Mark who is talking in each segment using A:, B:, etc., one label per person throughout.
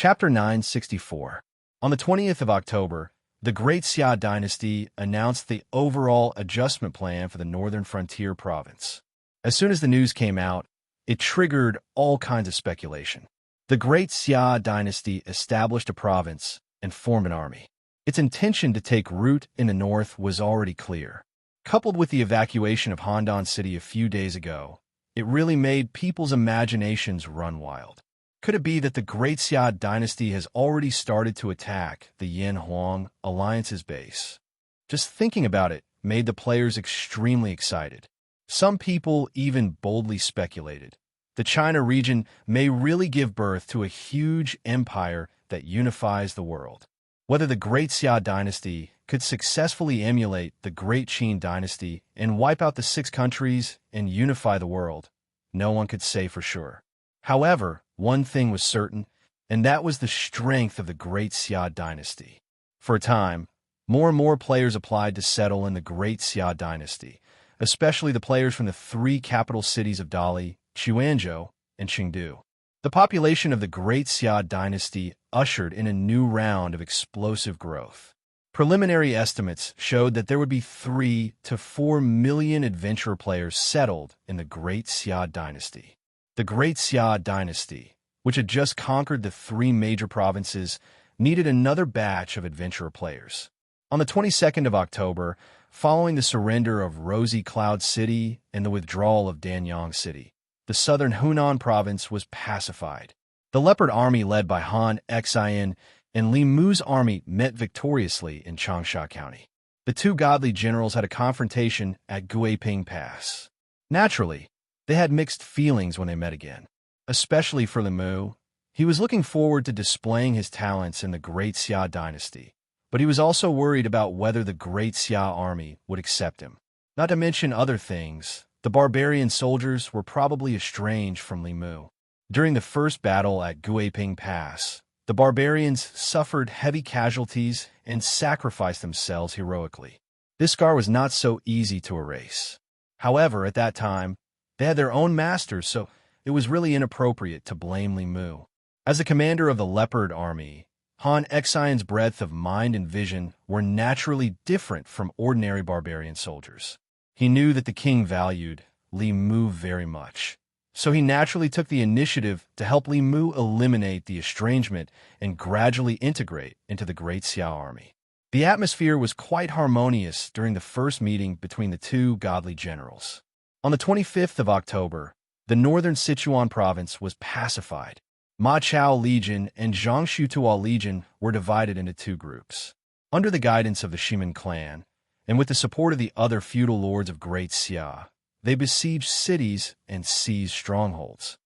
A: Chapter 964. On the 20th of October, the Great Xia dynasty announced the overall adjustment plan for the northern frontier province. As soon as the news came out, it triggered all kinds of speculation. The Great Xia dynasty established a province and formed an army. Its intention to take root in the north was already clear. Coupled with the evacuation of Handan City a few days ago, it really made people's imaginations run wild. Could it be that the Great Xia dynasty has already started to attack the Yin-Huang Alliance's base? Just thinking about it made the players extremely excited. Some people even boldly speculated the China region may really give birth to a huge empire that unifies the world. Whether the Great Xia dynasty could successfully emulate the Great Qin dynasty and wipe out the 6 countries and unify the world, no one could say for sure. However, one thing was certain, and that was the strength of the Great Xia dynasty. For a time, more and more players applied to settle in the Great Xia dynasty, especially the players from the 3 capital cities of Dali, Quanzhou, and Chengdu. The population of the Great Xia dynasty ushered in a new round of explosive growth. Preliminary estimates showed that there would be 3 to 4 million adventurer players settled in the Great Xia dynasty. The Great Xia dynasty, which had just conquered the 3 major provinces, needed another batch of adventurer players. On the 22nd of October, following the surrender of Rosy Cloud City and the withdrawal of Danyang City, the southern Hunan province was pacified. The Leopard Army led by Han Xian and Li Mu's army met victoriously in Changsha County. The 2 godly generals had a confrontation at Guiping Pass. Naturally, they had mixed feelings when they met again, especially for Li Mu. He was looking forward to displaying his talents in the Great Xia dynasty, but he was also worried about whether the Great Xia army would accept him. Not to mention other things, the barbarian soldiers were probably estranged from Li Mu. During the first battle at Guiping Pass, the barbarians suffered heavy casualties and sacrificed themselves heroically. This scar was not so easy to erase. However, at that time, they had their own masters, so it was really inappropriate to blame Li Mu. As the commander of the Leopard Army, Han Xian's breadth of mind and vision were naturally different from ordinary barbarian soldiers. He knew that the king valued Li Mu very much, so he naturally took the initiative to help Li Mu eliminate the estrangement and gradually integrate into the Great Xia army. The atmosphere was quite harmonious during the first meeting between the 2 godly generals. On the 25th of October, the northern Sichuan province was pacified. Ma Chao Legion and Zhang Shutuo Legion were divided into 2 groups. Under the guidance of the Shimen clan, and with the support of the other feudal lords of Great Xia, they besieged cities and seized strongholds.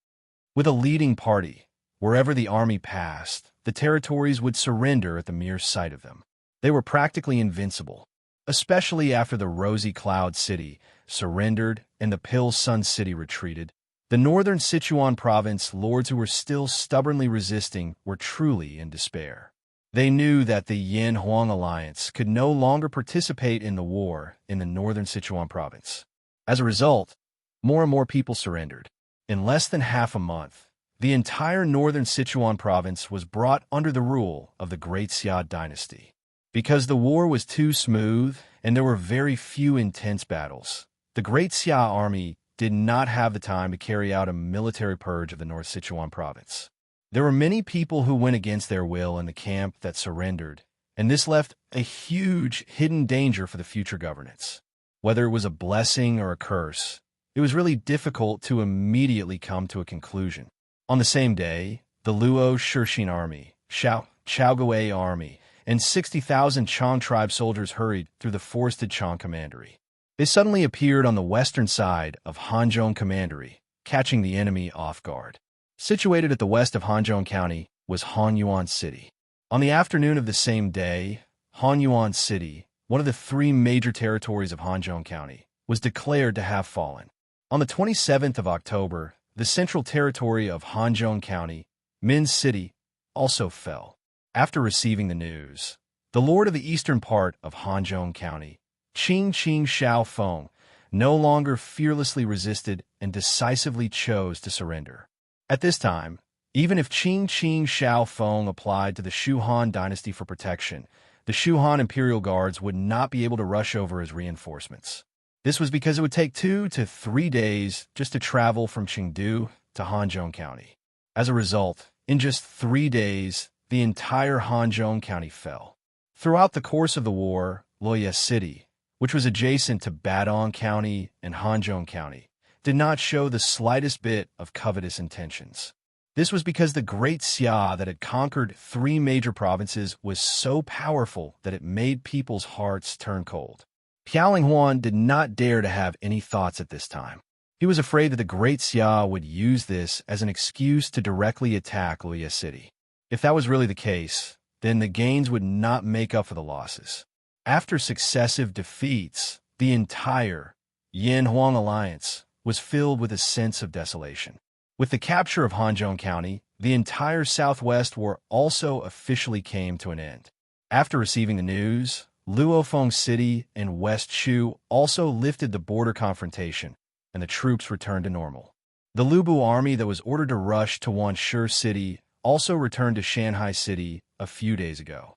A: With a leading party, wherever the army passed, the territories would surrender at the mere sight of them. They were practically invincible, especially after the Rosy Cloud City surrendered and the Pill Sun City retreated. The northern Sichuan province lords who were still stubbornly resisting were truly in despair. They knew that the Yin-Huang Alliance could no longer participate in the war in the northern Sichuan province. As a result, more and more people surrendered. In less than half a month, the entire northern Sichuan province was brought under the rule of the Great Xia dynasty. Because the war was too smooth and there were very few intense battles, the Great Xia army did not have the time to carry out a military purge of the North Sichuan province. There were many people who went against their will in the camp that surrendered, and this left a huge hidden danger for the future governance. Whether it was a blessing or a curse, it was really difficult to immediately come to a conclusion. On the same day, the Luo Shixin army, Chaogui army, and 60,000 Chang tribe soldiers hurried through the forested Chang commandery. They suddenly appeared on the western side of Hanzhong commandery, catching the enemy off guard. Situated at the west of Hanzhong County was Hanyuan City. On the afternoon of the same day, Hanyuan City, one of the 3 major territories of Hanzhong County, was declared to have fallen. On the 27th of October, the central territory of Hanzhong County, Min City, also fell. After receiving the news, the lord of the eastern part of Hanzhong County, Qing Xiaofeng, no longer fearlessly resisted and decisively chose to surrender. At this time, Even if Qing Qing Shao Feng applied to the Shu Han dynasty for protection, the Shu Han imperial guards would not be able to rush over as reinforcements. This was because it would take 2 to 3 days just to travel from Chengdu to Hanzhong County. As a result, in just 3 days, the entire Hanzhong County fell. Throughout the course of the war, Luoyang City, which was adjacent to Badong County and Hanzhong County, did not show the slightest bit of covetous intentions. This was because the Great Xia that had conquered 3 major provinces was so powerful that it made people's hearts turn cold. Pialing Huan did not dare to have any thoughts at this time. He was afraid that the Great Xia would use this as an excuse to directly attack Luoyang City. If that was really the case, then the gains would not make up for the losses. After successive defeats, the entire Yin-Huang alliance was filled with a sense of desolation. With the capture of Hanzhong County, the entire Southwest War also officially came to an end. After receiving the news, Luofeng City and West Shu also lifted the border confrontation, and the troops returned to normal. The Lubu army that was ordered to rush to Wanshi City also returned to Shanghai City a few days ago.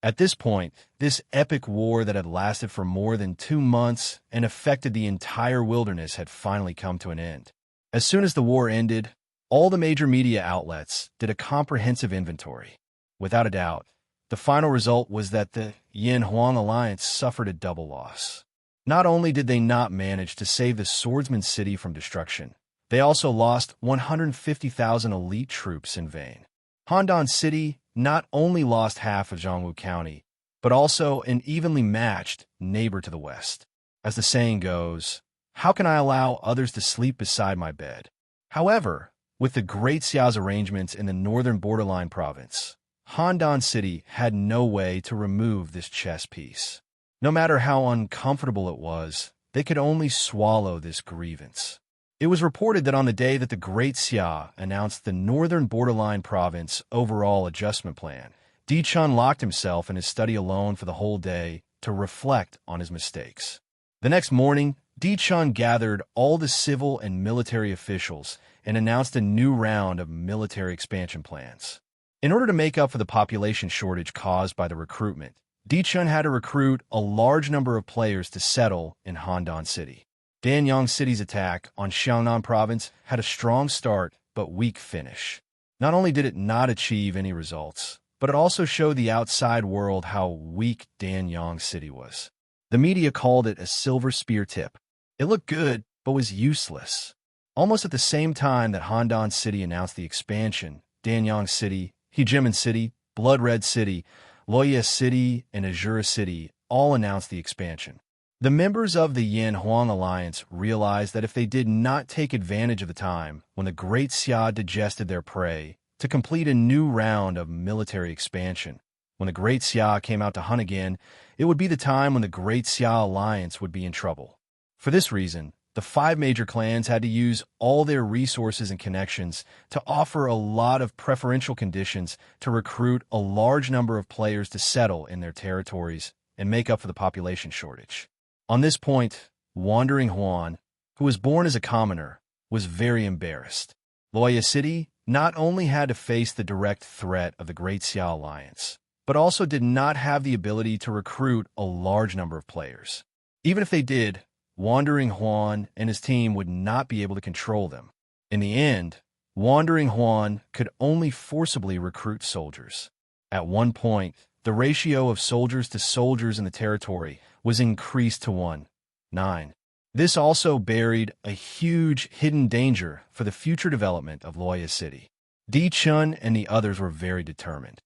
A: At this point, this epic war that had lasted for more than 2 months and affected the entire wilderness had finally come to an end. As soon as the war ended, all the major media outlets did a comprehensive inventory. Without a doubt, the final result was that the Yin-Huang alliance suffered a double loss. Not only did they not manage to save the swordsman city from destruction, they also lost 150,000 elite troops in vain. Handan City not only lost half of Zhongwu County, but also an evenly matched neighbor to the west. As the saying goes, how can I allow others to sleep beside my bed? However, with the Great Xia's arrangements in the northern borderline province, Handan City had no way to remove this chess piece. No matter how uncomfortable it was, they could only swallow this grievance. It was reported that on the day that the Great Xia announced the northern borderline province overall adjustment plan, Di Chun locked himself in his study alone for the whole day to reflect on his mistakes. The next morning, Di Chun gathered all the civil and military officials and announced a new round of military expansion plans. In order to make up for the population shortage caused by the recruitment, Di Chun had to recruit a large number of players to settle in Handan City. Danyang City's attack on Xiangnan Province had a strong start but weak finish. Not only did it not achieve any results, but it also showed the outside world how weak Danyang City was. The media called it a silver spear tip. It looked good, but was useless. Almost at the same time that Handan City announced the expansion, Danyang City, Hejimen City, Blood Red City, Luoyang City, and Azura City all announced the expansion. The members of the Yin-Huang alliance realized that if they did not take advantage of the time when the Great Xia digested their prey to complete a new round of military expansion, when the Great Xia came out to hunt again, it would be the time when the Great Xia alliance would be in trouble. For this reason, the 5 major clans had to use all their resources and connections to offer a lot of preferential conditions to recruit a large number of players to settle in their territories and make up for the population shortage. On this point, Wandering Huan, who was born as a commoner, was very embarrassed. Luoyang City not only had to face the direct threat of the Great Xia alliance, but also did not have the ability to recruit a large number of players. Even if they did, Wandering Huan and his team would not be able to control them. In the end, Wandering Huan could only forcibly recruit soldiers. At one point, the ratio of soldiers to soldiers in the territory was increased to 1:9. This also buried a huge hidden danger for the future development of Luoyang City. Di Chun and the others were very determined.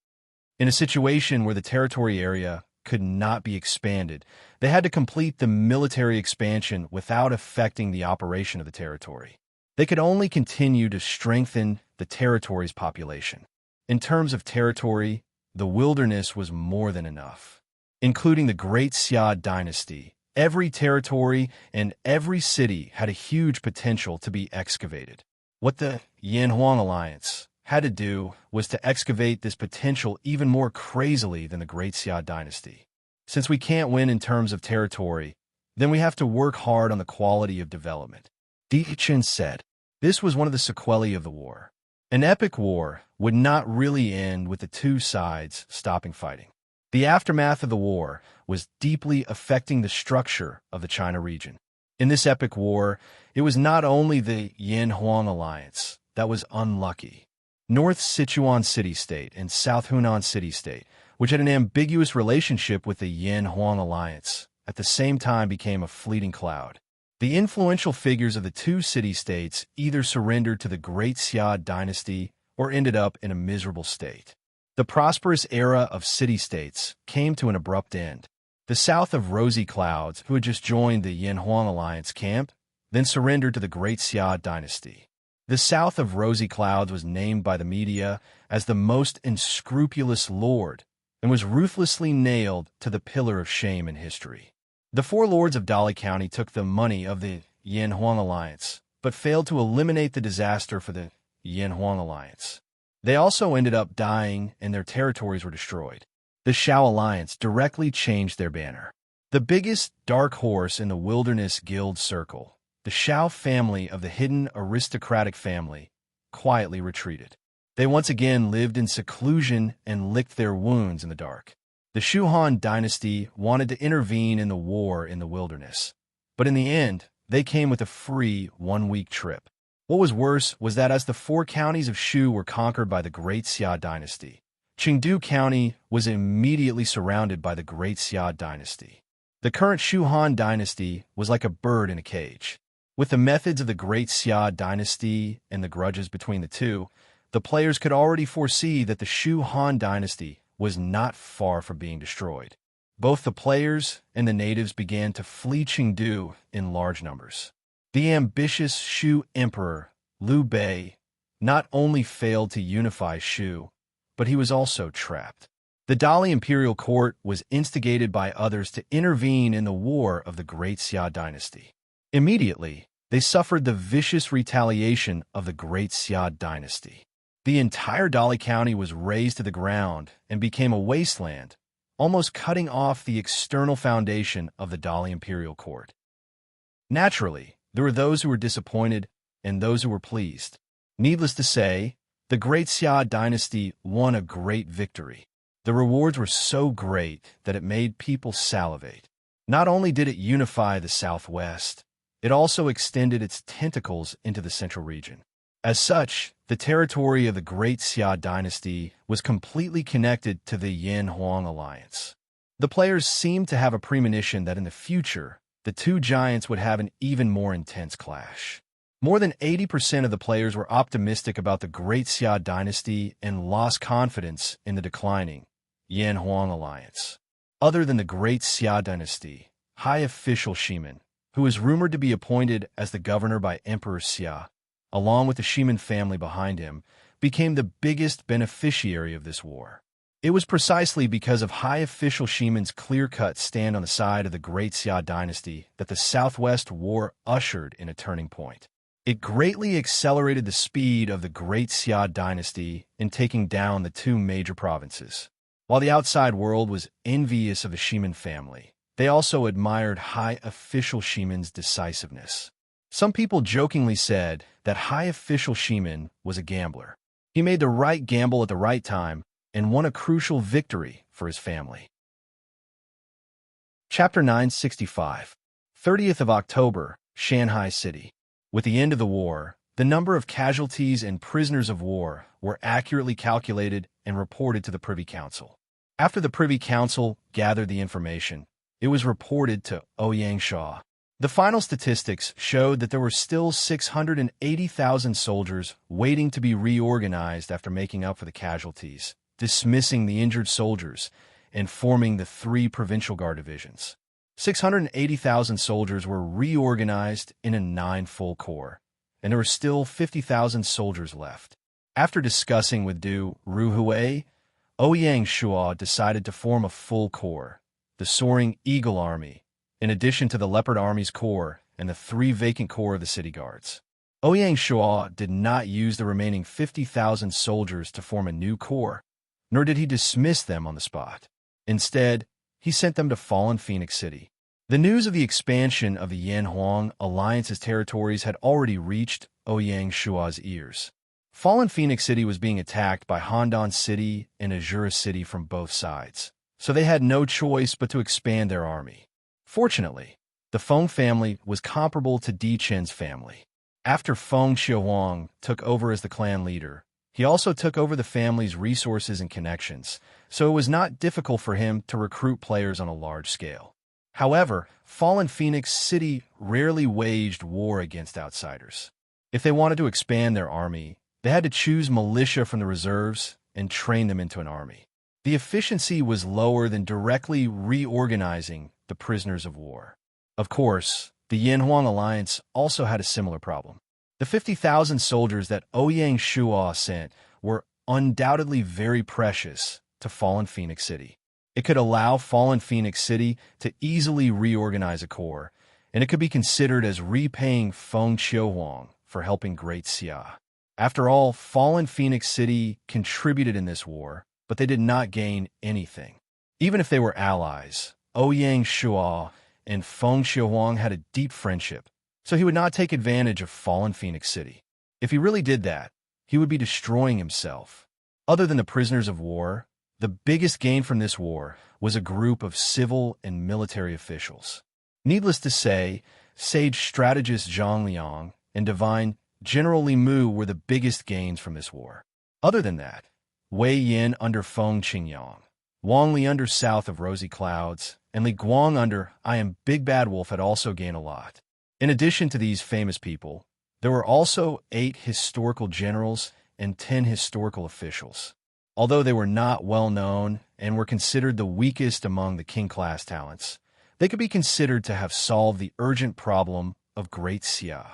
A: In a situation where the territory area could not be expanded, they had to complete the military expansion without affecting the operation of the territory. They could only continue to strengthen the territory's population. In terms of territory, the wilderness was more than enough. Including the Great Xia dynasty, every territory and every city had a huge potential to be excavated. What the Yin-Huang alliance had to do was to excavate this potential even more crazily than the Great Xia dynasty. Since we can't win in terms of territory, then we have to work hard on the quality of development. Di Chun said. This was one of the sequelae of the war. An epic war would not really end with the two sides stopping fighting. The aftermath of the war was deeply affecting the structure of the China region. In this epic war, it was not only the Yin-Huang alliance that was unlucky. North Sichuan city-state and South Hunan city-state, which had an ambiguous relationship with the Yin-Huang alliance, at the same time became a fleeting cloud. The influential figures of the two city-states either surrendered to the Great Xia dynasty or ended up in a miserable state. The prosperous era of city-states came to an abrupt end. The south of Rosy Clouds, who had just joined the Yin-Huang alliance camp, then surrendered to the Great Xia dynasty. The south of Rosy Clouds was named by the media as the most unscrupulous lord and was ruthlessly nailed to the pillar of shame in history. The four lords of Dali County took the money of the Yin-Huang alliance, but failed to eliminate the disaster for the Yin-Huang alliance. They also ended up dying and their territories were destroyed. The Shao alliance directly changed their banner. The biggest dark horse in the wilderness guild circle, the Shao family of the hidden aristocratic family, quietly retreated. They once again lived in seclusion and licked their wounds in the dark. The Shu Han dynasty wanted to intervene in the war in the wilderness, but in the end, they came with a free one-week trip. What was worse was that as the four counties of Shu were conquered by the Great Xia dynasty, Qingdu County was immediately surrounded by the Great Xia dynasty. The current Shu Han dynasty was like a bird in a cage. With the methods of the Great Xia dynasty and the grudges between the two, the players could already foresee that the Shu Han dynasty was not far from being destroyed. Both the players and the natives began to flee Qingdu in large numbers. The ambitious Shu emperor, Liu Bei, not only failed to unify Shu, but he was also trapped. The Dali imperial court was instigated by others to intervene in the war of the Great Xia dynasty. Immediately, they suffered the vicious retaliation of the Great Xia dynasty. The entire Dali County was razed to the ground and became a wasteland, almost cutting off the external foundation of the Dali imperial court. Naturally, there were those who were disappointed and those who were pleased. Needless to say, the Great Xia dynasty won a great victory. The rewards were so great that it made people salivate. Not only did it unify the Southwest, it also extended its tentacles into the central region. As such, the territory of the Great Xia dynasty was completely connected to the Yin-Huang alliance. The players seemed to have a premonition that in the future, the two giants would have an even more intense clash. More than 80% of the players were optimistic about the Great Xia dynasty and lost confidence in the declining Yin-Huang alliance. Other than the Great Xia dynasty, high official Shimin, who was rumored to be appointed as the governor by Emperor Xia, along with the Shimin family behind him, became the biggest beneficiary of this war. It was precisely because of high official Shimin's clear-cut stand on the side of the Great Xia dynasty that the Southwest War ushered in a turning point. It greatly accelerated the speed of the Great Xia dynasty in taking down the two major provinces. While the outside world was envious of the Shimin family, they also admired high official Shimin's decisiveness. Some people jokingly said that high official Shimin was a gambler. He made the right gamble at the right time and won a crucial victory for his family. Chapter 965, 30th of October, Shanghai City. With the end of the war, the number of casualties and prisoners of war were accurately calculated and reported to the Privy Council. After the Privy Council gathered the information, it was reported to Ouyang Shaw. The final statistics showed that there were still 680,000 soldiers waiting to be reorganized after making up for the casualties, dismissing the injured soldiers, and forming the 3 Provincial Guard divisions. 680,000 soldiers were reorganized in a 9 full corps, and there were still 50,000 soldiers left. After discussing with Du Ruhui, Ouyang Shaw decided to form a full corps, the Soaring Eagle Army, in addition to the Leopard Army's corps and the 3 vacant corps of the city guards. Ouyang Shaw did not use the remaining 50,000 soldiers to form a new corps, nor did he dismiss them on the spot. Instead, he sent them to fallen Phoenix City. The news of the expansion of the Yin-Huang Alliance's territories had already reached Ouyang Shaw's ears. Fallen Phoenix City was being attacked by Handan City and Azura City from both sides, so they had no choice but to expand their army. Fortunately, the Feng family was comparable to Di Chen's family. After Feng Xiaohuang took over as the clan leader, he also took over the family's resources and connections, so it was not difficult for him to recruit players on a large scale. However, Fallen Phoenix City rarely waged war against outsiders. If they wanted to expand their army, they had to choose militia from the reserves and train them into an army. The efficiency was lower than directly reorganizing the prisoners of war. Of course, the Yanhuang alliance also had a similar problem. The 50,000 soldiers that Ouyang Shuo sent were undoubtedly very precious to Fallen Phoenix City. It could allow Fallen Phoenix City to easily reorganize a corps, and it could be considered as repaying Feng Qiuhuang for helping Great Xia. After all, Fallen Phoenix City contributed in this war, but they did not gain anything. Even if they were allies, Ouyang Shuo and Feng Qiuhuang had a deep friendship, so he would not take advantage of Fallen Phoenix City. If he really did that, he would be destroying himself. Other than the prisoners of war, the biggest gain from this war was a group of civil and military officials. Needless to say, sage strategist Zhang Liang and divine General Li Mu were the biggest gains from this war. Other than that, Wei Yin under Feng Qingyang, Wang Li under South of Rosy Clouds, and Li Guang under I Am Big Bad Wolf had also gained a lot. In addition to these famous people, there were also 8 historical generals and 10 historical officials. Although they were not well known and were considered the weakest among the king-class talents, they could be considered to have solved the urgent problem of Great Xia.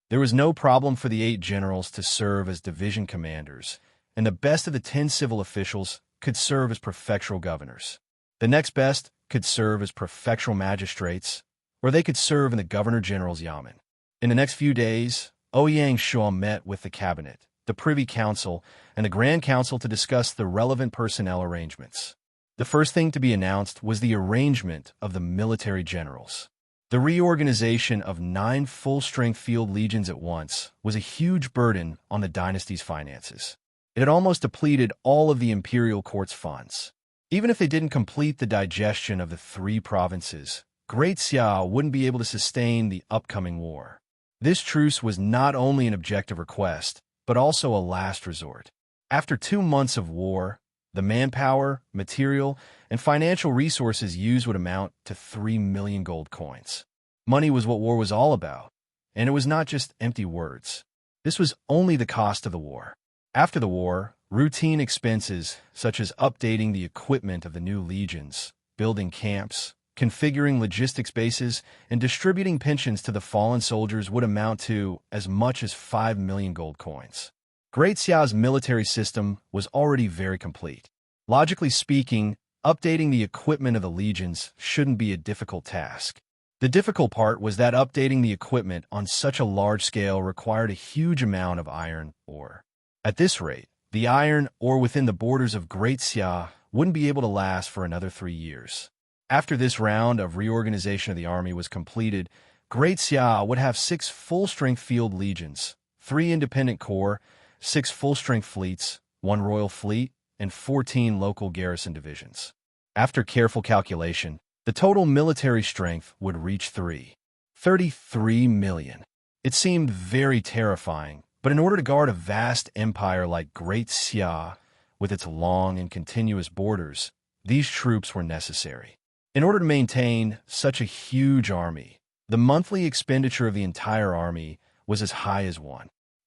A: There was no problem for the 8 generals to serve as division commanders, and the best of the 10 civil officials could serve as prefectural governors. The next best could serve as prefectural magistrates, or they could serve in the governor-general's yamen. In the next few days, Ouyang Shuo met with the cabinet, the Privy Council, and the Grand Council to discuss the relevant personnel arrangements. The first thing to be announced was the arrangement of the military generals. The reorganization of 9 full-strength field legions at once was a huge burden on the dynasty's finances. It had almost depleted all of the imperial court's funds. Even if they didn't complete the digestion of the 3 provinces, Great Xia wouldn't be able to sustain the upcoming war. This truce was not only an objective request, but also a last resort. After 2 months of war, the manpower, material, and financial resources used would amount to 3 million gold coins. Money was what war was all about, and it was not just empty words. This was only the cost of the war. After the war, routine expenses such as updating the equipment of the new legions, building camps, configuring logistics bases, and distributing pensions to the fallen soldiers would amount to as much as 5 million gold coins. Great Xia's military system was already very complete. Logically speaking, updating the equipment of the legions shouldn't be a difficult task. The difficult part was that updating the equipment on such a large scale required a huge amount of iron ore. At this rate, the iron ore within the borders of Great Xia wouldn't be able to last for another 3 years. After this round of reorganization of the army was completed, Great Xia would have 6 full-strength field legions, 3 independent corps, 6 full-strength fleets, 1 royal fleet, and 14 local garrison divisions. After careful calculation, the total military strength would reach 33 million. It seemed very terrifying, but in order to guard a vast empire like Great Xia, with its long and continuous borders, these troops were necessary. In order to maintain such a huge army, the monthly expenditure of the entire army was as high as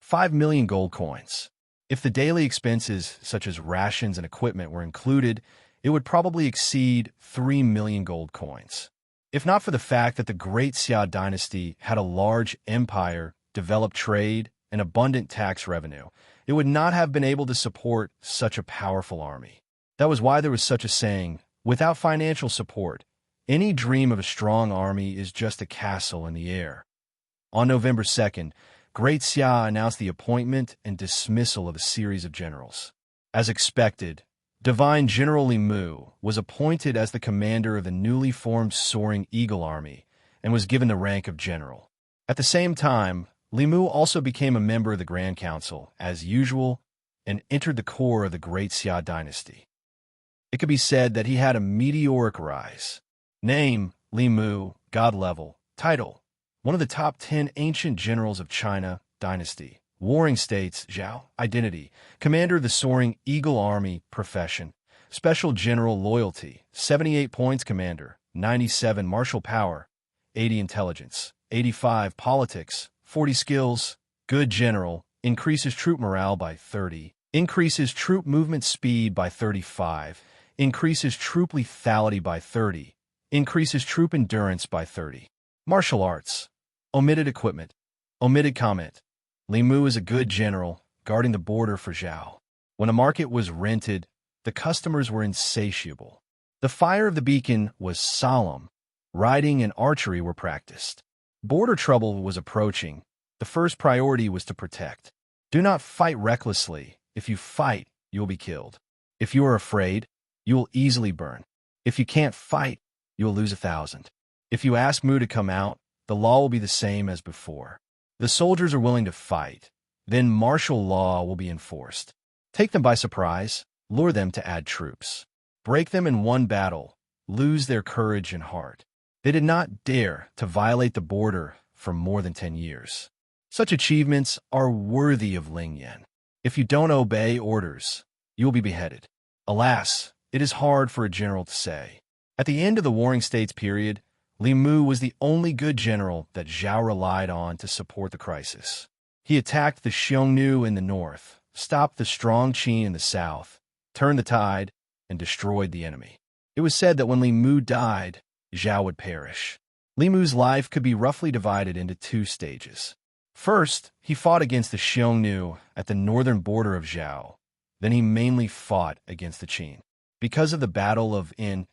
A: 5 million gold coins. If the daily expenses, such as rations and equipment, were included, it would probably exceed 3 million gold coins. If not for the fact that the Great Xia dynasty had a large empire, developed trade, and abundant tax revenue, it would not have been able to support such a powerful army. That was why there was such a saying, without financial support, any dream of a strong army is just a castle in the air. On November 2nd, Great Xia announced the appointment and dismissal of a series of generals. As expected, Divine General Li Mu was appointed as the commander of the newly formed Soaring Eagle Army and was given the rank of general. At the same time, Li Mu also became a member of the Grand Council, as usual, and entered the core of the Great Xia dynasty. It could be said that he had a meteoric rise. Name, Li Mu, God level. Title, one of the top 10 ancient generals of China dynasty. Warring states, Zhao. Identity, commander of the soaring eagle army. Profession, special general. Loyalty, 78 points. Commander, 97 martial power, 80 intelligence, 85 politics, 40 skills. Good general, increases troop morale by 30, increases troop movement speed by 35, increases troop lethality by 30, increases troop endurance by 30. Martial arts. Omitted equipment. Omitted comment. Li Mu is a good general, guarding the border for Zhao. When a market was rented, the customers were insatiable. The fire of the beacon was solemn. Riding and archery were practiced. Border trouble was approaching. The first priority was to protect. Do not fight recklessly. If you fight, you will be killed. If you are afraid, you will easily burn. If you can't fight, you will lose 1,000. If you ask Mu to come out, the law will be the same as before. The soldiers are willing to fight. Then martial law will be enforced. Take them by surprise, lure them to add troops. Break them in one battle, lose their courage and heart. They did not dare to violate the border for more than 10 years. Such achievements are worthy of Ling Yan. If you don't obey orders, you will be beheaded. Alas, it is hard for a general to say. At the end of the Warring States period, Li Mu was the only good general that Zhao relied on to support the crisis. He attacked the Xiongnu in the north, stopped the strong Qin in the south, turned the tide, and destroyed the enemy. It was said that when Li Mu died, Zhao would perish. Li Mu's life could be roughly divided into 2 stages. First, he fought against the Xiongnu at the northern border of Zhao. Then he mainly fought against the Qin. Because of the Battle of In,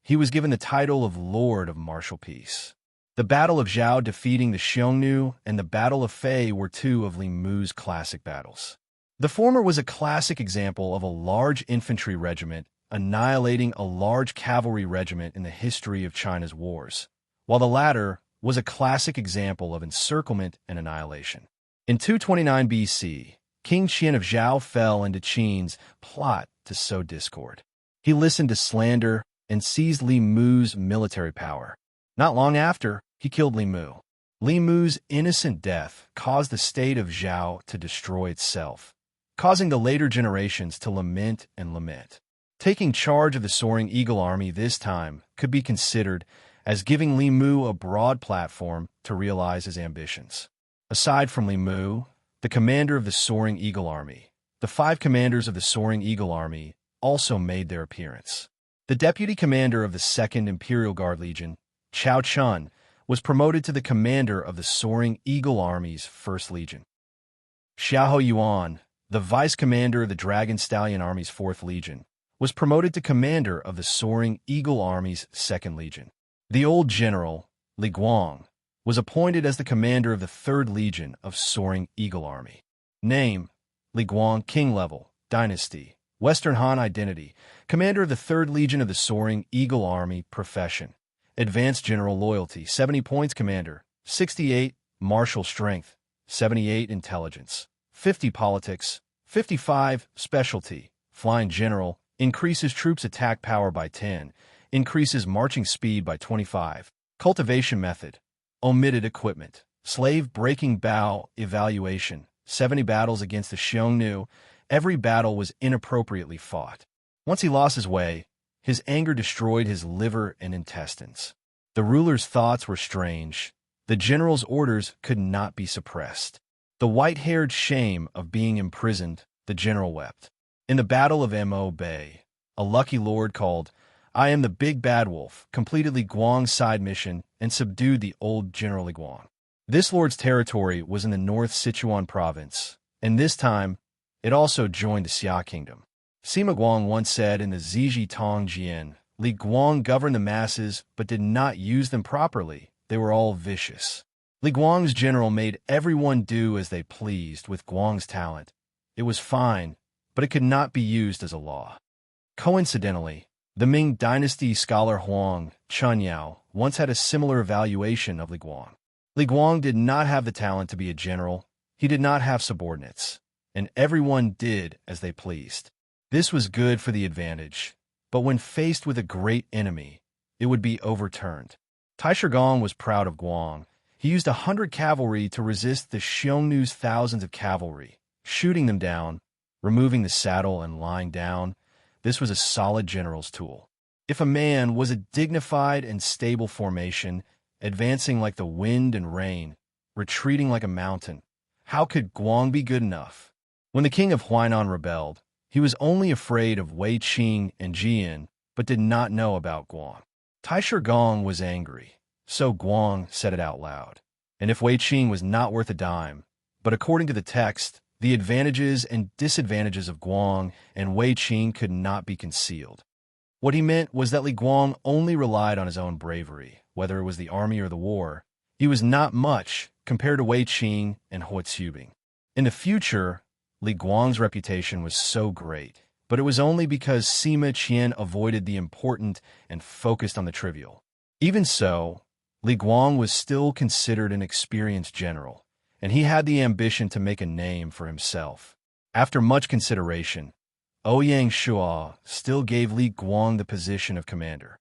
A: he was given the title of Lord of Martial Peace. The Battle of Zhao defeating the Xiongnu and the Battle of Fei were 2 of Li Mu's classic battles. The former was a classic example of a large infantry regiment annihilating a large cavalry regiment in the history of China's wars, while the latter was a classic example of encirclement and annihilation. In 229 BC, King Qian of Zhao fell into Qin's plot to sow discord. He listened to slander and seized Li Mu's military power. Not long after, he killed Li Mu. Li Mu's innocent death caused the state of Zhao to destroy itself, causing the later generations to lament and lament. Taking charge of the Soaring Eagle Army this time could be considered as giving Li Mu a broad platform to realize his ambitions. Aside from Li Mu, the commander of the Soaring Eagle Army, the 5 commanders of the Soaring Eagle Army also made their appearance. The deputy commander of the 2nd Imperial Guard Legion, Chao Chun, was promoted to the commander of the Soaring Eagle Army's 1st Legion. Xiahou Yuan, the vice commander of the Dragon Stallion Army's 4th Legion, was promoted to commander of the Soaring Eagle Army's 2nd Legion. The old general, Li Guang, was appointed as the commander of the 3rd Legion of Soaring Eagle Army. Name, Li Guang, King level, dynasty, Western Han identity, commander of the 3rd Legion of the Soaring Eagle Army. Profession, advanced general. Loyalty, 70 points. Commander, 68 martial strength, 78 intelligence, 50 politics, 55 specialty. Flying general, increases troops attack power by 10, increases marching speed by 25. Cultivation method, omitted equipment, slave breaking bow. Evaluation, 70 battles against the Xiongnu. Every battle was inappropriately fought. Once he lost his way, his anger destroyed his liver and intestines. The ruler's thoughts were strange. The general's orders could not be suppressed. The white-haired shame of being imprisoned, the general wept. In the Battle of Mo Bay, a lucky lord called I Am the Big Bad Wolf completed Li Guang's side mission and subdued the old General Li Guang. This lord's territory was in the North Sichuan province, and this time, it also joined the Xia kingdom. Sima Guang once said in the Ziji Tong Jian, Li Guang governed the masses but did not use them properly. They were all vicious. Li Guang's general made everyone do as they pleased with Guang's talent. It was fine, but it could not be used as a law. Coincidentally, the Ming Dynasty scholar Huang Chunyao once had a similar evaluation of Li Guang. Li Guang did not have the talent to be a general, he did not have subordinates, and everyone did as they pleased. This was good for the advantage, but when faced with a great enemy, it would be overturned. Taishigong was proud of Guang. He used 100 cavalry to resist the Xiongnu's thousands of cavalry, shooting them down, removing the saddle and lying down. This was a solid general's tool. If a man was a dignified and stable formation, advancing like the wind and rain, retreating like a mountain, how could Guang be good enough? When the king of Huainan rebelled, he was only afraid of Wei Qing and Jian, but did not know about Guang. Taishigong was angry, so Guang said it out loud. And if Wei Qing was not worth a dime, but according to the text, the advantages and disadvantages of Guang and Wei Qing could not be concealed. What he meant was that Li Guang only relied on his own bravery, whether it was the army or the war. He was not much compared to Wei Qing and He Tsubing. In the future, Li Guang's reputation was so great, but it was only because Sima Qian avoided the important and focused on the trivial. Even so, Li Guang was still considered an experienced general, and he had the ambition to make a name for himself. After much consideration, Ouyang Shua still gave Li Guang the position of commander.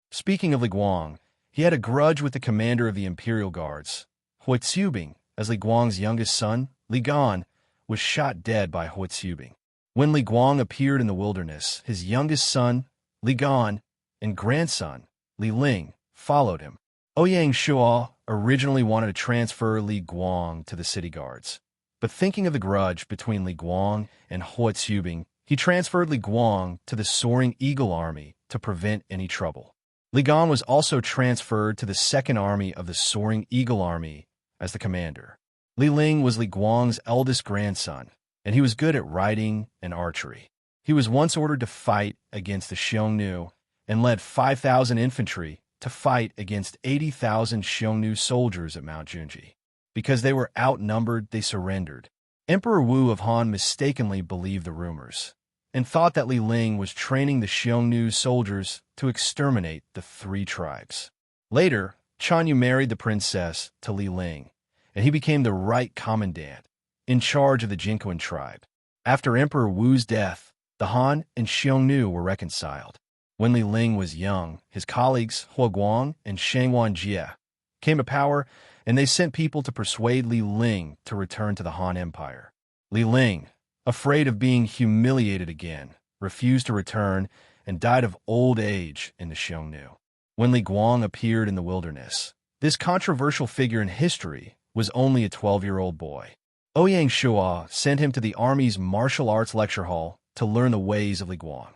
A: Speaking of Li Guang, he had a grudge with the commander of the Imperial Guards. He Tsubing, as Li Guang's youngest son, Li Gan, was shot dead by He Tsubing. When Li Guang appeared in the wilderness, his youngest son, Li Gan, and grandson, Li Ling, followed him. Ouyang Shua originally wanted to transfer Li Guang to the city guards, but thinking of the grudge between Li Guang and He Tsubing, he transferred Li Guang to the Soaring Eagle Army to prevent any trouble. Li Gan was also transferred to the Second Army of the Soaring Eagle Army as the commander. Li Ling was Li Guang's eldest grandson, and he was good at riding and archery. He was once ordered to fight against the Xiongnu and led 5,000 infantry to fight against 80,000 Xiongnu soldiers at Mount Junji. Because they were outnumbered, they surrendered. Emperor Wu of Han mistakenly believed the rumors and thought that Li Ling was training the Xiongnu soldiers to exterminate the three tribes. Later, Chan Yu married the princess to Li Ling, and he became the right commandant, in charge of the Jinquan tribe. After Emperor Wu's death, the Han and Xiongnu were reconciled. When Li Ling was young, his colleagues Hua Guang and Shangwan Jie came to power, and they sent people to persuade Li Ling to return to the Han Empire. Li Ling, afraid of being humiliated again, refused to return and died of old age in the Xiongnu. When Li Guang appeared in the wilderness, this controversial figure in history was only a 12-year-old boy. Ouyang Shua sent him to the army's martial arts lecture hall to learn the ways of Li Guang.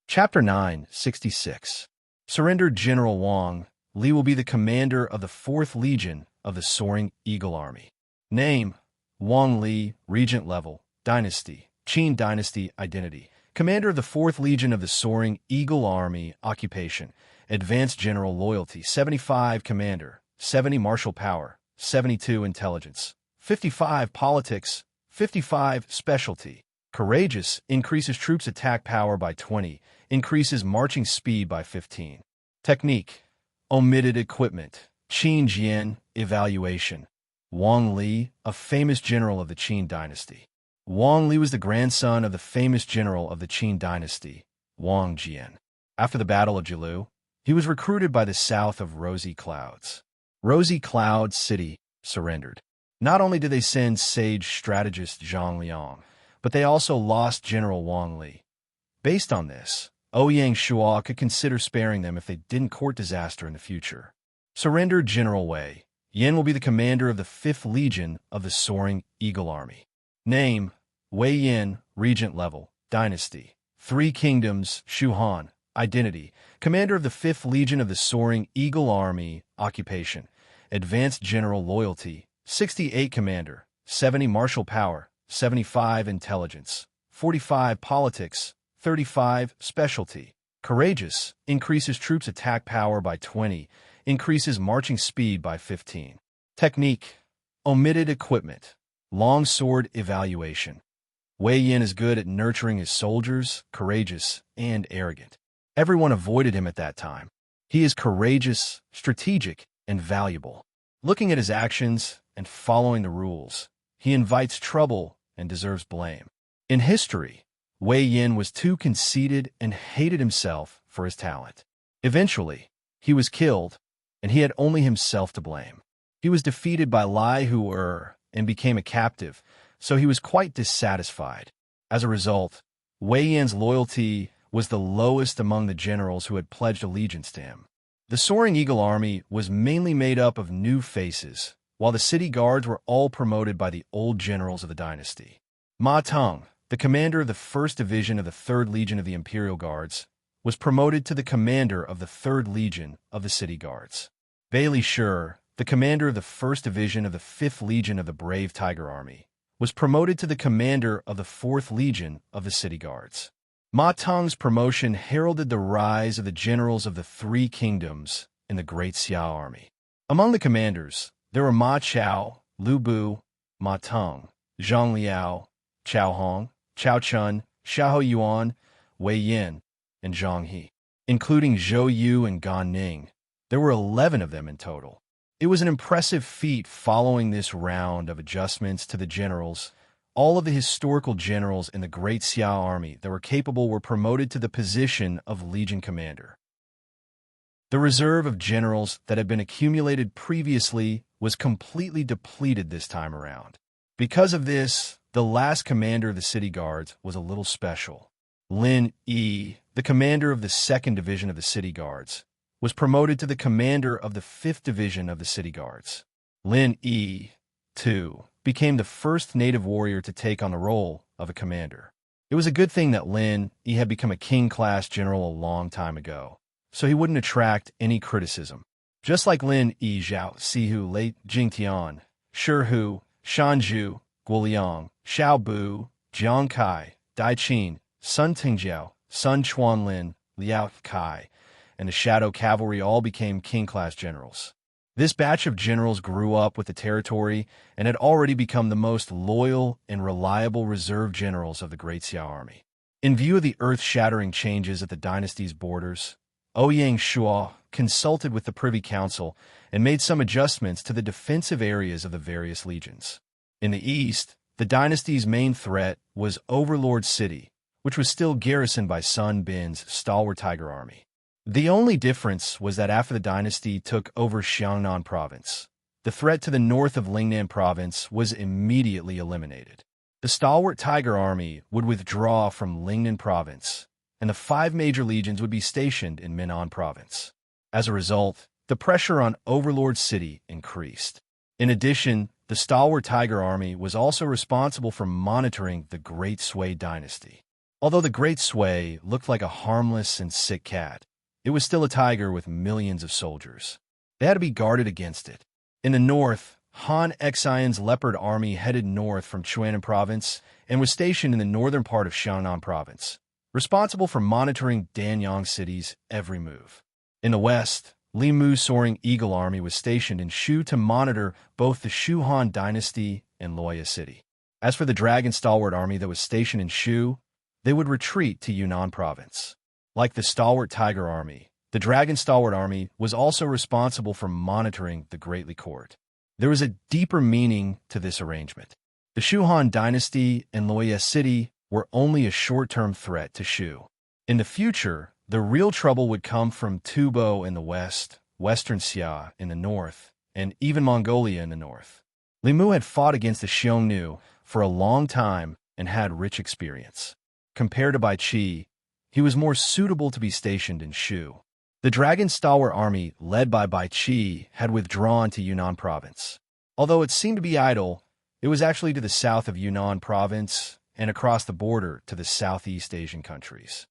A: Chapter 966. Surrendered General Wang, Li will be the commander of the 4th Legion of the Soaring Eagle Army. Name: Wang Li, Regent Level, Dynasty, Qin Dynasty, Identity. Commander of the 4th Legion of the Soaring Eagle Army, Occupation, Advanced General Loyalty, 75 Commander, 70 Martial Power, 72 Intelligence, 55 Politics, 55 Specialty. Courageous, increases troops' attack power by 20, increases marching speed by 15. Technique: Omitted equipment. Qin Jian, Evaluation. Wang Li, a famous general of the Qin Dynasty. Wang Li was the grandson of the famous general of the Qin Dynasty, Wang Jian. After the Battle of Jilu, he was recruited by the south of Rosy Clouds. Rosy Cloud City surrendered. Not only did they send sage strategist Zhang Liang, but they also lost General Wang Li. Based on this, Ouyang Shua could consider sparing them if they didn't court disaster in the future. Surrendered General Wei. Yan will be the commander of the 5th Legion of the Soaring Eagle Army. Name: Wei Yan, Regent Level, Dynasty, 3 Kingdoms, Shuhan, Identity. Commander of the 5th Legion of the Soaring Eagle Army, Occupation, Advanced General Loyalty, 68 Commander, 70 Martial Power, 75 Intelligence, 45 Politics, 35 Specialty. Courageous, increases troops' attack power by 20, increases marching speed by 15. Technique: Omitted equipment. Long sword evaluation. Wei Yan is good at nurturing his soldiers, courageous and arrogant. Everyone avoided him at that time. He is courageous, strategic, and valuable. Looking at his actions and following the rules, he invites trouble and deserves blame. In history, Wei Yin was too conceited and hated himself for his talent. Eventually, he was killed, and he had only himself to blame. He was defeated by Lai Hu and became a captive, so he was quite dissatisfied. As a result, Wei Yin's loyalty was the lowest among the generals who had pledged allegiance to him. The Soaring Eagle army was mainly made up of new faces, while the city guards were all promoted by the old generals of the dynasty. Ma Teng, the commander of the 1st Division of the 3rd Legion of the Imperial Guards, was promoted to the commander of the 3rd Legion of the City Guards. Bailey Shi, the commander of the 1st Division of the 5th Legion of the Brave Tiger Army, was promoted to the commander of the 4th Legion of the City Guards. Ma Teng's promotion heralded the rise of the generals of the 3 kingdoms in the Great Xia army. Among the commanders, there were Ma Chao, Lu Bu, Ma Teng, Zhang Liao, Chao Hong, Chao Chun, Xiahou Yuan, Wei Yin, and Zhang He. Including Zhou Yu and Gan Ning, there were 11 of them in total. It was an impressive feat following this round of adjustments to the generals. All of the historical generals in the Great Xia army that were capable were promoted to the position of Legion Commander. The reserve of generals that had been accumulated previously was completely depleted this time around. Because of this, the last commander of the City Guards was a little special. Lin Yi, the commander of the 2nd Division of the City Guards, was promoted to the commander of the 5th Division of the City Guards. Lin Yi, too, became the first native warrior to take on the role of a commander. It was a good thing that Lin Yi had become a king-class general a long time ago, so he wouldn't attract any criticism. Just like Lin Yi, Zhao Sihu, Lei Jingtian, Shi Hu, Shan Zhu, Guoliang, Xiao Bu, Jiang Kai, Dai Qin, Sun Tingjiao, Sun Chuanlin, Liao Kai, and the Shadow Cavalry all became king-class generals. This batch of generals grew up with the territory and had already become the most loyal and reliable reserve generals of the Great Xia army. In view of the earth-shattering changes at the dynasty's borders, Ouyang Shuo consulted with the Privy Council and made some adjustments to the defensive areas of the various legions. In the east, the dynasty's main threat was Overlord City, which was still garrisoned by Sun Bin's stalwart tiger army. The only difference was that after the dynasty took over Xiangnan province, the threat to the north of Lingnan province was immediately eliminated. The stalwart tiger army would withdraw from Lingnan province, and the 5 major legions would be stationed in Minnan province. As a result, the pressure on Overlord City increased. In addition, the stalwart tiger army was also responsible for monitoring the Great Sui dynasty. Although the Great Sui looked like a harmless and sick cat, it was still a tiger with millions of soldiers. They had to be guarded against it. In the north, Han Xian's leopard army headed north from Chuanan province and was stationed in the northern part of Xiangnan province, responsible for monitoring Danyang City's every move. In the west, Li Mu's Soaring Eagle army was stationed in Shu to monitor both the Shu Han dynasty and Loya City. As for the Dragon Stalwart army that was stationed in Shu, they would retreat to Yunnan province. Like the Stalwart Tiger Army, the Dragon Stalwart Army was also responsible for monitoring the Great Li Court. There was a deeper meaning to this arrangement. The Shu Han dynasty and Loya City were only a short-term threat to Shu. In the future, the real trouble would come from Tubo in the west, Western Xia in the north, and even Mongolia in the north. Li Mu had fought against the Xiongnu for a long time and had rich experience. Compared to Bai Qi, he was more suitable to be stationed in Shu. The Dragon Stalwart army, led by Bai Qi, had withdrawn to Yunnan province. Although it seemed to be idle, it was actually to the south of Yunnan province and across the border to the Southeast Asian countries.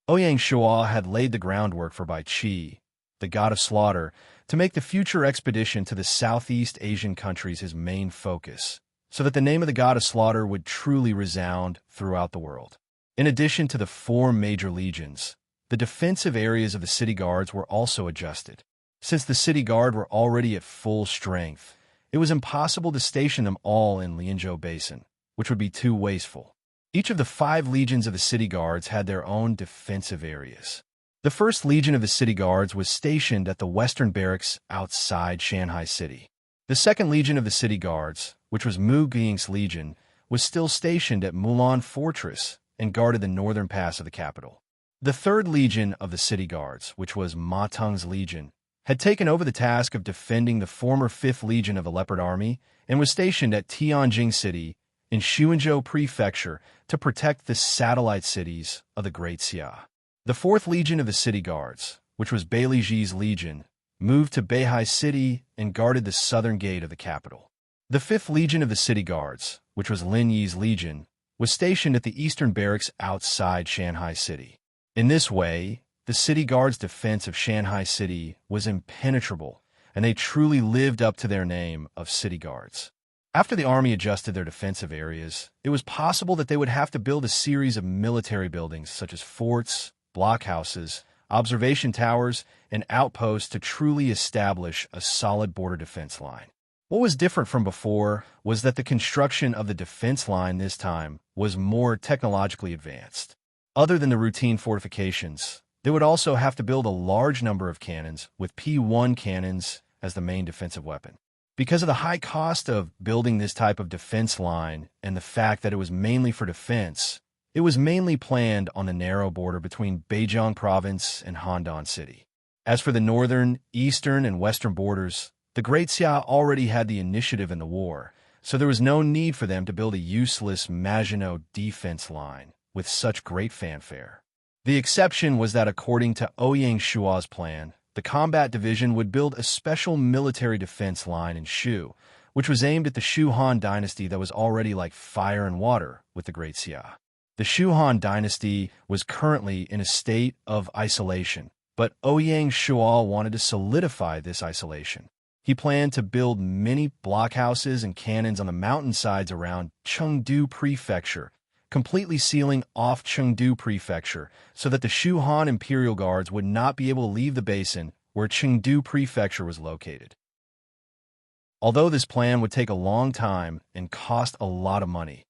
A: Ouyang Shuo had laid the groundwork for Bai Qi, the god of slaughter, to make the future expedition to the Southeast Asian countries his main focus, so that the name of the god of slaughter would truly resound throughout the world. In addition to the 4 major legions, the defensive areas of the city guards were also adjusted. Since the city guard were already at full strength, it was impossible to station them all in Lianzhou Basin, which would be too wasteful. Each of the 5 legions of the city guards had their own defensive areas. The 1st Legion of the City Guards was stationed at the Western Barracks outside Shanghai City. The 2nd Legion of the City Guards, which was Mu Ying's Legion, was still stationed at Mulan Fortress and guarded the northern pass of the capital. The 3rd Legion of the City Guards, which was Ma Teng's Legion, had taken over the task of defending the former 5th Legion of the Leopard Army and was stationed at Tianjin City in Shuanzhou Prefecture to protect the satellite cities of the Great Xia. The 4th Legion of the City Guards, which was Bai Liji's Legion, moved to Beihai City and guarded the southern gate of the capital. The 5th Legion of the City Guards, which was Lin Yi's Legion, was stationed at the eastern barracks outside Shanghai City. In this way, the City Guards' defense of Shanghai City was impenetrable, and they truly lived up to their name of City Guards. After the army adjusted their defensive areas, it was possible that they would have to build a series of military buildings such as forts, blockhouses, observation towers, and outposts to truly establish a solid border defense line. What was different from before was that the construction of the defense line this time was more technologically advanced. Other than the routine fortifications, they would also have to build a large number of cannons, with P1 cannons as the main defensive weapon. Because of the high cost of building this type of defense line and the fact that it was mainly for defense, it was mainly planned on the narrow border between Beijiang Province and Handan City. As for the northern, eastern, and western borders, the Great Xia already had the initiative in the war, so there was no need for them to build a useless Maginot defense line with such great fanfare. The exception was that according to Ouyang Shua's plan, the combat division would build a special military defense line in Shu, which was aimed at the Shu Han dynasty that was already like fire and water with the Great Xia. The Shu Han dynasty was currently in a state of isolation, but Ouyang Shua wanted to solidify this isolation. He planned to build many blockhouses and cannons on the mountainsides around Chengdu Prefecture, completely sealing off Chengdu Prefecture so that the Shu Han Imperial Guards would not be able to leave the basin where Chengdu Prefecture was located. Although this plan would take a long time and cost a lot of money,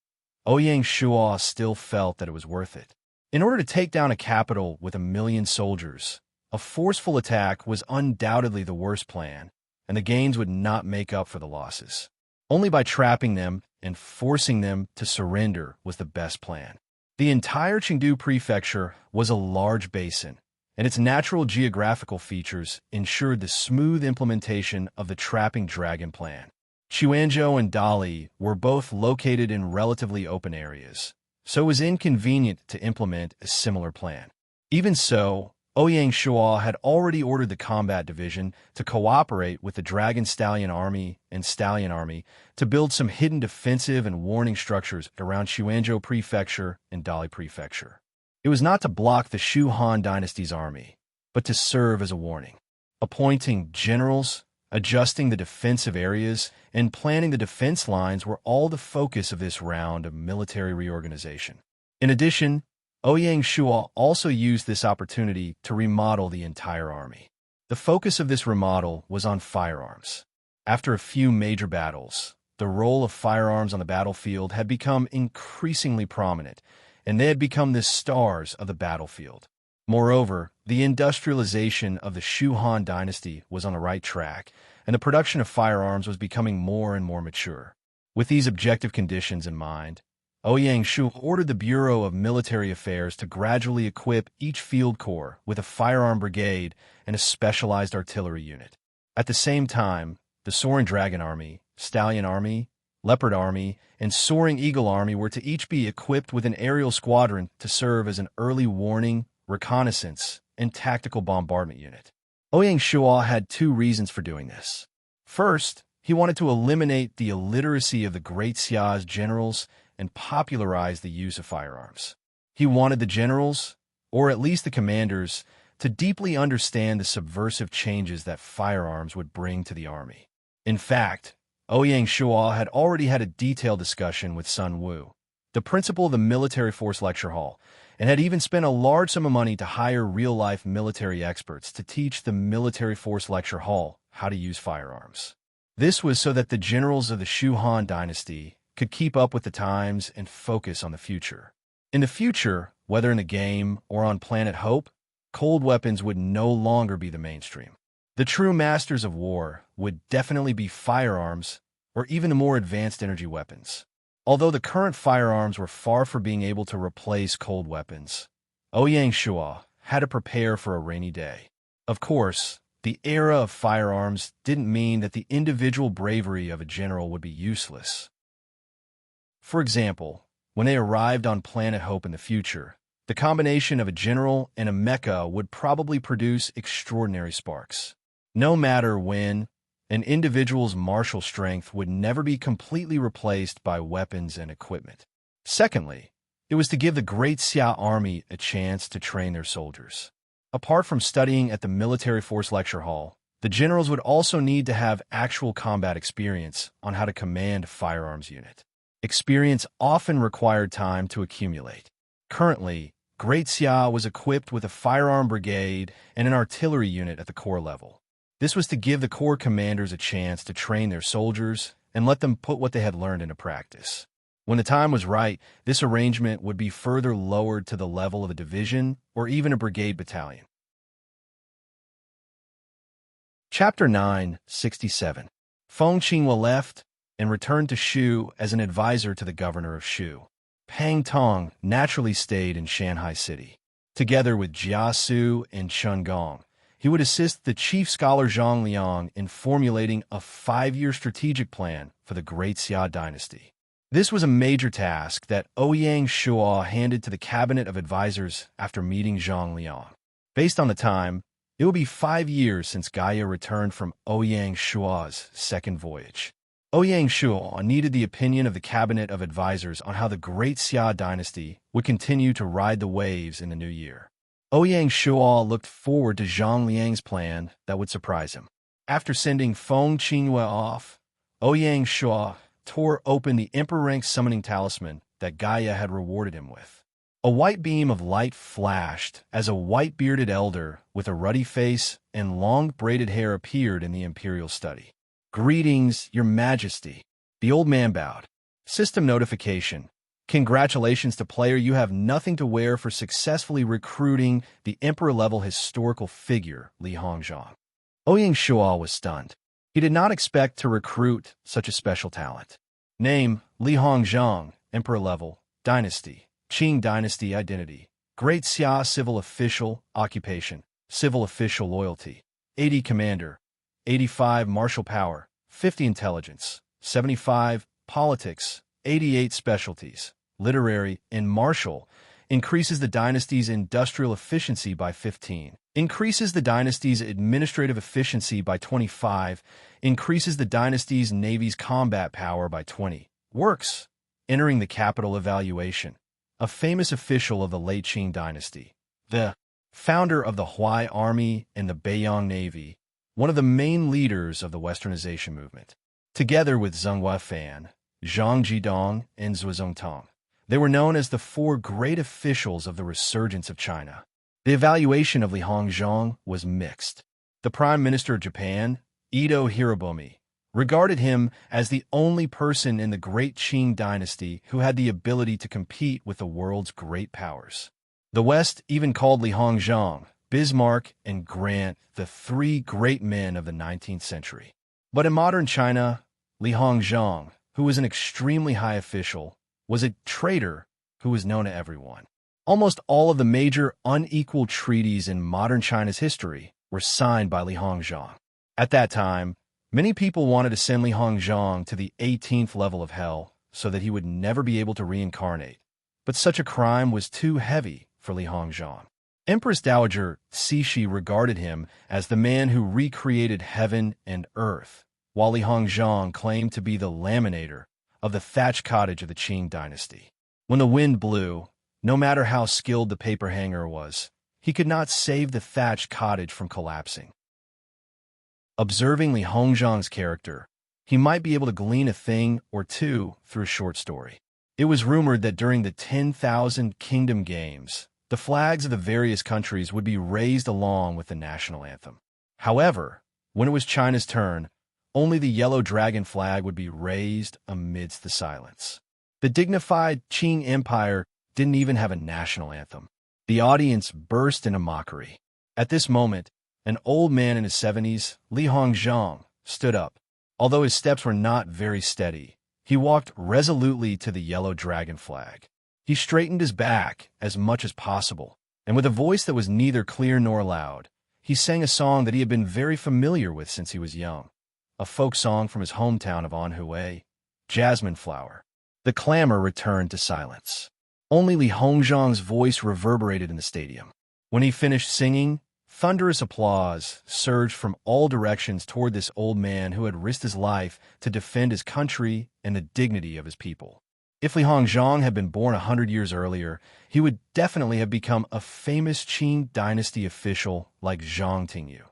A: Ouyang Shua still felt that it was worth it. In order to take down a capital with 1 million soldiers, a forceful attack was undoubtedly the worst plan, and the gains would not make up for the losses. Only by trapping them and forcing them to surrender was the best plan. The entire Chengdu Prefecture was a large basin, and its natural geographical features ensured the smooth implementation of the trapping dragon plan. Xuanzhou and Dali were both located in relatively open areas, so it was inconvenient to implement a similar plan. Even so, Ouyang Shua had already ordered the combat division to cooperate with the Dragon Stallion Army and Stallion Army to build some hidden defensive and warning structures around Xuanzhou Prefecture and Dali Prefecture. It was not to block the Shu Han dynasty's army, but to serve as a warning. Appointing generals, adjusting the defensive areas, and planning the defense lines were all the focus of this round of military reorganization. In addition, Ouyang Shua also used this opportunity to remodel the entire army. The focus of this remodel was on firearms. After a few major battles, the role of firearms on the battlefield had become increasingly prominent, and they had become the stars of the battlefield. Moreover, the industrialization of the Shu Han dynasty was on the right track, and the production of firearms was becoming more and more mature. With these objective conditions in mind, Ouyang Shu ordered the Bureau of Military Affairs to gradually equip each field corps with a firearm brigade and a specialized artillery unit. At the same time, the Soaring Dragon Army, Stallion Army, Leopard Army, and Soaring Eagle Army were to each be equipped with an aerial squadron to serve as an early warning, reconnaissance, and tactical bombardment unit. Ouyang Shua had 2 reasons for doing this. First, he wanted to eliminate the illiteracy of the Great Xia's generals and popularize the use of firearms. He wanted the generals, or at least the commanders, to deeply understand the subversive changes that firearms would bring to the army. In fact, Ouyang Shua had already had a detailed discussion with Sun Wu, the principal of the military force lecture hall, and had even spent a large sum of money to hire real-life military experts to teach the military force lecture hall how to use firearms. This was so that the generals of the Shu Han dynasty could keep up with the times and focus on the future. In the future, whether in the game or on Planet Hope, cold weapons would no longer be the mainstream. The true masters of war would definitely be firearms or even the more advanced energy weapons. Although the current firearms were far from being able to replace cold weapons, Ouyang Shua had to prepare for a rainy day. Of course, the era of firearms didn't mean that the individual bravery of a general would be useless. For example, when they arrived on Planet Hope in the future, the combination of a general and a mecha would probably produce extraordinary sparks. No matter when, an individual's martial strength would never be completely replaced by weapons and equipment. Secondly, it was to give the Great Xia Army a chance to train their soldiers. Apart from studying at the Military Force Lecture Hall, the generals would also need to have actual combat experience on how to command a firearms unit. Experience often required time to accumulate. Currently, Great Xia was equipped with a firearm brigade and an artillery unit at the corps level. This was to give the corps commanders a chance to train their soldiers and let them put what they had learned into practice. When the time was right, this arrangement would be further lowered to the level of a division or even a brigade battalion. Chapter 9:67. Feng Qinghua left and returned to Shu as an advisor to the governor of Shu. Pang Tong naturally stayed in Shanghai City. Together with Jia Su and Chen Gong, he would assist the chief scholar Zhang Liang in formulating a 5-year strategic plan for the Great Xia dynasty. This was a major task that Ouyang Shua handed to the cabinet of advisors after meeting Zhang Liang. Based on the time, it would be 5 years since Gaia returned from Ouyang Shua's second voyage. Ouyang Shua needed the opinion of the cabinet of advisors on how the Great Xia dynasty would continue to ride the waves in the new year. Ouyang Shua looked forward to Zhang Liang's plan that would surprise him. After sending Feng Qinghua off, Ouyang Shua tore open the Emperor-rank summoning talisman that Gaia had rewarded him with. A white beam of light flashed as a white-bearded elder with a ruddy face and long braided hair appeared in the imperial study. "Greetings, Your Majesty." The old man bowed. System notification. Congratulations to player, you have nothing to wear for successfully recruiting the Emperor-level historical figure, Li Hongzhang. Ouyang Shua was stunned. He did not expect to recruit such a special talent. Name, Li Hongzhang, Emperor-level, Dynasty, Qing Dynasty identity, Great Xia civil official, occupation, civil official loyalty, 80 commander, 85 martial power, 50 intelligence, 75 politics, 88 specialties, literary and martial, increases the dynasty's industrial efficiency by 15, increases the dynasty's administrative efficiency by 25, increases the dynasty's navy's combat power by 20. Works. Entering the capital evaluation. A famous official of the late Qing dynasty. The founder of the Huai Army and the Beiyang Navy, one of the main leaders of the Westernization movement. Together with Zheng Weifan, Zhang Jidong, and Zhu Zongtong, they were known as the 4 great officials of the resurgence of China. The evaluation of Li Hongzhang was mixed. The Prime Minister of Japan, Ito Hirobumi, regarded him as the only person in the great Qing dynasty who had the ability to compete with the world's great powers. The West even called Li Hongzhang, Bismarck, and Grant the 3 great men of the 19th century. But in modern China, Li Hongzhang, who was an extremely high official, was a traitor who was known to everyone. Almost all of the major unequal treaties in modern China's history were signed by Li Hongzhang. At that time, many people wanted to send Li Hongzhang to the 18th level of hell so that he would never be able to reincarnate. But such a crime was too heavy for Li Hongzhang. Empress Dowager Cixi regarded him as the man who recreated heaven and earth, while Li Hongzhang claimed to be the laminator of the thatched cottage of the Qing dynasty. When the wind blew, no matter how skilled the paper hanger was, he could not save the thatched cottage from collapsing. Observing Li Hongzhang's character, he might be able to glean a thing or two through a short story. It was rumored that during the 10,000 Kingdom Games, the flags of the various countries would be raised along with the national anthem. However, when it was China's turn, only the yellow dragon flag would be raised amidst the silence. The dignified Qing Empire didn't even have a national anthem. The audience burst into mockery. At this moment, an old man in his 70s, Li Hongzhang, stood up. Although his steps were not very steady, he walked resolutely to the yellow dragon flag. He straightened his back as much as possible, and with a voice that was neither clear nor loud, he sang a song that he had been very familiar with since he was young, a folk song from his hometown of Anhui, Jasmine Flower. The clamor returned to silence. Only Li Hongzhang's voice reverberated in the stadium. When he finished singing, thunderous applause surged from all directions toward this old man who had risked his life to defend his country and the dignity of his people. If Li Hongzhang had been born 100 years earlier, he would definitely have become a famous Qing dynasty official like Zhang Tingyu,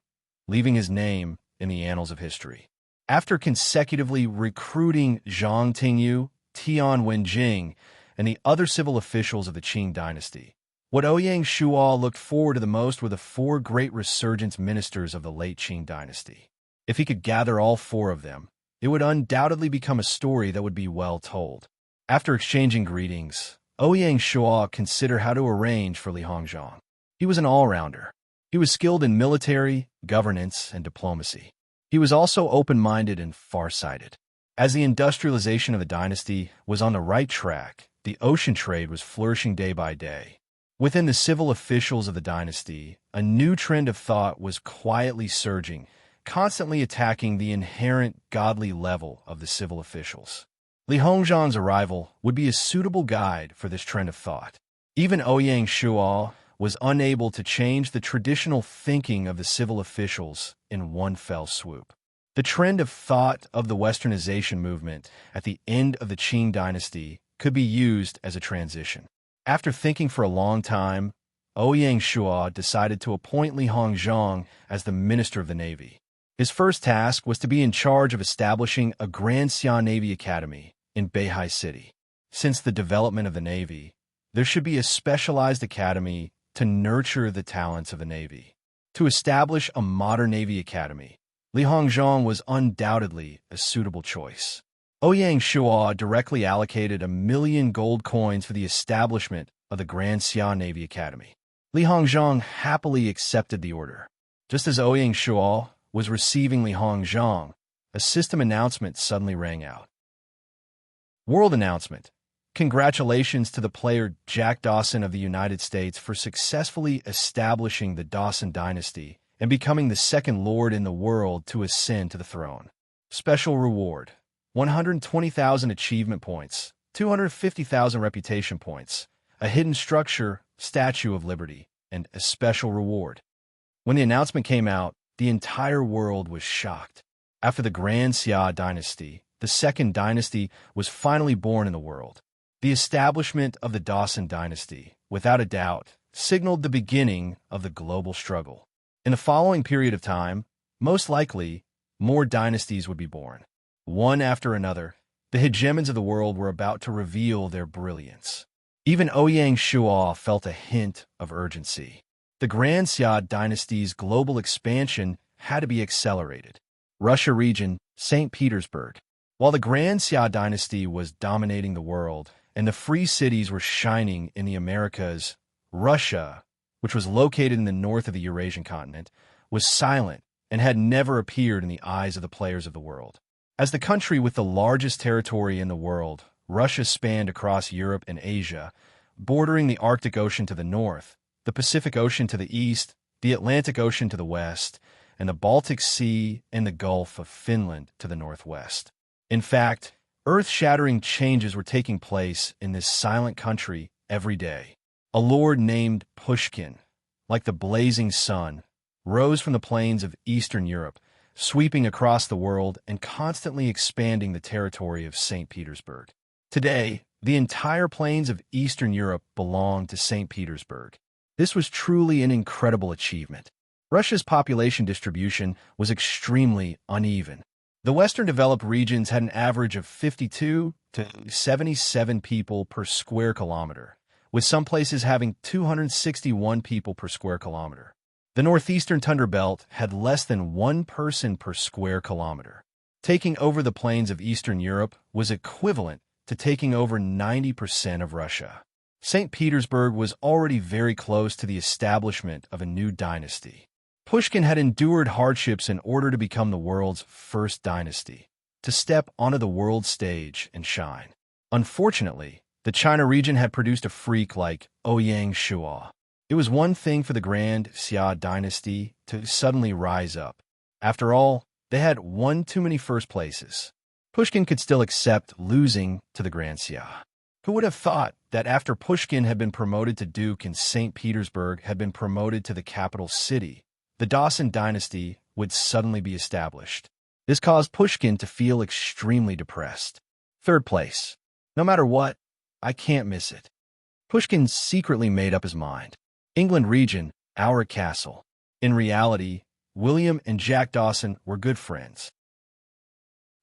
A: leaving his name in the annals of history. After consecutively recruiting Zhang Tingyu, Tian Wenjing, and the other civil officials of the Qing dynasty, what Ouyang Shuo looked forward to the most were the 4 great resurgence ministers of the late Qing dynasty. If he could gather all 4 of them, it would undoubtedly become a story that would be well told. After exchanging greetings, Ouyang Shuo considered how to arrange for Li Hongzhang. He was an all-rounder. He was skilled in military, governance, and diplomacy. He was also open-minded and far-sighted. As the industrialization of the dynasty was on the right track, the ocean trade was flourishing day by day. Within the civil officials of the dynasty, a new trend of thought was quietly surging, constantly attacking the inherent godly level of the civil officials. Li Hongzhang's arrival would be a suitable guide for this trend of thought. Even Ouyang Shuo was unable to change the traditional thinking of the civil officials in one fell swoop. The trend of thought of the westernization movement at the end of the Qing dynasty could be used as a transition. After thinking for a long time, Ouyang Shuo decided to appoint Li Hongzhang as the Minister of the Navy. His first task was to be in charge of establishing a Grand Xia Navy Academy in Beihai City. Since the development of the Navy, there should be a specialized academy to nurture the talents of the Navy. To establish a modern Navy Academy, Li Hongzhang was undoubtedly a suitable choice. Ouyang Shuo directly allocated 1 million gold coins for the establishment of the Grand Xia Navy Academy. Li Hongzhang happily accepted the order. Just as Ouyang Shuo was receiving Li Hongzhang, a system announcement suddenly rang out. World announcement. Congratulations to the player Jack Dawson of the United States for successfully establishing the Dawson dynasty and becoming the second lord in the world to ascend to the throne. Special reward: 120,000 achievement points, 250,000 reputation points, a hidden structure, Statue of Liberty, and a special reward. When the announcement came out, the entire world was shocked. After the Grand Xia dynasty, the second dynasty was finally born in the world. The establishment of the Dawson dynasty, without a doubt, signaled the beginning of the global struggle. In the following period of time, most likely, more dynasties would be born. One after another, the hegemons of the world were about to reveal their brilliance. Even Ouyang Shuo felt a hint of urgency. The Grand Xia dynasty's global expansion had to be accelerated. Russia region, St. Petersburg. While the Grand Xia dynasty was dominating the world and the free cities were shining in the Americas, Russia, which was located in the north of the Eurasian continent, was silent and had never appeared in the eyes of the players of the world. As the country with the largest territory in the world, Russia spanned across Europe and Asia, bordering the Arctic Ocean to the north, the Pacific Ocean to the east, the Atlantic Ocean to the west, and the Baltic Sea and the Gulf of Finland to the northwest. In fact, earth-shattering changes were taking place in this silent country every day. A lord named Pushkin, like the blazing sun, rose from the plains of Eastern Europe, sweeping across the world and constantly expanding the territory of St. Petersburg. Today, the entire plains of Eastern Europe belong to St. Petersburg. This was truly an incredible achievement. Russia's population distribution was extremely uneven. The Western developed regions had an average of 52 to 77 people per square kilometer, with some places having 261 people per square kilometer. The northeastern tundra belt had less than 1 person per square kilometer. Taking over the plains of Eastern Europe was equivalent to taking over 90% of Russia. St. Petersburg was already very close to the establishment of a new dynasty. Pushkin had endured hardships in order to become the world's first dynasty, to step onto the world stage and shine. Unfortunately, the China region had produced a freak like Ouyang Shuo. It was one thing for the Grand Xia dynasty to suddenly rise up. After all, they had one too many first places. Pushkin could still accept losing to the Grand Xia. Who would have thought that after Pushkin had been promoted to Duke and St. Petersburg had been promoted to the capital city, the Dawson dynasty would suddenly be established? This caused Pushkin to feel extremely depressed. Third place. No matter what, I can't miss it. Pushkin secretly made up his mind. England region, our castle. In reality, William and Jack Dawson were good friends.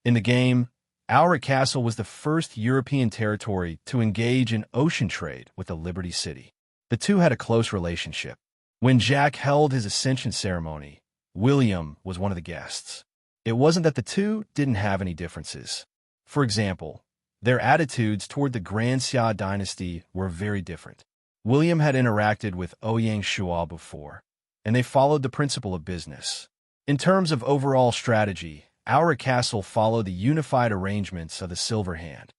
A: In the game, our castle was the first European territory to engage in ocean trade with the Liberty City. The two had a close relationship. When Jack held his ascension ceremony, William was one of the guests. It wasn't that the two didn't have any differences. For example, their attitudes toward the Grand Xia dynasty were very different. William had interacted with Ouyang Shuo before, and they followed the principle of business. In terms of overall strategy, our castle followed the unified arrangements of the Silver Hand.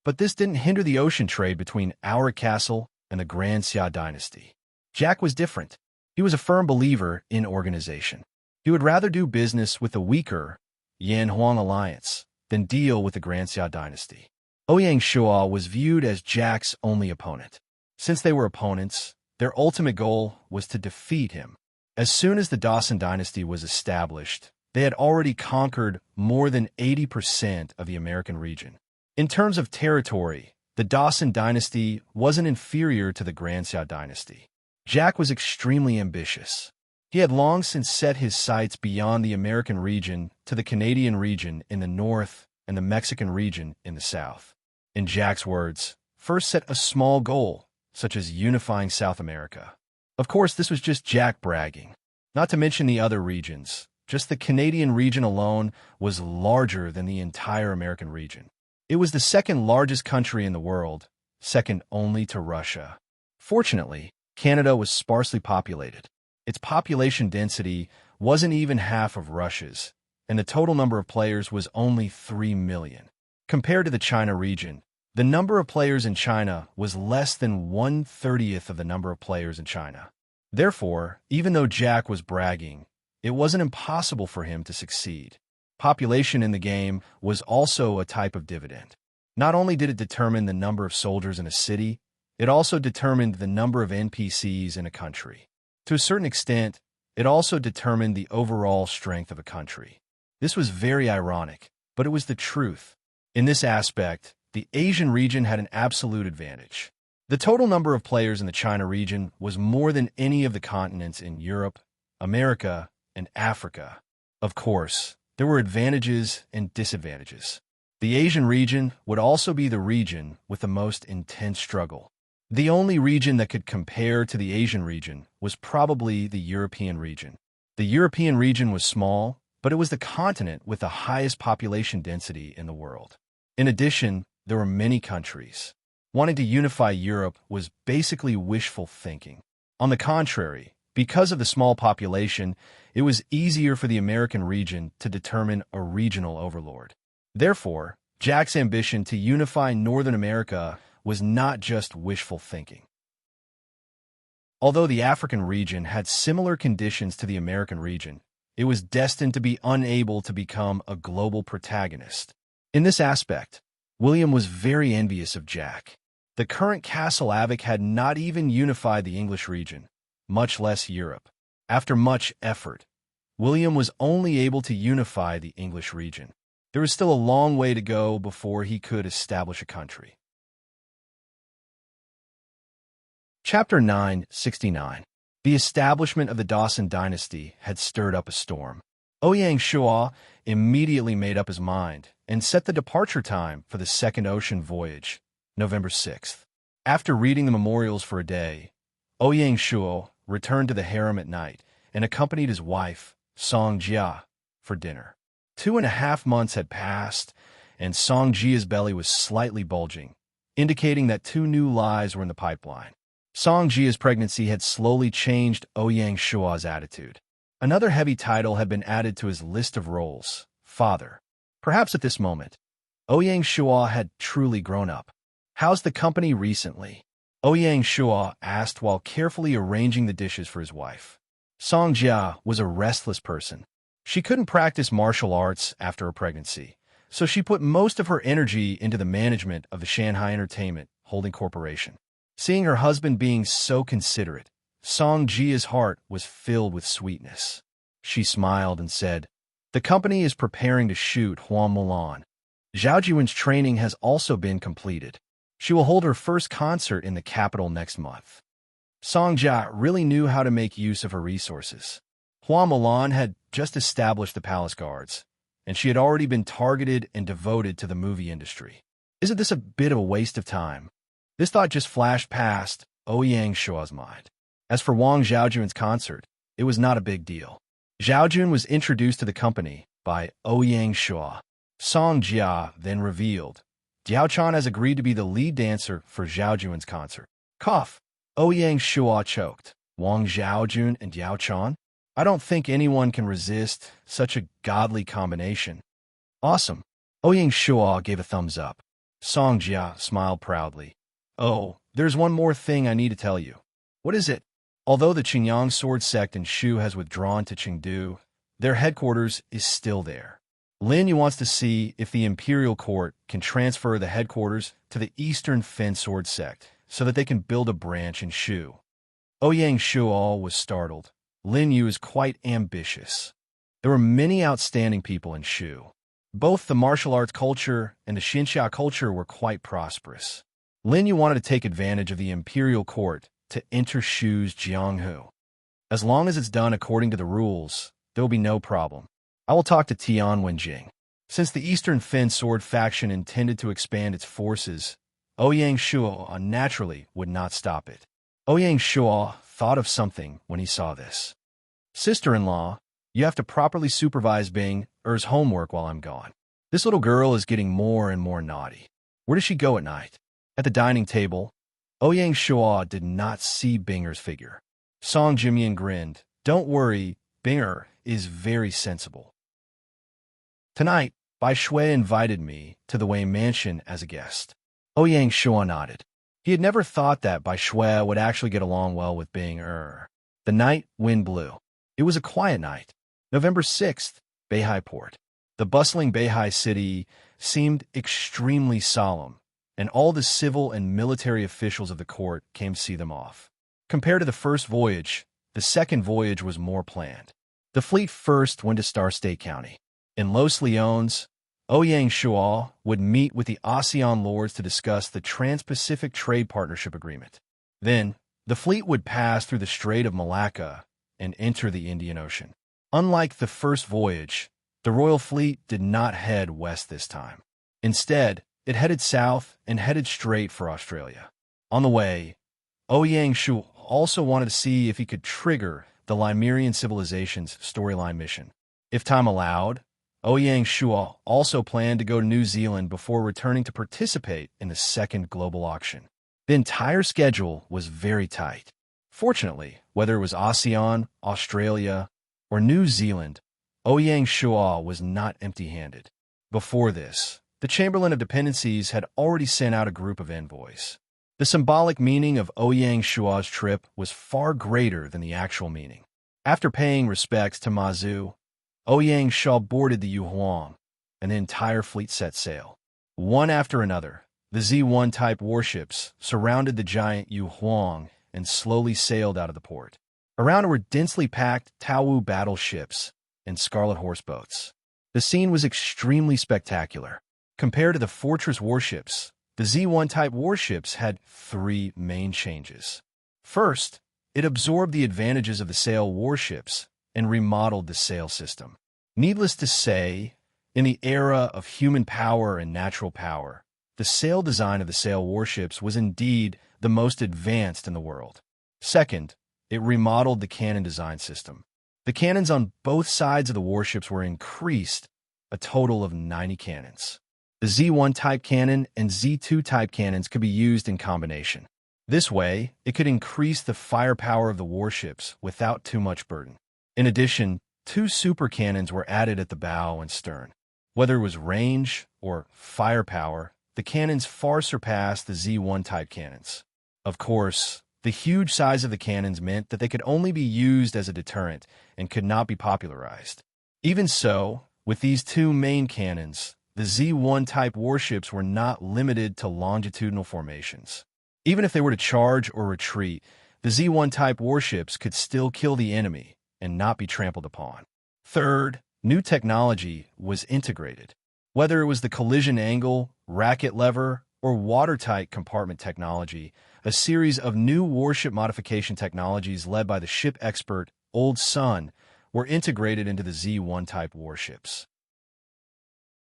A: But this didn't hinder the ocean trade between our castle and the Grand Xia dynasty. Jack was different. He was a firm believer in organization. He would rather do business with the weaker Yan Huang alliance than deal with the Grand Xia dynasty. Ouyang Shuo was viewed as Jack's only opponent. Since they were opponents, their ultimate goal was to defeat him. As soon as the Dawson dynasty was established, they had already conquered more than 80% of the American region. In terms of territory, the Dawson dynasty wasn't inferior to the Grand Xia dynasty. Jack was extremely ambitious. He had long since set his sights beyond the American region to the Canadian region in the north and the Mexican region in the south. In Jack's words, first set a small goal, such as unifying South America. Of course, this was just Jack bragging. Not to mention the other regions. Just the Canadian region alone was larger than the entire American region. It was the second largest country in the world, second only to Russia. Fortunately, Canada was sparsely populated. Its population density wasn't even half of Russia's, and the total number of players was only 3 million. Compared to the China region, the number of players in China was less than 1/30th of the number of players in China. Therefore, even though Jack was bragging, it wasn't impossible for him to succeed. Population in the game was also a type of dividend. Not only did it determine the number of soldiers in a city, it also determined the number of NPCs in a country. To a certain extent, it also determined the overall strength of a country. This was very ironic, but it was the truth. In this aspect, the Asian region had an absolute advantage. The total number of players in the China region was more than any of the continents in Europe, America, and Africa. Of course, there were advantages and disadvantages. The Asian region would also be the region with the most intense struggle. The only region that could compare to the Asian region was probably the European region. The European region was small, but it was the continent with the highest population density in the world. In addition, there were many countries. Wanting to unify Europe was basically wishful thinking. On the contrary, because of the small population, it was easier for the American region to determine a regional overlord. Therefore, Jack's ambition to unify Northern America was not just wishful thinking. Although the African region had similar conditions to the American region, it was destined to be unable to become a global protagonist. In this aspect, William was very envious of Jack. The current Castle Avic had not even unified the English region, much less Europe. After much effort, William was only able to unify the English region. There was still a long way to go before he could establish a country. Chapter 969. The establishment of the Dawson dynasty had stirred up a storm. Ouyang Shuo immediately made up his mind and set the departure time for the second ocean voyage, November 6th. After reading the memorials for a day, Ouyang Shuo returned to the harem at night and accompanied his wife, Song Jia, for dinner. 2.5 months had passed, and Song Jia's belly was slightly bulging, indicating that 2 new lives were in the pipeline. Song Jia's pregnancy had slowly changed Ouyang Shua's attitude. Another heavy title had been added to his list of roles, father. Perhaps at this moment, Ouyang Shua had truly grown up. How's the company recently? Ouyang Shua asked while carefully arranging the dishes for his wife. Song Jia was a restless person. She couldn't practice martial arts after her pregnancy, so she put most of her energy into the management of the Shanghai Entertainment Holding Corporation. Seeing her husband being so considerate, Song Jia's heart was filled with sweetness. She smiled and said, "The company is preparing to shoot Hua Mulan. Zhao Jiwen's training has also been completed. She will hold her first concert in the capital next month." Song Jia really knew how to make use of her resources. Hua Mulan had just established the palace guards, and she had already been targeted and devoted to the movie industry. Isn't this a bit of a waste of time? This thought just flashed past Ouyang Shua's mind. As for Wang Zhaojuan's concert, it was not a big deal. Zhaojun was introduced to the company by Ouyang Shua. Song Jia then revealed, Diao Chan has agreed to be the lead dancer for Zhaojuan's concert. Cough. Ouyang Shua choked. Wang Zhaojun and Diao Chan? I don't think anyone can resist such a godly combination. Awesome. Ouyang Shua gave a thumbs up. Song Jia smiled proudly. Oh, there's one more thing I need to tell you. What is it? Although the Qingyang sword sect in Shu has withdrawn to Chengdu, their headquarters is still there. Lin Yu wants to see if the imperial court can transfer the headquarters to the Eastern Fen sword sect so that they can build a branch in Shu. Ouyang Shua was startled. Lin Yu is quite ambitious. There were many outstanding people in Shu. Both the martial arts culture and the Xinxia culture were quite prosperous. Lin Yu wanted to take advantage of the imperial court to enter Shu's Jianghu. As long as it's done according to the rules, there will be no problem. I will talk to Tian Wenjing. Since the Eastern Fen sword faction intended to expand its forces, Ouyang Shua naturally would not stop it. Ouyang Shua thought of something when he saw this. Sister-in-law, you have to properly supervise Bing Er's homework while I'm gone. This little girl is getting more and more naughty. Where does she go at night? At the dining table, Ouyang Shua did not see Binger's figure. Song Jimian grinned. Don't worry, Binger is very sensible. Tonight, Bai Shui invited me to the Wei Mansion as a guest. Ouyang Shua nodded. He had never thought that Bai Shui would actually get along well with Bing Er. The night wind blew. It was a quiet night. November 6th, Beihai Port. The bustling Beihai city seemed extremely solemn, and all the civil and military officials of the court came to see them off. Compared to the first voyage, the second voyage was more planned. The fleet first went to Star State County. In Los Leones, Ouyang Shua would meet with the ASEAN lords to discuss the Trans-Pacific Trade Partnership Agreement. Then, the fleet would pass through the Strait of Malacca and enter the Indian Ocean. Unlike the first voyage, the Royal Fleet did not head west this time. Instead, it headed south and headed straight for Australia. On the way, Ouyang Shua also wanted to see if he could trigger the Lemurian civilization's storyline mission. If time allowed, Ouyang Shua also planned to go to New Zealand before returning to participate in the second global auction. The entire schedule was very tight. Fortunately, whether it was ASEAN, Australia, or New Zealand, Ouyang Shua was not empty-handed. Before this, the Chamberlain of Dependencies had already sent out a group of envoys. The symbolic meaning of Ouyang Shua's trip was far greater than the actual meaning. After paying respects to Ma Zhu, Ouyang Shua boarded the Yu Huang, and the entire fleet set sail. One after another, the Z-1 type warships surrounded the giant Yu Huang and slowly sailed out of the port. Around it were densely packed Taowu battleships and Scarlet Horse boats. The scene was extremely spectacular. Compared to the Fortress warships, the Z-1 type warships had 3 main changes. First, it absorbed the advantages of the sail warships and remodeled the sail system. Needless to say, in the era of human power and natural power, the sail design of the sail warships was indeed the most advanced in the world. Second, it remodeled the cannon design system. The cannons on both sides of the warships were increased, a total of 90 cannons. The Z1 type cannon and Z2 type cannons could be used in combination. This way, it could increase the firepower of the warships without too much burden. In addition, two super cannons were added at the bow and stern. Whether it was range or firepower, the cannons far surpassed the Z1 type cannons. Of course, the huge size of the cannons meant that they could only be used as a deterrent and could not be popularized. Even so, with these two main cannons, the Z1 type warships were not limited to longitudinal formations. Even if they were to charge or retreat, the Z1 type warships could still kill the enemy and not be trampled upon. Third, new technology was integrated. Whether it was the collision angle, racket lever, or watertight compartment technology, a series of new warship modification technologies led by the ship expert Old Sun were integrated into the Z1 type warships.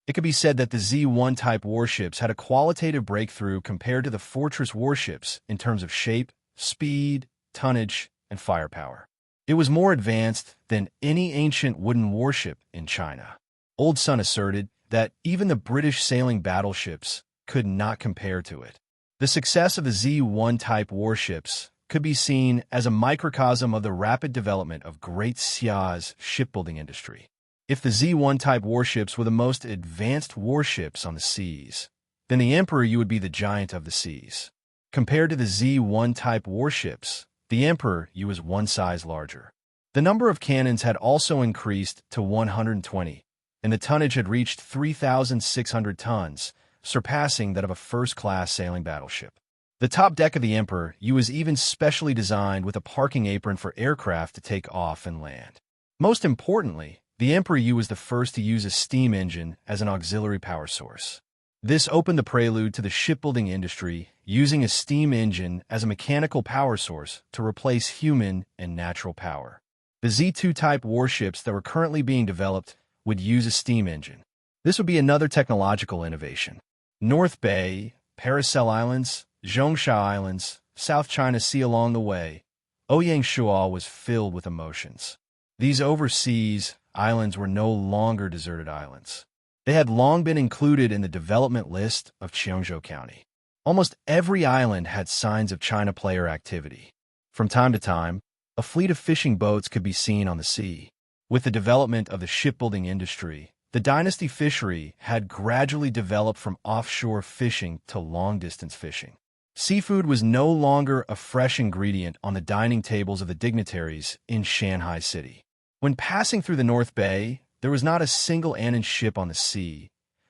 A: It could be said that the Z1 type warships had a qualitative breakthrough compared to the Fortress warships in terms of shape, speed, tonnage, and firepower. It was more advanced than any ancient wooden warship in China. Old Sun asserted that even the British sailing battleships could not compare to it. The success of the Z1 type warships could be seen as a microcosm of the rapid development of Great Xia's shipbuilding industry. If the Z1 type warships were the most advanced warships on the seas, then the Emperor Yu would be the giant of the seas. Compared to the Z1 type warships, the Emperor Yu was one size larger. The number of cannons had also increased to 120, and the tonnage had reached 3,600 tons, surpassing that of a first-class sailing battleship. The top deck of the Emperor Yu was even specially designed with a parking apron for aircraft to take off and land. Most importantly, the Emperor Yu was the first to use a steam engine as an auxiliary power source. This opened the prelude to the shipbuilding industry, using a steam engine as a mechanical power source to replace human and natural power. The Z2 type warships that were currently being developed would use a steam engine. This would be another technological innovation. North Bay, Paracel Islands, Zhongsha Islands, South China Sea along the way, Ouyang Shua was filled with emotions. These overseas islands were no longer deserted islands. They had long been included in the development list of Cheongzhou County. Almost every island had signs of China player activity. From time to time, a fleet of fishing boats could be seen on the sea. With the development of the shipbuilding industry, the dynasty fishery had gradually developed from offshore fishing to long-distance fishing. Seafood was no longer a fresh ingredient on the dining tables of the dignitaries in Shanghai City. When passing through the North Bay, there was not a single Annan ship on the sea,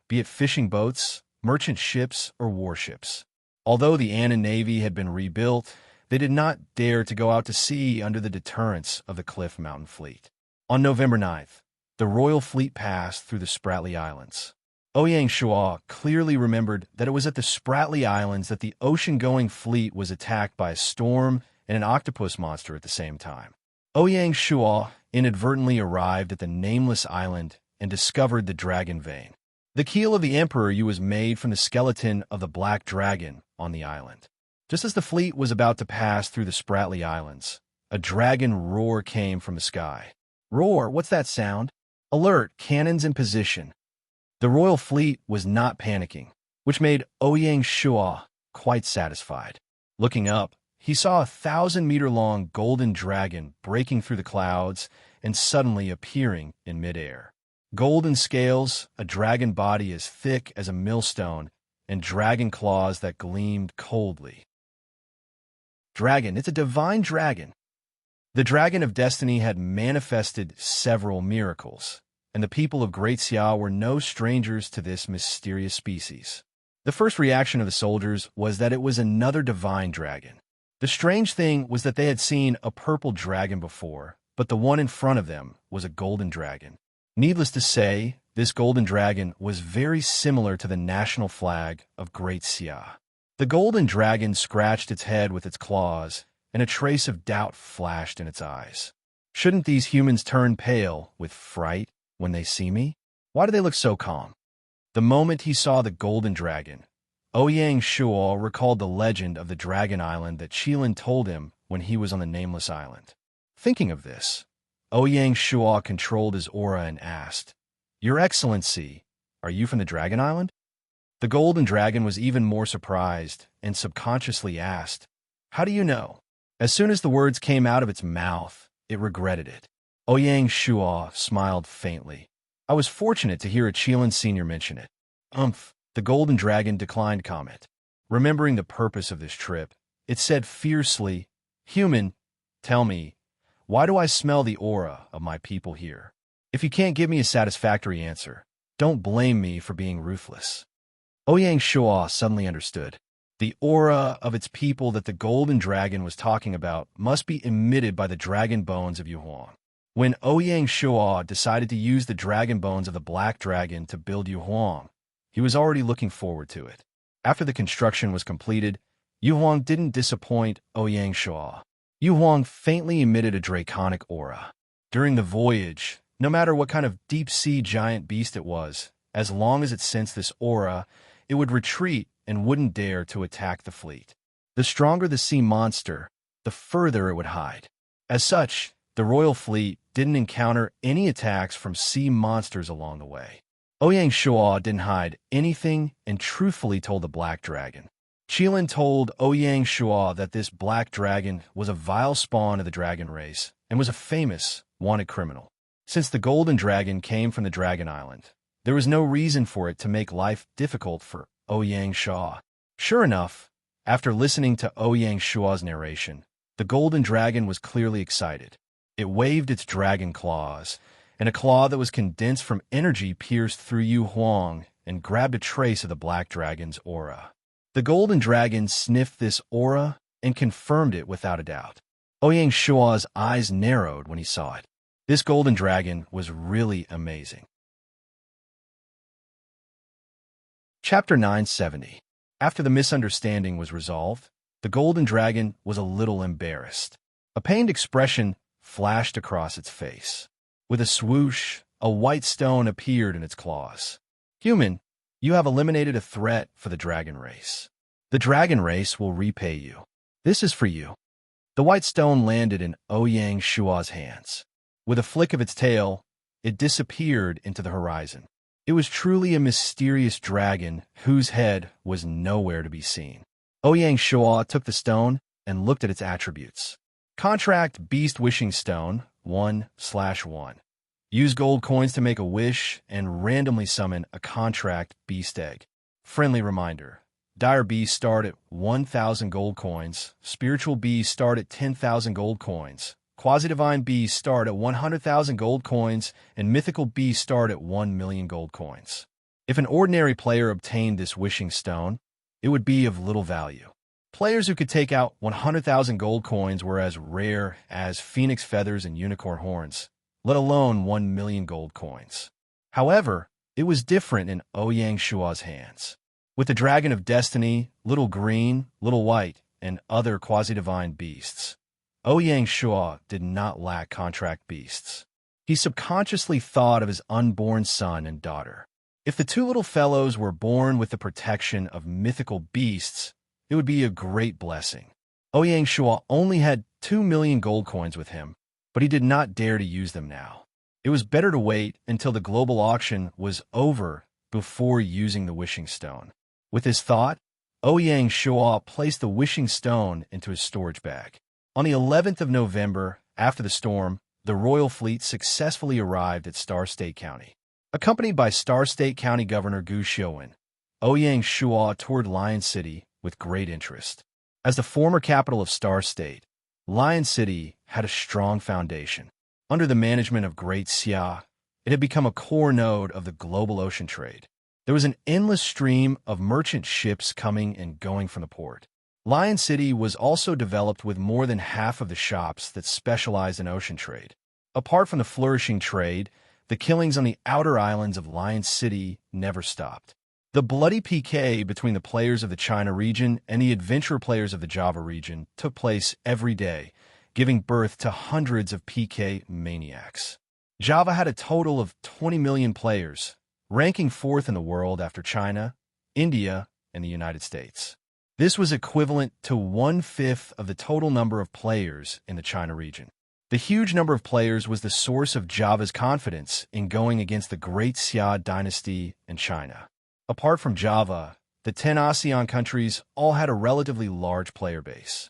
A: be it fishing boats, merchant ships, or warships. Although the Annan Navy had been rebuilt, they did not dare to go out to sea under the deterrence of the Cliff Mountain Fleet. On November 9th, the Royal Fleet passed through the Spratly Islands. Ouyang Shua clearly remembered that it was at the Spratly Islands that the ocean-going fleet was attacked by a storm and an octopus monster at the same time. Ouyang Shua inadvertently arrived at the nameless island and discovered the dragon vein. The keel of the Emperor Yu was made from the skeleton of the black dragon on the island. Just as the fleet was about to pass through the Spratly Islands, a dragon roar came from the sky. Roar, what's that sound? Alert, cannons in position. The royal fleet was not panicking, which made Ouyang Shua quite satisfied. Looking up, he saw a 1,000-meter-long golden dragon breaking through the clouds and suddenly appearing in midair. Golden scales, a dragon body as thick as a millstone, and dragon claws that gleamed coldly. Dragon, it's a divine dragon. The dragon of destiny had manifested several miracles, and the people of Great Xia were no strangers to this mysterious species. The first reaction of the soldiers was that it was another divine dragon. The strange thing was that they had seen a purple dragon before, but the one in front of them was a golden dragon. Needless to say, this golden dragon was very similar to the national flag of Great Xia. The golden dragon scratched its head with its claws, and a trace of doubt flashed in its eyes. Shouldn't these humans turn pale with fright when they see me? Why do they look so calm? The moment he saw the golden dragon, Ouyang Shua recalled the legend of the Dragon Island that Qilin told him when he was on the Nameless Island. Thinking of this, Ouyang Shua controlled his aura and asked, "Your Excellency, are you from the Dragon Island?" The golden dragon was even more surprised and subconsciously asked, "How do you know?" As soon as the words came out of its mouth, it regretted it. Ouyang Shuo smiled faintly. "I was fortunate to hear a Qilin senior mention it." The golden dragon declined comment. Remembering the purpose of this trip, it said fiercely, "Human, tell me, why do I smell the aura of my people here? If you can't give me a satisfactory answer, don't blame me for being ruthless." Ouyang Shuo suddenly understood. The aura of its people that the golden dragon was talking about must be emitted by the dragon bones of Yuhuang. When Ouyang Shuo decided to use the dragon bones of the black dragon to build Yuhuang, he was already looking forward to it. After the construction was completed, Yuhuang didn't disappoint Ouyang Shuo. Yuhuang faintly emitted a draconic aura. During the voyage, no matter what kind of deep-sea giant beast it was, as long as it sensed this aura, it would retreat and wouldn't dare to attack the fleet. The stronger the sea monster, the further it would hide. As such, the royal fleet didn't encounter any attacks from sea monsters along the way. Ouyang Shuo didn't hide anything and truthfully told the black dragon. Qilin told Ouyang Shuo that this black dragon was a vile spawn of the dragon race and was a famous, wanted criminal. Since the golden dragon came from the Dragon Island, there was no reason for it to make life difficult for Ouyang Shuo. Sure enough, after listening to Ouyang Shuo's narration, the golden dragon was clearly excited. It waved its dragon claws, and a claw that was condensed from energy pierced through Yu Huang and grabbed a trace of the black dragon's aura. The golden dragon sniffed this aura and confirmed it without a doubt. Ouyang Shuo's eyes narrowed when he saw it. This golden dragon was really amazing. Chapter 970. After the misunderstanding was resolved, the golden dragon was a little embarrassed. A pained expression flashed across its face. With a swoosh, a white stone appeared in its claws. "Human, you have eliminated a threat for the dragon race. The dragon race will repay you. This is for you." The white stone landed in Ouyang Shuo's hands. With a flick of its tail, it disappeared into the horizon. It was truly a mysterious dragon whose head was nowhere to be seen. Ouyang Shuo took the stone and looked at its attributes. Contract Beast Wishing Stone, 1/1. Use gold coins to make a wish and randomly summon a contract beast egg. Friendly reminder: dire beasts start at 1,000 gold coins, spiritual beasts start at 10,000 gold coins, quasi-divine beasts start at 100,000 gold coins, and mythical beasts start at 1,000,000 gold coins. If an ordinary player obtained this wishing stone, it would be of little value. Players who could take out 100,000 gold coins were as rare as phoenix feathers and unicorn horns, let alone 1,000,000 gold coins. However, it was different in Ouyang Shuo's hands. With the Dragon of Destiny, Little Green, Little White, and other quasi-divine beasts, Ouyang Shuo did not lack contract beasts. He subconsciously thought of his unborn son and daughter. If the two little fellows were born with the protection of mythical beasts, it would be a great blessing. Ouyang Shuo only had 2,000,000 gold coins with him, but he did not dare to use them now. It was better to wait until the global auction was over before using the wishing stone. With his thought, Ouyang Shuo placed the wishing stone into his storage bag. On the 11th of November, after the storm, the royal fleet successfully arrived at Star State County. Accompanied by Star State County Governor Gu Xiuwen, Ouyang Shuo toured Lion City with great interest. As the former capital of Star State, Lion City had a strong foundation. Under the management of Great Xia, it had become a core node of the global ocean trade. There was an endless stream of merchant ships coming and going from the port. Lion City was also developed with more than half of the shops that specialized in ocean trade. Apart from the flourishing trade, the killings on the outer islands of Lion City never stopped. The bloody PK between the players of the China region and the adventurer players of the Java region took place every day, giving birth to hundreds of PK maniacs. Java had a total of 20 million players, ranking fourth in the world after China, India, and the United States. This was equivalent to 1/5 of the total number of players in the China region. The huge number of players was the source of Java's confidence in going against the Great Xia dynasty in China. Apart from Java, the 10 ASEAN countries all had a relatively large player base.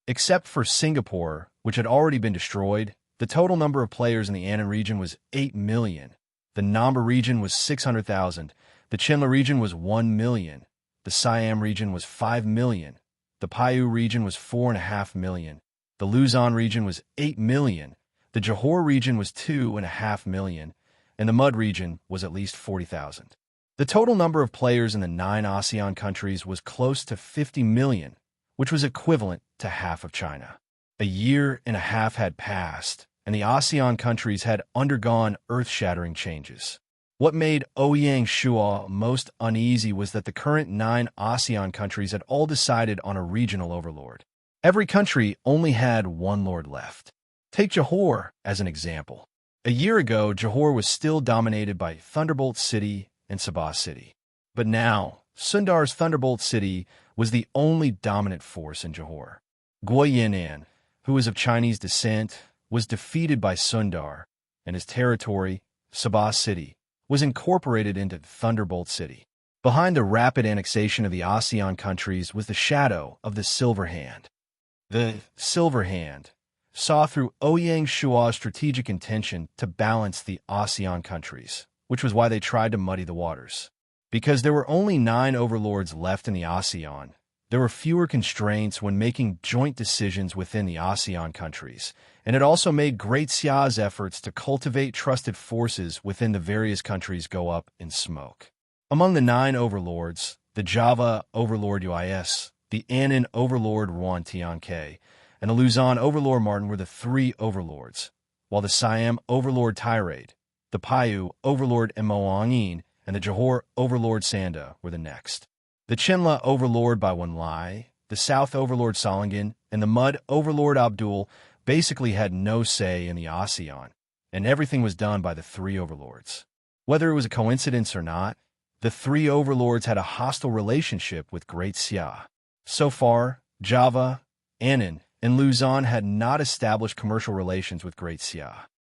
A: Except for Singapore, which had already been destroyed, the total number of players in the Annan region was 8 million. The Namba region was 600,000. The Chinla region was 1 million. The Siam region was 5 million. The Paiyu region was 4.5 million. The Luzon region was 8 million. The Johor region was 2.5 million. And the Mud region was at least 40,000. The total number of players in the 9 ASEAN countries was close to 50 million, which was equivalent to half of China. A year and a half had passed, and the ASEAN countries had undergone earth-shattering changes. What made Ouyang Shua most uneasy was that the current 9 ASEAN countries had all decided on a regional overlord. Every country only had one lord left. Take Johor as an example. A year ago, Johor was still dominated by Thunderbolt City and Sabah City. But now, Sundar's Thunderbolt City was the only dominant force in Johor. Gui Yan'an, who was of Chinese descent, was defeated by Sundar, and his territory, Sabah City, was incorporated into Thunderbolt City. Behind the rapid annexation of the ASEAN countries was the shadow of the Silver Hand. The Silver Hand saw through Ouyang Shua's strategic intention to balance the ASEAN countries, which was why they tried to muddy the waters. Because there were only 9 overlords left in the ASEAN, there were fewer constraints when making joint decisions within the ASEAN countries, and it also made Great Xia's efforts to cultivate trusted forces within the various countries go up in smoke. Among the 9 overlords, the Java overlord Uis, the Annan overlord Ruan Tianke, and the Luzon overlord Martin were the 3 overlords, while the Siam overlord Tirade, the Paiyu overlord Moangin, and the Johor overlord Sanda were the next. The Chinla overlord Baiwan Lai, the South overlord Salangan, and the Mud overlord Abdul basically had no say in the ASEAN, and everything was done by the 3 overlords. Whether it was a coincidence or not, the 3 overlords had a hostile relationship with Great Xia. So far, Java, Annan, and Luzon had not established commercial relations with Great Xia.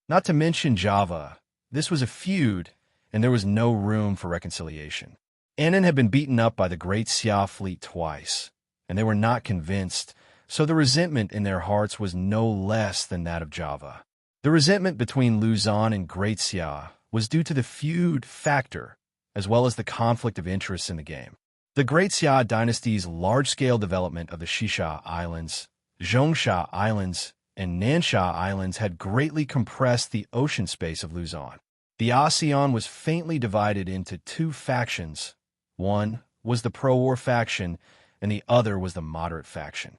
A: Not to mention Java, this was a feud, and there was no room for reconciliation. Annan had been beaten up by the Great Xia fleet twice, and they were not convinced, so the resentment in their hearts was no less than that of Java. The resentment between Luzon and Great Xia was due to the feud factor, as well as the conflict of interests in the game. The Great Xia dynasty's large-scale development of the Shisha Islands, Zhongsha Islands, and Nansha Islands had greatly compressed the ocean space of Luzon. The ASEAN was faintly divided into 2 factions. One was the pro-war faction, and the other was the moderate faction.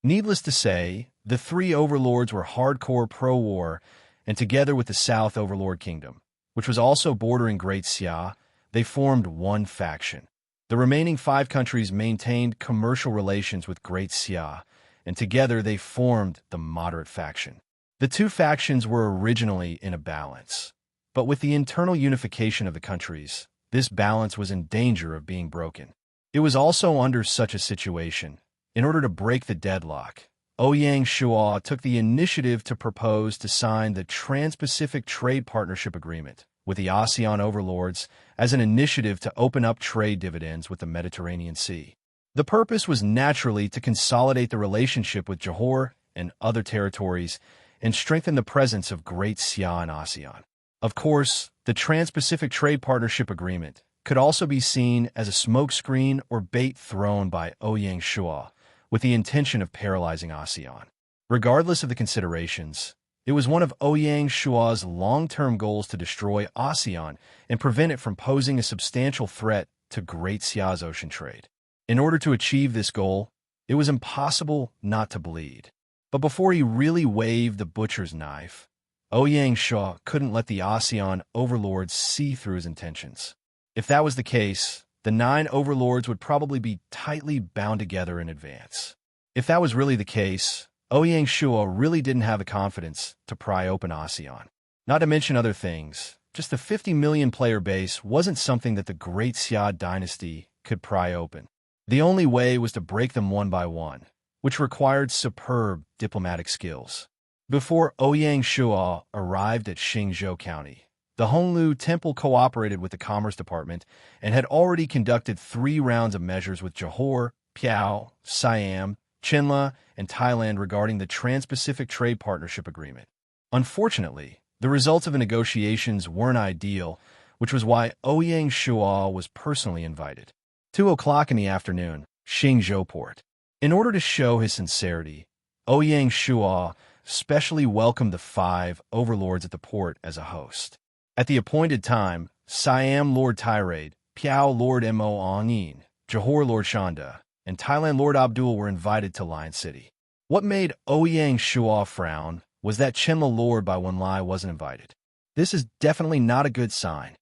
A: Needless to say, the 3 overlords were hardcore pro-war, and together with the South Overlord Kingdom, which was also bordering Great Xia, they formed one faction. The remaining 5 countries maintained commercial relations with Great Xia, and together they formed the moderate faction. The 2 factions were originally in a balance, but with the internal unification of the countries, this balance was in danger of being broken. It was also under such a situation, in order to break the deadlock, Ouyang Shua took the initiative to propose to sign the Trans-Pacific Trade Partnership Agreement with the ASEAN overlords as an initiative to open up trade dividends with the Mediterranean Sea. The purpose was naturally to consolidate the relationship with Johor and other territories and strengthen the presence of Great Xia in ASEAN. Of course, the Trans-Pacific Trade Partnership Agreement could also be seen as a smokescreen or bait thrown by Ouyang Shua with the intention of paralyzing ASEAN. Regardless of the considerations, it was one of Ouyang Shua's long-term goals to destroy ASEAN and prevent it from posing a substantial threat to Great Xia's ocean trade. In order to achieve this goal, it was impossible not to bleed. But before he really waved the butcher's knife, Ouyang Shua couldn't let the ASEAN overlords see through his intentions. If that was the case, the 9 overlords would probably be tightly bound together in advance. If that was really the case, Ouyang Shua really didn't have the confidence to pry open ASEAN. Not to mention other things, just the 50 million player base wasn't something that the Great Xia dynasty could pry open. The only way was to break them one by one, which required superb diplomatic skills. Before Ouyang Shua arrived at Xingzhou County, The Honglu Temple cooperated with the Commerce Department and had already conducted 3 rounds of measures with Johor, Piao, Siam, Chinla, and Thailand regarding the Trans-Pacific Trade Partnership Agreement. Unfortunately, the results of the negotiations weren't ideal, which was why Ouyang Shuo was personally invited. 2 o'clock in the afternoon, Xingzhou Port. In order to show his sincerity, Ouyang Shuo specially welcomed the 5 overlords at the port as a host. At the appointed time, Siam Lord Tirade, Piao Lord Mo Anin, Johor Lord Shanda, and Thailand Lord Abdul were invited to Lion City. What made Ouyang Shuo frown was that Chinla Lord Bai Wenlai wasn't invited. This is definitely not a good sign.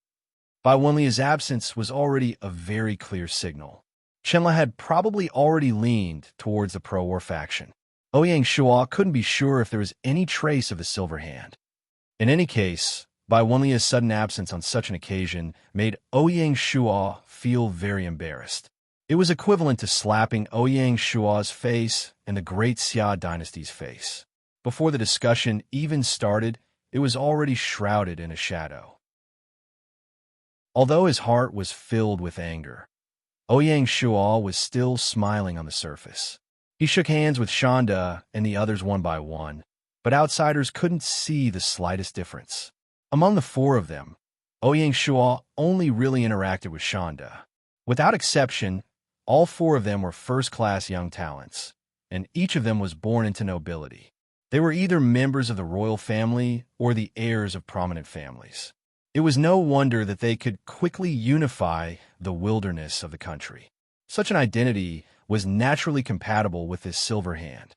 A: Bai Wenli's absence was already a very clear signal. Chinla had probably already leaned towards the pro-war faction. Ouyang Shuo couldn't be sure if there was any trace of the Silver Hand. In any case, Bai Wenli's sudden absence on such an occasion made Ouyang Shuo feel very embarrassed. It was equivalent to slapping Ouyang Shuo's face and the Great Xia dynasty's face. Before the discussion even started, it was already shrouded in a shadow. Although his heart was filled with anger, Ouyang Shuo was still smiling on the surface. He shook hands with Shanda and the others one by one, but outsiders couldn't see the slightest difference. Among the 4 of them, Ouyang Shuo only really interacted with Shanda. Without exception, all 4 of them were first-class young talents, and each of them was born into nobility. They were either members of the royal family or the heirs of prominent families. It was no wonder that they could quickly unify the wilderness of the country. Such an identity was naturally compatible with this Silver Hand.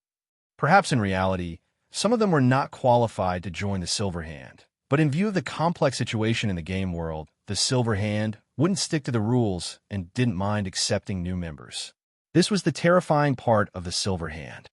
A: Perhaps in reality, some of them were not qualified to join the Silver Hand, but in view of the complex situation in the game world, the Silver Hand wouldn't stick to the rules and didn't mind accepting new members. This was the terrifying part of the Silver Hand.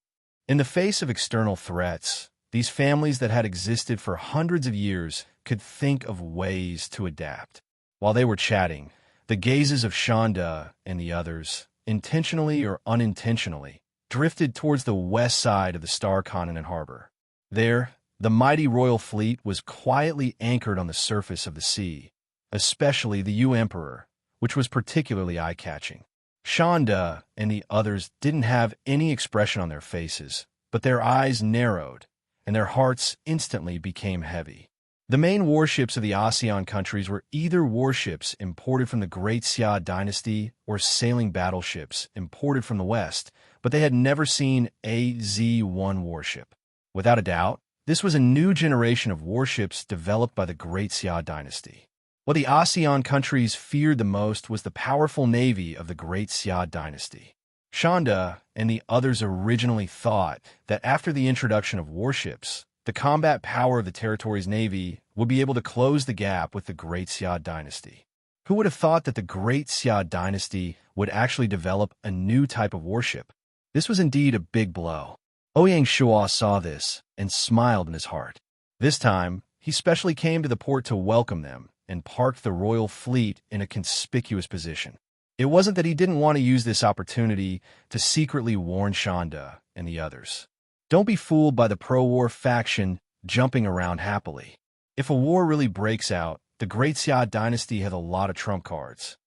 A: In the face of external threats, these families that had existed for hundreds of years could think of ways to adapt. While they were chatting, the gazes of Shanda and the others, intentionally or unintentionally, drifted towards the west side of the Star Continent harbor. There, the mighty royal fleet was quietly anchored on the surface of the sea, especially the Yu Emperor, which was particularly eye-catching. Shanda and the others didn't have any expression on their faces, but their eyes narrowed, and their hearts instantly became heavy. The main warships of the ASEAN countries were either warships imported from the Great Xia dynasty or sailing battleships imported from the West, but they had never seen a Z-1 warship. Without a doubt, this was a new generation of warships developed by the Great Xia dynasty. What the ASEAN countries feared the most was the powerful navy of the Great Xia dynasty. Shanda and the others originally thought that after the introduction of warships, the combat power of the territory's navy would be able to close the gap with the Great Xia dynasty. Who would have thought that the Great Xia dynasty would actually develop a new type of warship? This was indeed a big blow. Ouyang Shuo saw this and smiled in his heart. This time, he specially came to the port to welcome them and parked the royal fleet in a conspicuous position. It wasn't that he didn't want to use this opportunity to secretly warn Shanda and the others. Don't be fooled by the pro-war faction jumping around happily. If a war really breaks out, the Great Xia dynasty had a lot of trump cards.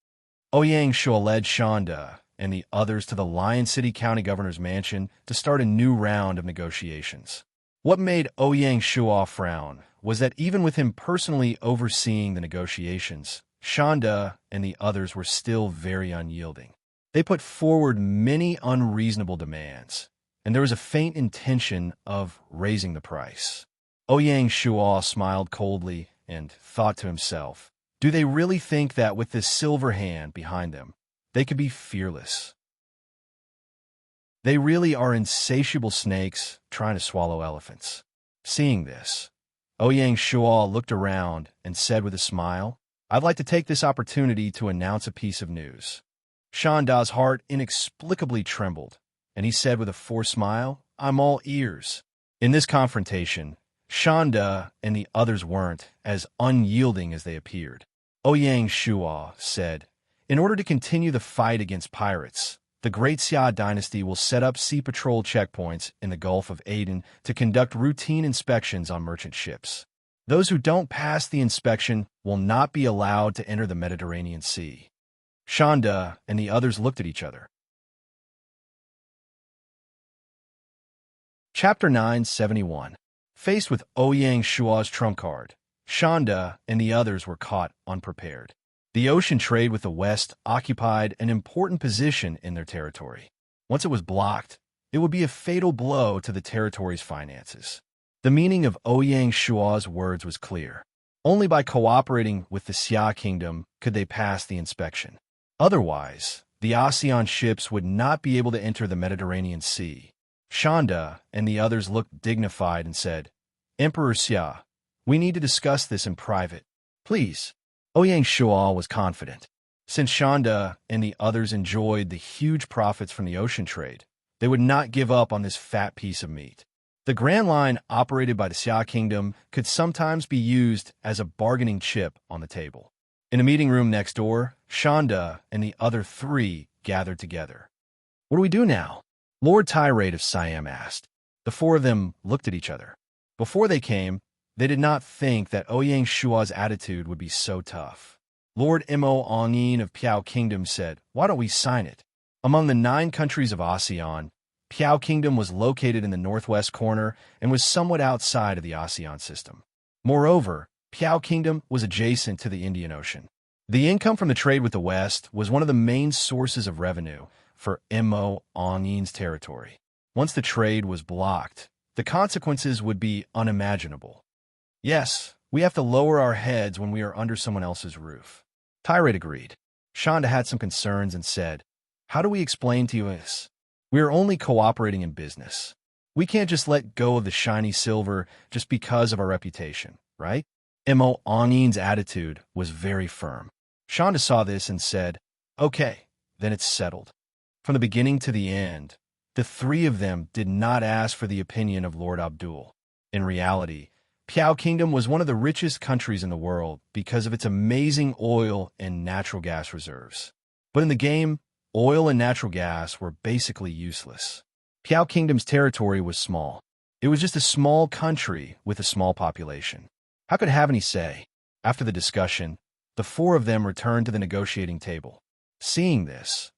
A: Ouyang Shuo led Shanda and the others to the Lion City County Governor's mansion to start a new round of negotiations. What made Ouyang Shuo frown was that even with him personally overseeing the negotiations, Shanda and the others were still very unyielding. They put forward many unreasonable demands, and there was a faint intention of raising the price. Ouyang Shuo smiled coldly and thought to himself, do they really think that with this Silver Hand behind them, they could be fearless? They really are insatiable snakes trying to swallow elephants. Seeing this, Ouyang Shuo looked around and said with a smile, I'd like to take this opportunity to announce a piece of news. Shanda's heart inexplicably trembled, and he said with a forced smile, I'm all ears. In this confrontation, Shanda and the others weren't as unyielding as they appeared. Ouyang Shuo said, in order to continue the fight against pirates, the Great Xia dynasty will set up sea patrol checkpoints in the Gulf of Aden to conduct routine inspections on merchant ships. Those who don't pass the inspection will not be allowed to enter the Mediterranean Sea. Shanda and the others looked at each other. Chapter 971. Faced with Ouyang Shua's trump card, Shanda and the others were caught unprepared. The ocean trade with the West occupied an important position in their territory. Once it was blocked, it would be a fatal blow to the territory's finances. The meaning of Ouyang Shua's words was clear. Only by cooperating with the Xia Kingdom could they pass the inspection. Otherwise, the ASEAN ships would not be able to enter the Mediterranean Sea. Shanda and the others looked dignified and said, "Emperor Xia, we need to discuss this in private. Please." Ouyang Shua was confident. Since Shanda and the others enjoyed the huge profits from the ocean trade, they would not give up on this fat piece of meat. The Grand Line operated by the Xia Kingdom could sometimes be used as a bargaining chip on the table. In a meeting room next door, Shanda and the other three gathered together. "What do we do now?" Lord Tirade of Siam asked. The four of them looked at each other. Before they came, they did not think that Ouyang Shua's attitude would be so tough. Lord Mo Ongyin of Piao Kingdom said, "Why don't we sign it?" Among the 9 countries of ASEAN, Piao Kingdom was located in the northwest corner and was somewhat outside of the ASEAN system. Moreover, Piao Kingdom was adjacent to the Indian Ocean. The income from the trade with the West was one of the main sources of revenue for Mo Ongyin's territory. Once the trade was blocked, the consequences would be unimaginable. "Yes, we have to lower our heads when we are under someone else's roof." Tirade agreed. Shanda had some concerns and said, "How do we explain to you this? We are only cooperating in business. We can't just let go of the shiny silver just because of our reputation, right?" Mo Ongyin's attitude was very firm. Shanda saw this and said, "Okay, then it's settled." From the beginning to the end, the 3 of them did not ask for the opinion of Lord Abdul. In reality, Piao Kingdom was one of the richest countries in the world because of its amazing oil and natural gas reserves. But in the game, oil and natural gas were basically useless. Piao Kingdom's territory was small. It was just a small country with a small population. How could it have any say? After the discussion, the 4 of them returned to the negotiating table. Seeing this,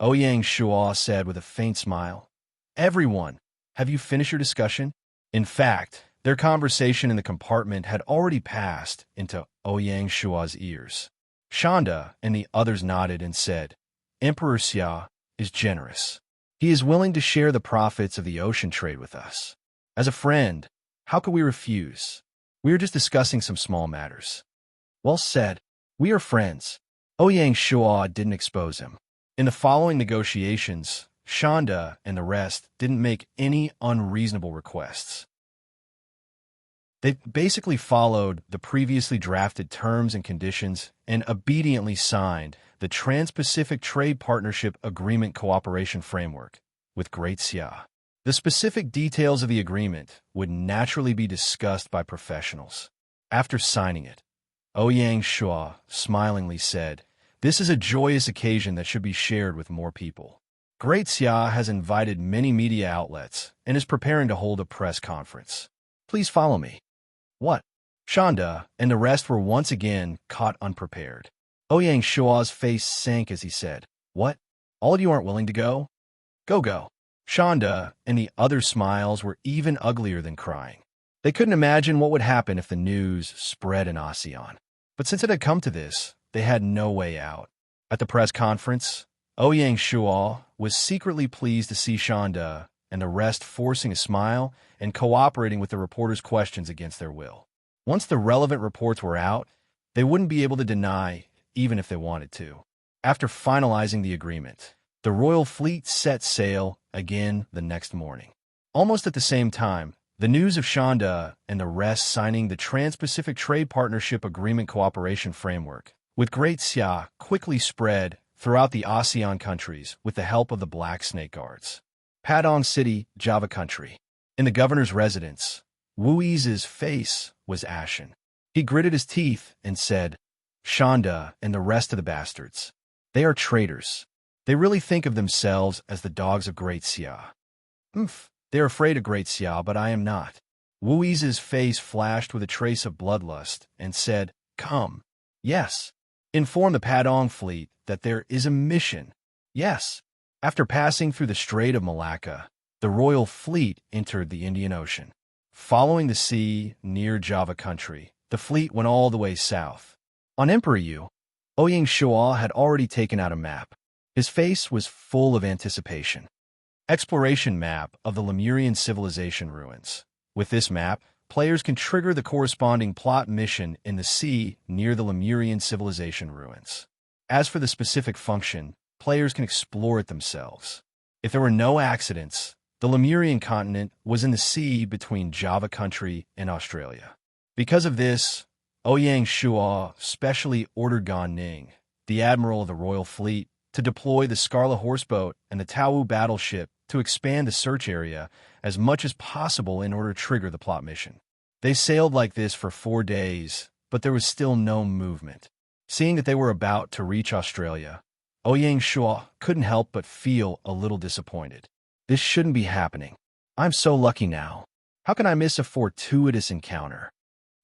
A: Ouyang Shua said with a faint smile, "Everyone, have you finished your discussion?" In fact, their conversation in the compartment had already passed into Ouyang Shua's ears. Shanda and the others nodded and said, "Emperor Xia is generous. He is willing to share the profits of the ocean trade with us. As a friend, how could we refuse? We are just discussing some small matters." "Well said. We are friends." Ouyang Shua didn't expose him. In the following negotiations, Shanda and the rest didn't make any unreasonable requests. They basically followed the previously drafted terms and conditions and obediently signed the Trans-Pacific Trade Partnership Agreement Cooperation Framework with Great Xia. The specific details of the agreement would naturally be discussed by professionals. After signing it, Ouyang Shua smilingly said, "This is a joyous occasion that should be shared with more people. Great Xia has invited many media outlets and is preparing to hold a press conference. Please follow me." "What?" Shanda and the rest were once again caught unprepared. Ouyang Shua's face sank as he said, "What? All of you aren't willing to go? Go. Shanda and the other smiles were even uglier than crying. They couldn't imagine what would happen if the news spread in ASEAN. But since it had come to this, they had no way out. At the press conference, Ouyang Shua was secretly pleased to see Shanda and the rest forcing a smile and cooperating with the reporters' questions against their will. Once the relevant reports were out, they wouldn't be able to deny, even if they wanted to. After finalizing the agreement, the royal fleet set sail again the next morning. Almost at the same time, the news of Shanda and the rest signing the Trans-Pacific Trade Partnership Agreement Cooperation Framework with Great Xia quickly spread throughout the ASEAN countries with the help of the Black Snake Guards. Padang City, Java Country. In the governor's residence, Wuiz's face was ashen. He gritted his teeth and said, "Shanda and the rest of the bastards. They are traitors. They really think of themselves as the dogs of Great Xia. They are afraid of Great Xia, but I am not. Wu Yi's face flashed with a trace of bloodlust and said, "Come. Yes. Inform the Padang fleet that there is a mission. Yes." After passing through the Strait of Malacca, the royal fleet entered the Indian Ocean. Following the sea near Java country, the fleet went all the way south. On Emperor Yu, Ouyang Shua had already taken out a map. His face was full of anticipation. Exploration map of the Lemurian civilization ruins. With this map, players can trigger the corresponding plot mission in the sea near the Lemurian civilization ruins. As for the specific function, players can explore it themselves. If there were no accidents, the Lemurian continent was in the sea between Java country and Australia. Because of this, Ouyang Shua specially ordered Gan Ning, the admiral of the royal fleet, to deploy the Scarlet Horseboat and the Taowu battleship to expand the search area as much as possible in order to trigger the plot mission. They sailed like this for 4 days, but there was still no movement. Seeing that they were about to reach Australia, Ouyang Shua couldn't help but feel a little disappointed. This shouldn't be happening. I'm so lucky now. How can I miss a fortuitous encounter?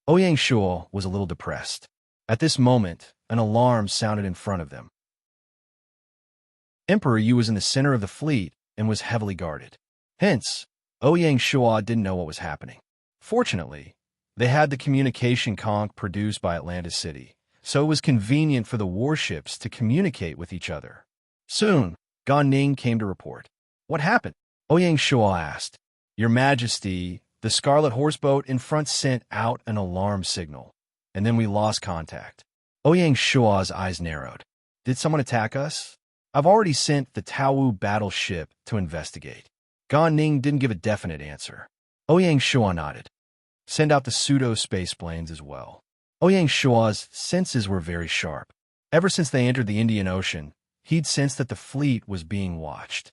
A: Ouyang Shua was a little depressed. At this moment, an alarm sounded in front of them. Emperor Yu was in the center of the fleet and was heavily guarded. Hence, Ouyang Shua didn't know what was happening. Fortunately, they had the communication conch produced by Atlantis City, so it was convenient for the warships to communicate with each other. Soon, Gan Ning came to report. What happened? Ouyang Shua asked. Your Majesty, the Scarlet Horseboat in front sent out an alarm signal, and then we lost contact. Ouyang Shua's eyes narrowed. Did someone attack us? I've already sent the Taowu battleship to investigate. Gan Ning didn't give a definite answer. Ouyang Shua nodded. Send out the pseudo-space planes as well. Ouyang Shua's senses were very sharp. Ever since they entered the Indian Ocean, he'd sensed that the fleet was being watched.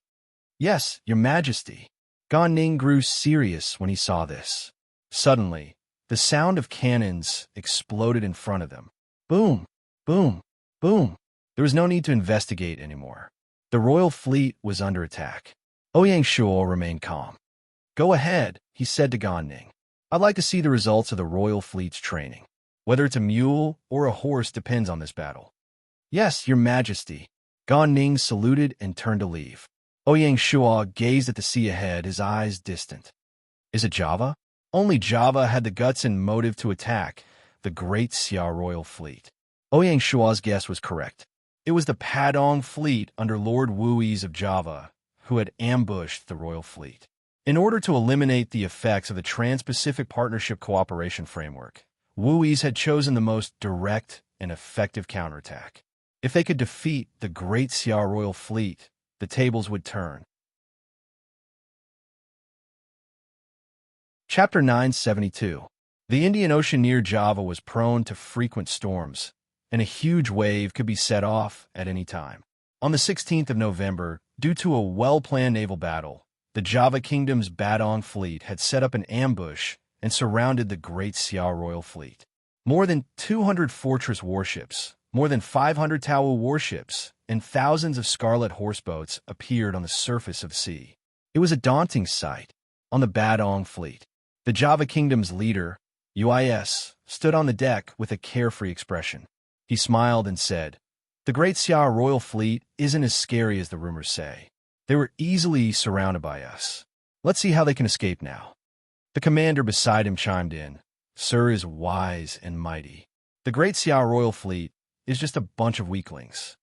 A: Yes, Your Majesty. Gan Ning grew serious when he saw this. Suddenly, the sound of cannons exploded in front of them. Boom, boom, boom. There was no need to investigate anymore. The royal fleet was under attack. Ouyang Shua remained calm. Go ahead, he said to Gan Ning. I'd like to see the results of the royal fleet's training. Whether it's a mule or a horse depends on this battle. Yes, Your Majesty. Gan Ning saluted and turned to leave. Ouyang Shua gazed at the sea ahead, his eyes distant. Is it Java? Only Java had the guts and motive to attack the great Xia royal fleet. Ouyang Shua's guess was correct. It was the Padang fleet under Lord Wu Yi's of Java who had ambushed the royal fleet. In order to eliminate the effects of the Trans-Pacific Partnership Cooperation Framework, Wu Yi's had chosen the most direct and effective counterattack. If they could defeat the great Xia royal fleet, the tables would turn. Chapter 972. The Indian Ocean near Java was prone to frequent storms, and a huge wave could be set off at any time. On the 16th of November, due to a well-planned naval battle, the Java Kingdom's Badong fleet had set up an ambush and surrounded the great Xia royal fleet. More than 200 fortress warships, more than 500 Taowu warships, and thousands of Scarlet Horseboats appeared on the surface of the sea. It was a daunting sight. On the Badong fleet, the Java Kingdom's leader, Uis, stood on the deck with a carefree expression. He smiled and said, The great Xia royal fleet isn't as scary as the rumors say. They were easily surrounded by us. Let's see how they can escape now. The commander beside him chimed in, Sir is wise and mighty. The great Xia royal fleet is just a bunch of weaklings.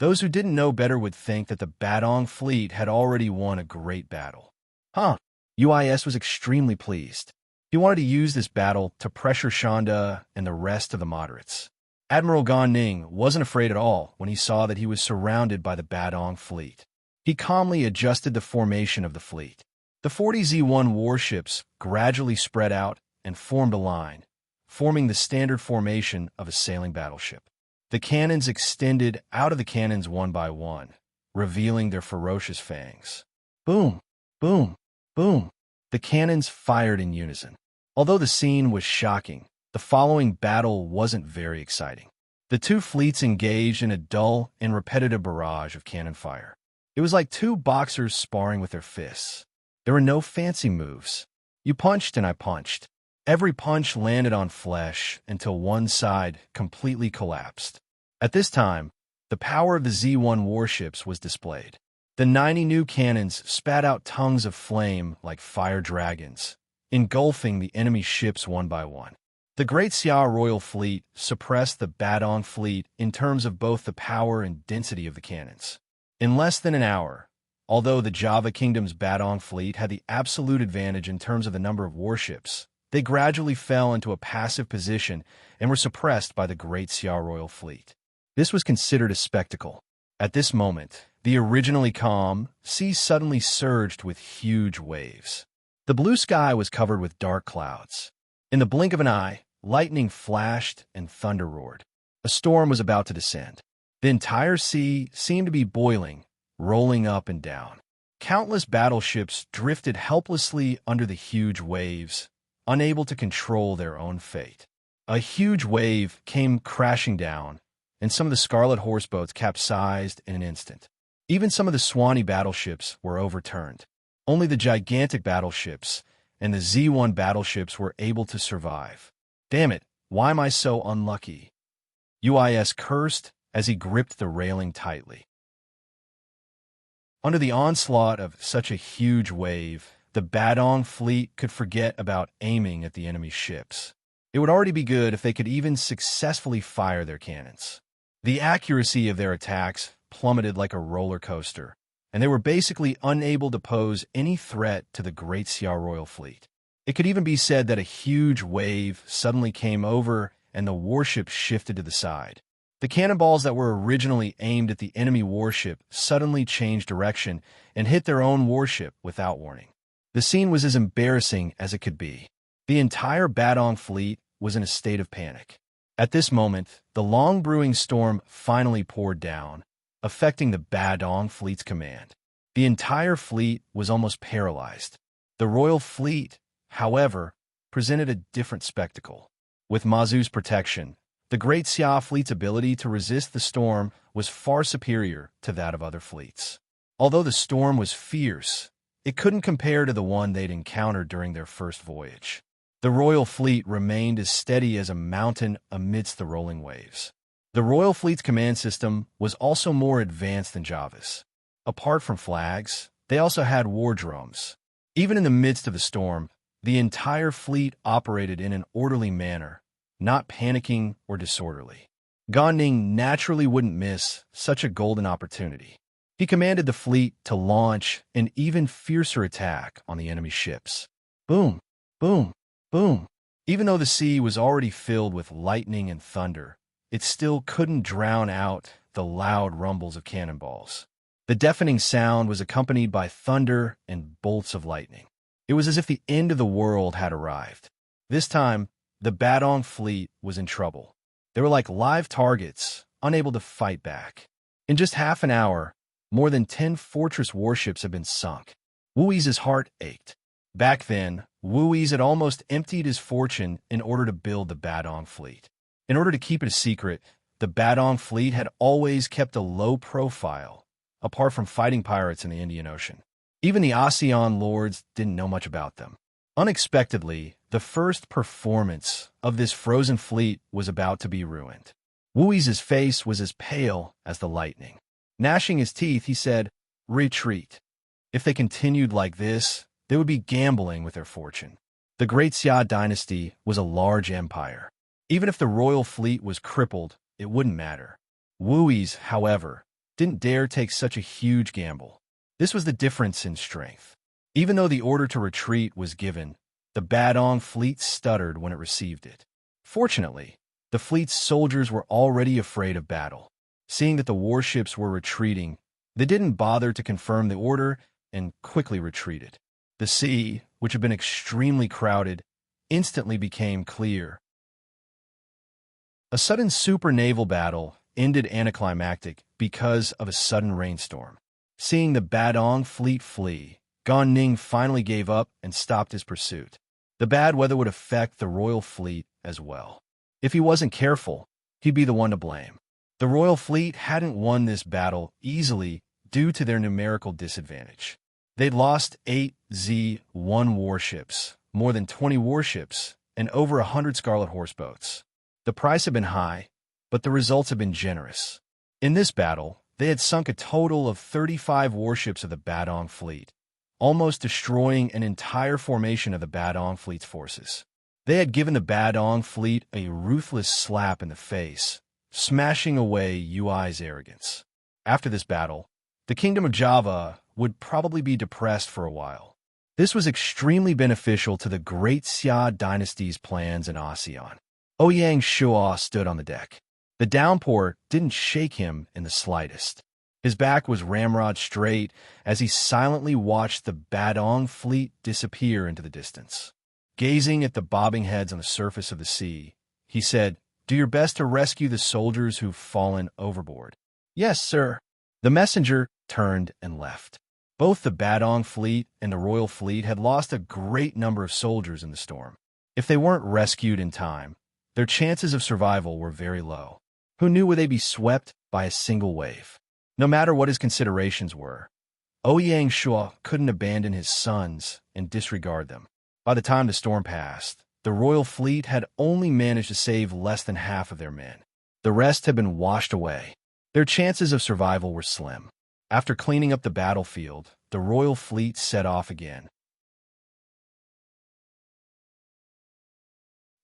A: Those who didn't know better would think that the Badong fleet had already won a great battle. Uis was extremely pleased. He wanted to use this battle to pressure Shanda and the rest of the moderates. Admiral Gan Ning wasn't afraid at all when he saw that he was surrounded by the Badong fleet. He calmly adjusted the formation of the fleet. The 40 Z1 warships gradually spread out and formed a line, forming the standard formation of a sailing battleship. The cannons extended out of the cannons one by one, revealing their ferocious fangs. Boom, boom, boom. The cannons fired in unison. Although the scene was shocking, the following battle wasn't very exciting. The two fleets engaged in a dull and repetitive barrage of cannon fire. It was like two boxers sparring with their fists. There were no fancy moves. You punched and I punched. Every punch landed on flesh until one side completely collapsed. At this time, the power of the Z-1 warships was displayed. The 90 new cannons spat out tongues of flame like fire dragons, engulfing the enemy ships one by one. The Great Xia Royal Fleet suppressed the Badong Fleet in terms of both the power and density of the cannons. In less than an hour, although the Java Kingdom's Badong Fleet had the absolute advantage in terms of the number of warships, they gradually fell into a passive position and were suppressed by the Great Xia Royal Fleet. This was considered a spectacle. At this moment, the originally calm sea suddenly surged with huge waves. The blue sky was covered with dark clouds. In the blink of an eye, lightning flashed and thunder roared. A storm was about to descend. The entire sea seemed to be boiling, rolling up and down. Countless battleships drifted helplessly under the huge waves, unable to control their own fate. A huge wave came crashing down, and some of the Scarlet Horse boats capsized in an instant. Even some of the Swanee battleships were overturned. Only the gigantic battleships and the Z-1 battleships were able to survive. Damn it, why am I so unlucky? UIS cursed as he gripped the railing tightly. Under the onslaught of such a huge wave, the Badong fleet could forget about aiming at the enemy's ships. It would already be good if they could even successfully fire their cannons. The accuracy of their attacks plummeted like a roller coaster, and they were basically unable to pose any threat to the Great Xia Royal Fleet. It could even be said that a huge wave suddenly came over and the warship shifted to the side. The cannonballs that were originally aimed at the enemy warship suddenly changed direction and hit their own warship without warning. The scene was as embarrassing as it could be. The entire Badong fleet was in a state of panic. At this moment, the long-brewing storm finally poured down, affecting the Badong fleet's command. The entire fleet was almost paralyzed. The Royal Fleet, however, presented a different spectacle. With Mazu's protection, the Great Xia fleet's ability to resist the storm was far superior to that of other fleets. Although the storm was fierce, it couldn't compare to the one they'd encountered during their first voyage. The Royal Fleet remained as steady as a mountain amidst the rolling waves. The Royal Fleet's command system was also more advanced than Java's. Apart from flags, they also had war drums. Even in the midst of the storm, the entire fleet operated in an orderly manner, not panicking or disorderly. Gan Ning naturally wouldn't miss such a golden opportunity. He commanded the fleet to launch an even fiercer attack on the enemy ships. Boom, boom, boom. Even though the sea was already filled with lightning and thunder, it still couldn't drown out the loud rumbles of cannonballs. The deafening sound was accompanied by thunder and bolts of lightning. It was as if the end of the world had arrived. This time, the Badong fleet was in trouble. They were like live targets, unable to fight back. In just half an hour, more than 10 fortress warships had been sunk. Wui's heart ached. Back then, Wui's had almost emptied his fortune in order to build the Badong fleet. In order to keep it a secret, the Badong fleet had always kept a low profile, apart from fighting pirates in the Indian Ocean. Even the ASEAN lords didn't know much about them. Unexpectedly, the first performance of this frozen fleet was about to be ruined. Wui's face was as pale as the lightning. Gnashing his teeth, he said, "Retreat." If they continued like this, they would be gambling with their fortune. The Great Xia dynasty was a large empire. Even if the royal fleet was crippled, it wouldn't matter. Wui's, however, didn't dare take such a huge gamble. This was the difference in strength. Even though the order to retreat was given, the Badong fleet stuttered when it received it. Fortunately, the fleet's soldiers were already afraid of battle. Seeing that the warships were retreating, they didn't bother to confirm the order and quickly retreated. The sea, which had been extremely crowded, instantly became clear. A sudden super naval battle ended anticlimactic because of a sudden rainstorm. Seeing the Badong fleet flee, Gan Ning finally gave up and stopped his pursuit. The bad weather would affect the royal fleet as well. If he wasn't careful, he'd be the one to blame. The royal fleet hadn't won this battle easily due to their numerical disadvantage. They'd lost 8 Z-1 warships, more than 20 warships, and over 100 Scarlet Horse boats. The price had been high, but the results had been generous. In this battle, they had sunk a total of 35 warships of the Badong fleet, almost destroying an entire formation of the Badong fleet's forces. They had given the Badong fleet a ruthless slap in the face, smashing away Yui's arrogance. After this battle, the Kingdom of Java would probably be depressed for a while. This was extremely beneficial to the Great Xia dynasty's plans in ASEAN. Ouyang Shua stood on the deck. The downpour didn't shake him in the slightest. His back was ramrod straight as he silently watched the Badong fleet disappear into the distance. Gazing at the bobbing heads on the surface of the sea, he said, "Do your best to rescue the soldiers who've fallen overboard." "Yes, sir." The messenger turned and left. Both the Badong fleet and the Royal Fleet had lost a great number of soldiers in the storm. If they weren't rescued in time, their chances of survival were very low. Who knew would they be swept by a single wave? No matter what his considerations were, Ouyang Shua couldn't abandon his sons and disregard them. By the time the storm passed, the Royal Fleet had only managed to save less than half of their men. The rest had been washed away. Their chances of survival were slim. After cleaning up the battlefield, the Royal Fleet set off again.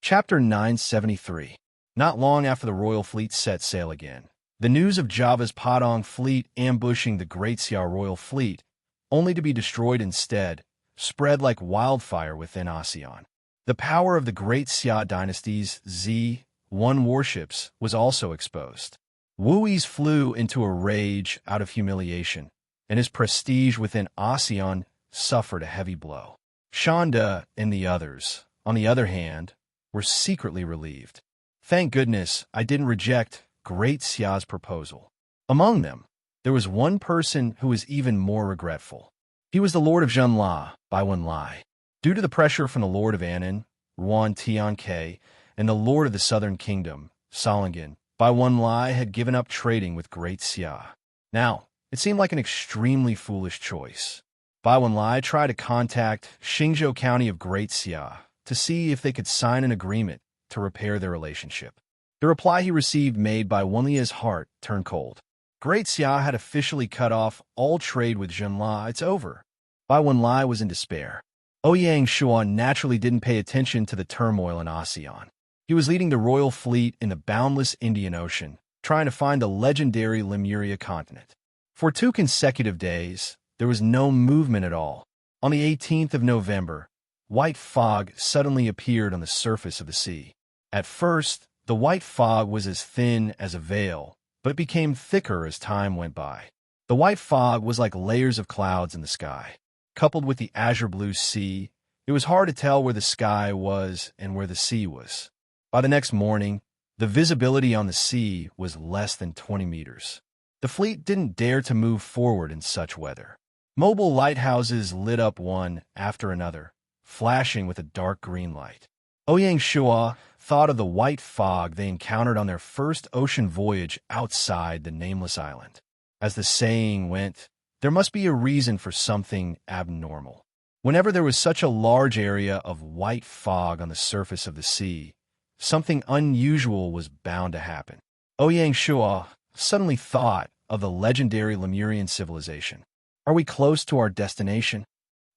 A: Chapter 973. Not long after the Royal Fleet set sail again, the news of Java's Padang fleet ambushing the Great Xia Royal Fleet, only to be destroyed instead, spread like wildfire within ASEAN. The power of the Great Xia dynasty's Z-1 warships was also exposed. Wui's flew into a rage out of humiliation, and his prestige within ASEAN suffered a heavy blow. Shanda and the others, on the other hand, were secretly relieved. "Thank goodness I didn't reject Great Xia's proposal." Among them, there was one person who was even more regretful. He was the Lord of Zhenla, Baiwen Lai. Due to the pressure from the Lord of Annan, Ruan Tianke, and the Lord of the Southern Kingdom, Solingen, Baiwen Lai had given up trading with Great Xia. Now, it seemed like an extremely foolish choice. Baiwen Lai tried to contact Xingzhou County of Great Xia to see if they could sign an agreement to repair their relationship. The reply he received made Baiwen Lai's heart turn cold. Great Xia had officially cut off all trade with Zhenla. It's over. Baiwen Lai was in despair. Ouyang Shua naturally didn't pay attention to the turmoil in ASEAN. He was leading the Royal Fleet in the boundless Indian Ocean, trying to find the legendary Lemuria continent. For 2 consecutive days, there was no movement at all. On the 18th of November, white fog suddenly appeared on the surface of the sea. At first, the white fog was as thin as a veil, but it became thicker as time went by. The white fog was like layers of clouds in the sky. Coupled with the azure blue sea, it was hard to tell where the sky was and where the sea was. By the next morning, the visibility on the sea was less than 20 meters. The fleet didn't dare to move forward in such weather. Mobile lighthouses lit up one after another, flashing with a dark green light. Ouyang Shua thought of the white fog they encountered on their first ocean voyage outside the nameless island. As the saying went, there must be a reason for something abnormal. Whenever there was such a large area of white fog on the surface of the sea, something unusual was bound to happen. Ouyang Shua suddenly thought of the legendary Lemurian civilization. Are we close to our destination?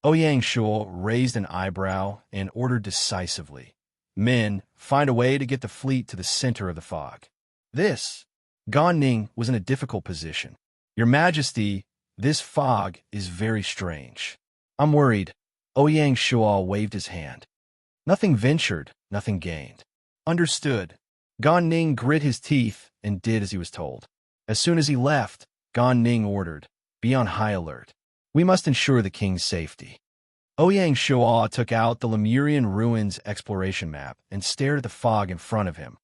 A: Ouyang Shua raised an eyebrow and ordered decisively, "Men, find a way to get the fleet to the center of the fog." Gan Ning was in a difficult position. "Your Majesty, this fog is very strange." "I'm worried." Ouyang Shua waved his hand. "Nothing ventured, nothing gained." "Understood." Gan Ning grit his teeth and did as he was told. As soon as he left, Gan Ning ordered, "Be on high alert. We must ensure the king's safety." Ouyang Shua took out the Lemurian ruins exploration map and stared at the fog in front of him,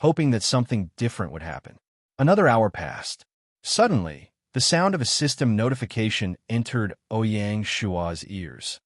A: hoping that something different would happen. Another hour passed. Suddenly, the sound of a system notification entered Ouyang Shua's ears.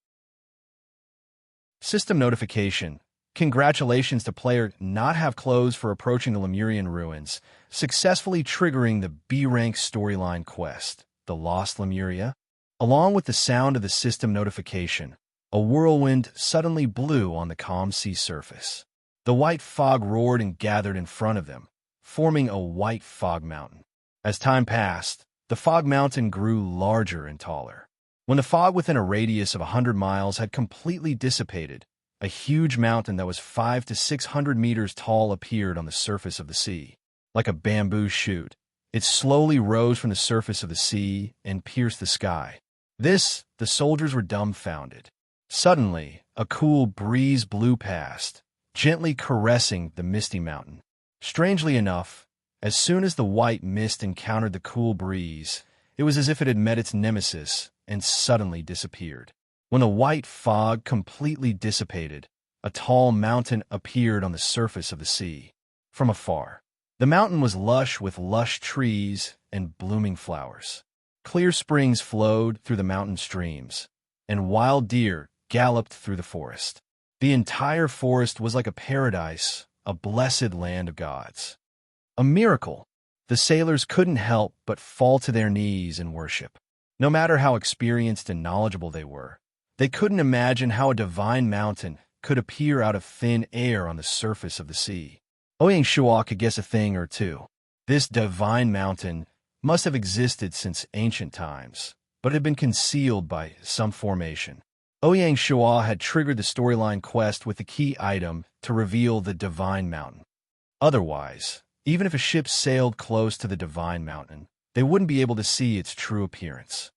A: System notification. Congratulations to player not have clothes for approaching the Lemurian ruins, successfully triggering the B-rank storyline quest, The Lost Lemuria. Along with the sound of the system notification, a whirlwind suddenly blew on the calm sea surface. The white fog roared and gathered in front of them, forming a white fog mountain. As time passed, the fog mountain grew larger and taller. When the fog within a radius of 100 miles had completely dissipated, a huge mountain that was 500 to 600 meters tall appeared on the surface of the sea. Like a bamboo shoot, it slowly rose from the surface of the sea and pierced the sky. The soldiers were dumbfounded. Suddenly, a cool breeze blew past, gently caressing the misty mountain. Strangely enough, as soon as the white mist encountered the cool breeze, it was as if it had met its nemesis and suddenly disappeared. When the white fog completely dissipated, a tall mountain appeared on the surface of the sea. From afar, the mountain was lush with lush trees and blooming flowers. Clear springs flowed through the mountain streams, and wild deer galloped through the forest. The entire forest was like a paradise, a blessed land of gods. A miracle. The sailors couldn't help but fall to their knees in worship. No matter how experienced and knowledgeable they couldn't imagine how a divine mountain could appear out of thin air on the surface of the sea. Ouyang Shua could guess a thing or two. This divine mountain must have existed since ancient times, but had been concealed by some formation. Ouyang Shua had triggered the storyline quest with the key item to reveal the divine mountain. Otherwise, even if a ship sailed close to the divine mountain, they wouldn't be able to see its true appearance.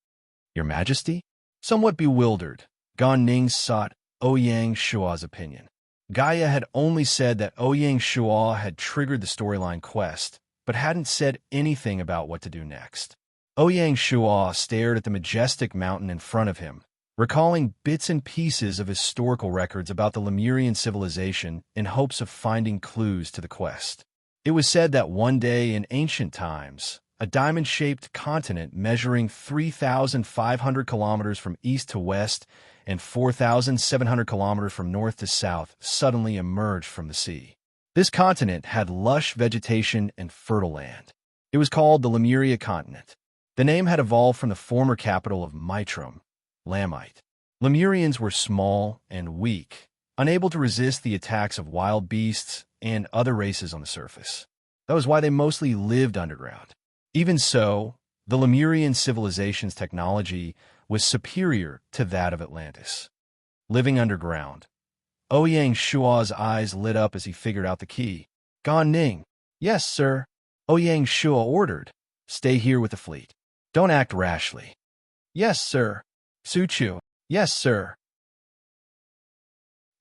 A: Your Majesty? Somewhat bewildered, Gan Ning sought Ouyang Shua's opinion. Gaia had only said that Ouyang Shua had triggered the storyline quest, but hadn't said anything about what to do next. Ouyang Shua stared at the majestic mountain in front of him, recalling bits and pieces of historical records about the Lemurian civilization in hopes of finding clues to the quest. It was said that one day in ancient times, a diamond-shaped continent measuring 3,500 kilometers from east to west and 4,700 kilometers from north to south suddenly emerged from the sea. This continent had lush vegetation and fertile land. It was called the Lemuria continent. The name had evolved from the former capital of Mitrum, Lamite. Lemurians were small and weak, unable to resist the attacks of wild beasts and other races on the surface. That was why they mostly lived underground. Even so, the Lemurian civilization's technology was superior to that of Atlantis. Living underground, Ouyang Shua's eyes lit up as he figured out the key. Gan Ning. Yes, sir. Ouyang Shua ordered. Stay here with the fleet. Don't act rashly. Yes, sir. Su Chu. Yes, sir.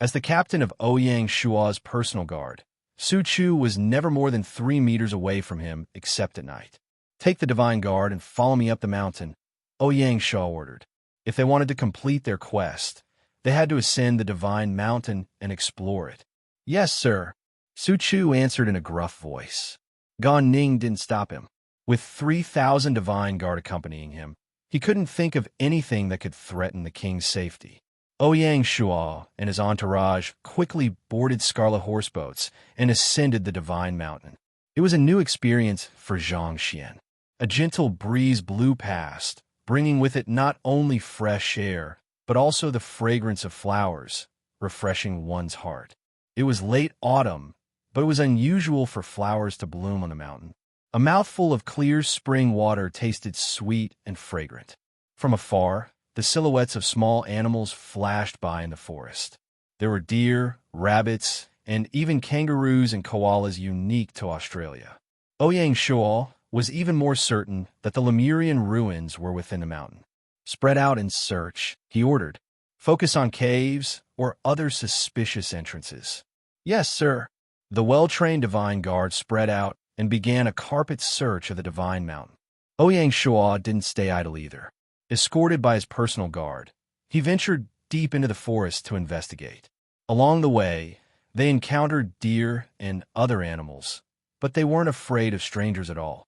A: As the captain of Ouyang Shua's personal guard, Su Chu was never more than 3 meters away from him except at night. Take the divine guard and follow me up the mountain, Ouyang Shua ordered. If they wanted to complete their quest, they had to ascend the divine mountain and explore it. Yes, sir. Su Chu answered in a gruff voice. Gan Ning didn't stop him. With 3,000 divine guard accompanying him, he couldn't think of anything that could threaten the king's safety. Ouyang Shua and his entourage quickly boarded scarlet horseboats and ascended the divine mountain. It was a new experience for Zhang Xian. A gentle breeze blew past, bringing with it not only fresh air, but also the fragrance of flowers, refreshing one's heart. It was late autumn, but it was unusual for flowers to bloom on the mountain. A mouthful of clear spring water tasted sweet and fragrant. From afar, the silhouettes of small animals flashed by in the forest. There were deer, rabbits, and even kangaroos and koalas unique to Australia. Ouyang Shua was even more certain that the Lemurian ruins were within the mountain. Spread out and search, he ordered. Focus on caves or other suspicious entrances. Yes, sir. The well-trained divine guard spread out and began a carpet search of the divine mountain. Ouyang Shua didn't stay idle either. Escorted by his personal guard, he ventured deep into the forest to investigate. Along the way, they encountered deer and other animals, but they weren't afraid of strangers at all.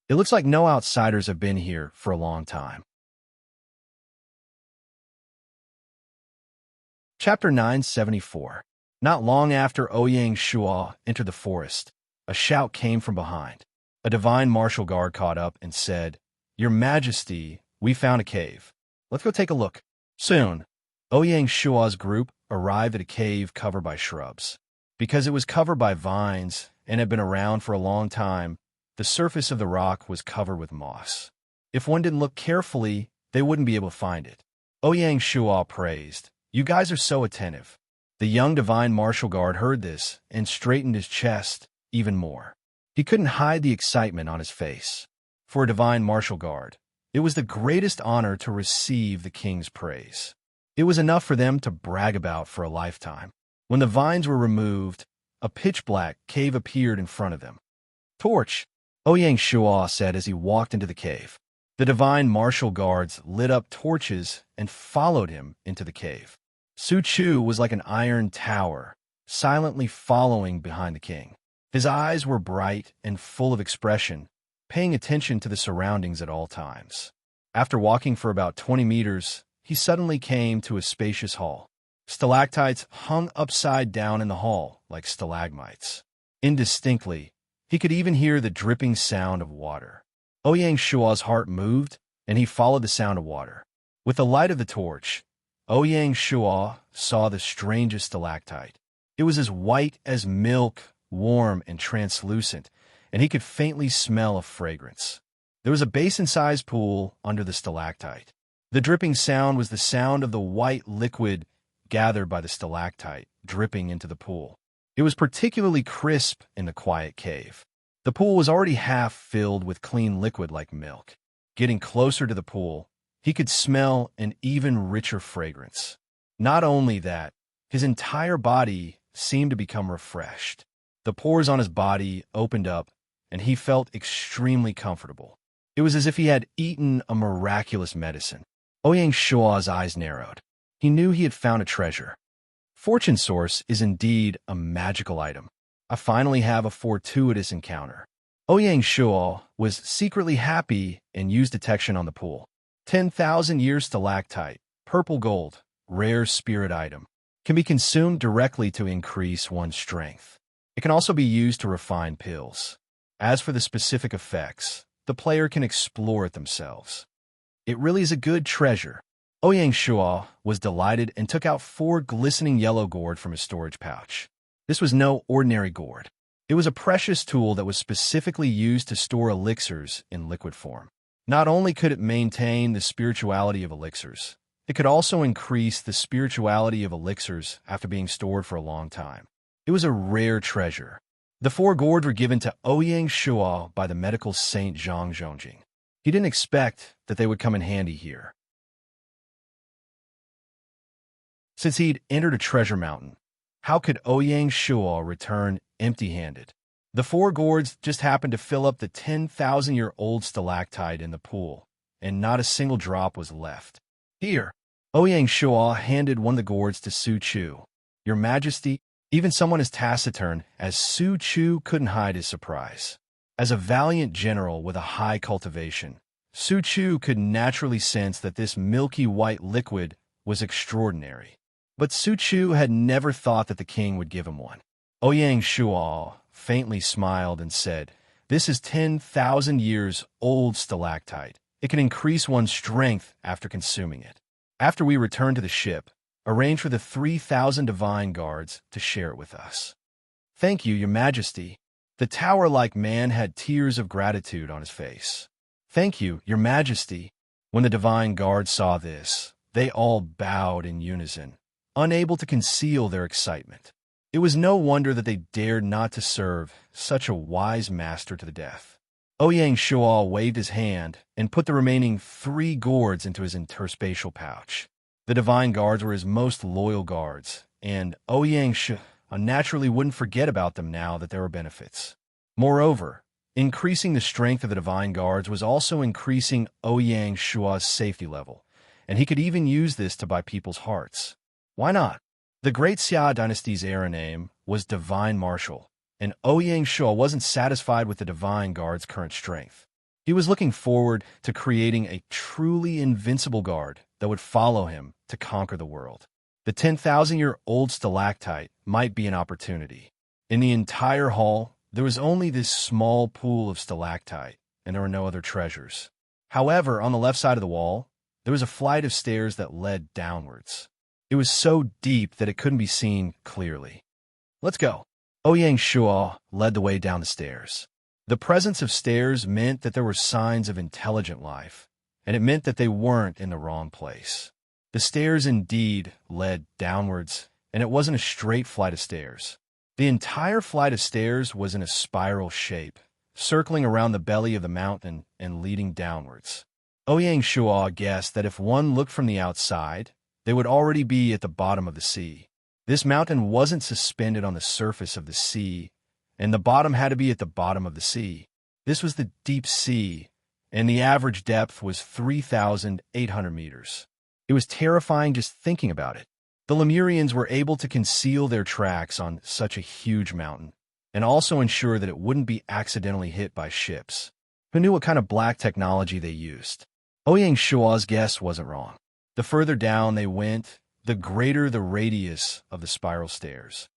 A: It looks like no outsiders have been here for a long time. Chapter 974. Not long after Ouyang Shua entered the forest, a shout came from behind. A divine martial guard caught up and said, "Your Majesty, we found a cave. Let's go take a look." Soon, Ouyang Shua's group arrived at a cave covered by shrubs. Because it was covered by vines and had been around for a long time, the surface of the rock was covered with moss. If one didn't look carefully, they wouldn't be able to find it. Ouyang Shua praised, "You guys are so attentive." The young divine martial guard heard this and straightened his chest even more. He couldn't hide the excitement on his face. For a divine martial guard, it was the greatest honor to receive the king's praise. It was enough for them to brag about for a lifetime. When the vines were removed, a pitch-black cave appeared in front of them. "Torch," Ouyang Shua said as he walked into the cave. The divine martial guards lit up torches and followed him into the cave. Su Chu was like an iron tower, silently following behind the king. His eyes were bright and full of expression, paying attention to the surroundings at all times. After walking for about 20 meters, he suddenly came to a spacious hall. Stalactites hung upside down in the hall like stalagmites. Indistinctly, he could even hear the dripping sound of water. Ouyang Shua's heart moved, and he followed the sound of water. With the light of the torch, Ouyang Shua saw the strangest stalactite. It was as white as milk, warm and translucent, and he could faintly smell a fragrance. There was a basin-sized pool under the stalactite. The dripping sound was the sound of the white liquid gathered by the stalactite, dripping into the pool. It was particularly crisp in the quiet cave. The pool was already half filled with clean liquid like milk. Getting closer to the pool, he could smell an even richer fragrance. Not only that, his entire body seemed to become refreshed. The pores on his body opened up, and he felt extremely comfortable. It was as if he had eaten a miraculous medicine. Ouyang Shua's eyes narrowed. He knew he had found a treasure. Fortune Source is indeed a magical item. I finally have a fortuitous encounter. Ouyang Shua was secretly happy and used detection on the pool. 10,000 years stalactite, purple gold, rare spirit item, can be consumed directly to increase one's strength. It can also be used to refine pills. As for the specific effects, the player can explore it themselves. It really is a good treasure. Ouyang Shua was delighted and took out 4 glistening yellow gourd from his storage pouch. This was no ordinary gourd. It was a precious tool that was specifically used to store elixirs in liquid form. Not only could it maintain the spirituality of elixirs, it could also increase the spirituality of elixirs after being stored for a long time. It was a rare treasure. The 4 gourds were given to Ouyang Shua by the medical saint Zhang Zhongjing. He didn't expect that they would come in handy here. Since he'd entered a treasure mountain, how could Ouyang Shua return empty-handed? The 4 gourds just happened to fill up the 10,000-year-old stalactite in the pool, and not a single drop was left. "Here." Ouyang Shua handed one of the gourds to Su Chu. "Your Majesty," even someone as taciturn as Su Chu couldn't hide his surprise. As a valiant general with a high cultivation, Su Chu could naturally sense that this milky white liquid was extraordinary. But Su Chu had never thought that the king would give him one. Ouyang Shua faintly smiled and said, "This is 10,000 years old stalactite. It can increase one's strength after consuming it. After we return to the ship, arrange for the 3,000 divine guards to share it with us." "Thank you, Your Majesty." The tower-like man had tears of gratitude on his face. "Thank you, Your Majesty." When the divine guards saw this, they all bowed in unison, unable to conceal their excitement. It was no wonder that they dared not to serve such a wise master to the death. Ouyang Shua waved his hand and put the remaining 3 gourds into his interspatial pouch. The divine guards were his most loyal guards, and Ouyang Shua naturally wouldn't forget about them now that there were benefits. Moreover, increasing the strength of the divine guards was also increasing Ouyang Shua's safety level, and he could even use this to buy people's hearts. Why not? The Great Xia dynasty's era name was Divine Marshal, and Ouyang Shua wasn't satisfied with the divine guard's current strength. He was looking forward to creating a truly invincible guard that would follow him to conquer the world. The 10,000-year-old stalactite might be an opportunity. In the entire hall, there was only this small pool of stalactite, and there were no other treasures. However, on the left side of the wall, there was a flight of stairs that led downwards. It was so deep that it couldn't be seen clearly. "Let's go." Ouyang Shuo led the way down the stairs. The presence of stairs meant that there were signs of intelligent life, and it meant that they weren't in the wrong place. The stairs indeed led downwards, and it wasn't a straight flight of stairs. The entire flight of stairs was in a spiral shape, circling around the belly of the mountain and leading downwards. Ouyang Shuo guessed that if one looked from the outside, they would already be at the bottom of the sea. This mountain wasn't suspended on the surface of the sea, and the bottom had to be at the bottom of the sea. This was the deep sea, and the average depth was 3,800 meters. It was terrifying just thinking about it. The Lemurians were able to conceal their tracks on such a huge mountain, and also ensure that it wouldn't be accidentally hit by ships. Who knew what kind of black technology they used? Ouyang Shuo's guess wasn't wrong. The further down they went, the greater the radius of the spiral stairs.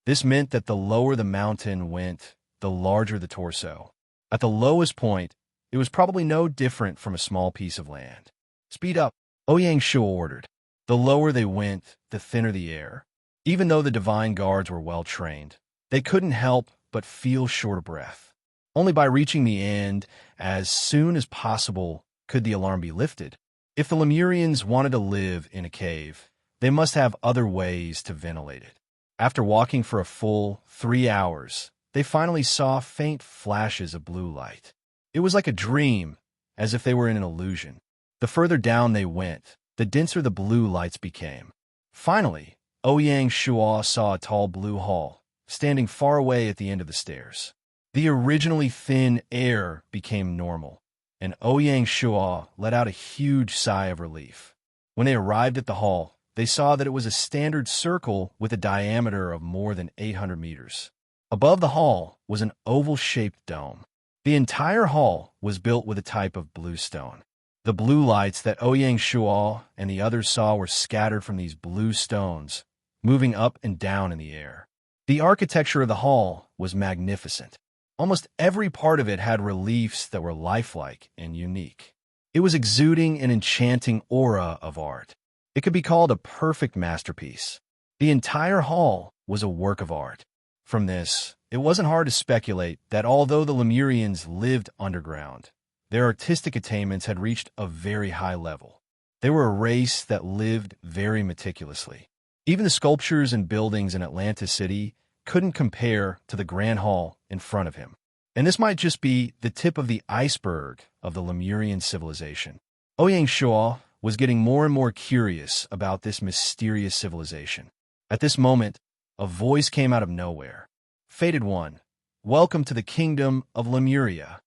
A: This meant that the lower the mountain went, the larger the torso. At the lowest point, it was probably no different from a small piece of land. "Speed up," Ouyang Shuo ordered. The lower they went, the thinner the air. Even though the divine guards were well trained, they couldn't help but feel short of breath. Only by reaching the end as soon as possible could the alarm be lifted. If the Lemurians wanted to live in a cave, they must have other ways to ventilate it. After walking for a full 3 hours, they finally saw faint flashes of blue light. It was like a dream, as if they were in an illusion. The further down they went, the denser the blue lights became. Finally, Ouyang Shuo saw a tall blue hall, standing far away at the end of the stairs. The originally thin air became normal, and Ouyang Shuo let out a huge sigh of relief. When they arrived at the hall, they saw that it was a standard circle with a diameter of more than 800 meters. Above the hall was an oval-shaped dome. The entire hall was built with a type of blue stone. The blue lights that Ouyang Shuo and the others saw were scattered from these blue stones, moving up and down in the air. The architecture of the hall was magnificent. Almost every part of it had reliefs that were lifelike and unique. It was exuding an enchanting aura of art. It could be called a perfect masterpiece. The entire hall was a work of art. From this, it wasn't hard to speculate that although the Lemurians lived underground, their artistic attainments had reached a very high level. They were a race that lived very meticulously. Even the sculptures and buildings in Atlantis City couldn't compare to the Grand Hall in front of him. And this might just be the tip of the iceberg of the Lemurian civilization. Ouyang Shuo was getting more and more curious about this mysterious civilization. At this moment, a voice came out of nowhere. "Fated One, welcome to the kingdom of Lemuria."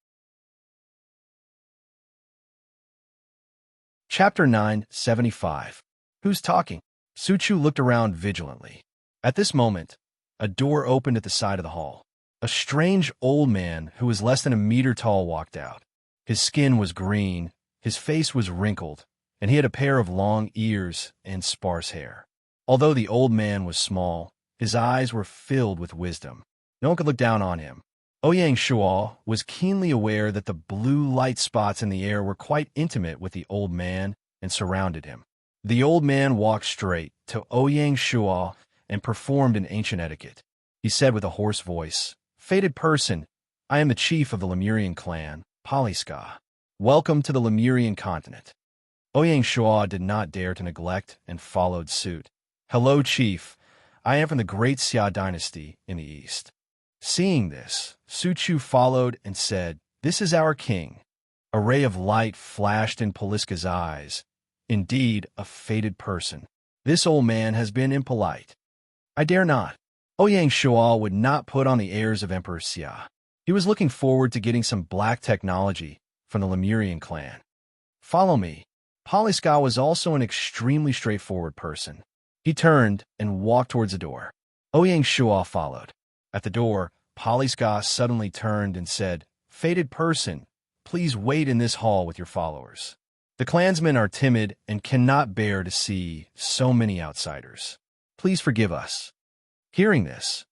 A: Chapter 975. Who's talking? Su Chu looked around vigilantly. At this moment, a door opened at the side of the hall. A strange old man who was less than a meter tall walked out. His skin was green, his face was wrinkled, and he had a pair of long ears and sparse hair. Although the old man was small, his eyes were filled with wisdom. No one could look down on him. Ouyang Shuo was keenly aware that the blue light spots in the air were quite intimate with the old man and surrounded him. The old man walked straight to Ouyang Shuo and performed an ancient etiquette. He said with a hoarse voice, "Fated person, I am the chief of the Lemurian clan, Poliska. Welcome to the Lemurian continent." Ouyang Shuo did not dare to neglect and followed suit. "Hello, chief. I am from the Great Xia dynasty in the east." Seeing this, Su Chu followed and said, "This is our king." A ray of light flashed in Poliska's eyes. Indeed, a fated person. This old man has been impolite. "I dare not." Ouyang Shuo would not put on the airs of Emperor Xia. He was looking forward to getting some black technology from the Lemurian clan. "Follow me." Poliska was also an extremely straightforward person. He turned and walked towards the door. Ouyang Shuo followed. At the door, Poliska suddenly turned and said, "Fated person, please wait in this hall with your followers. The clansmen are timid and cannot bear to see so many outsiders. Please forgive us." Hearing this,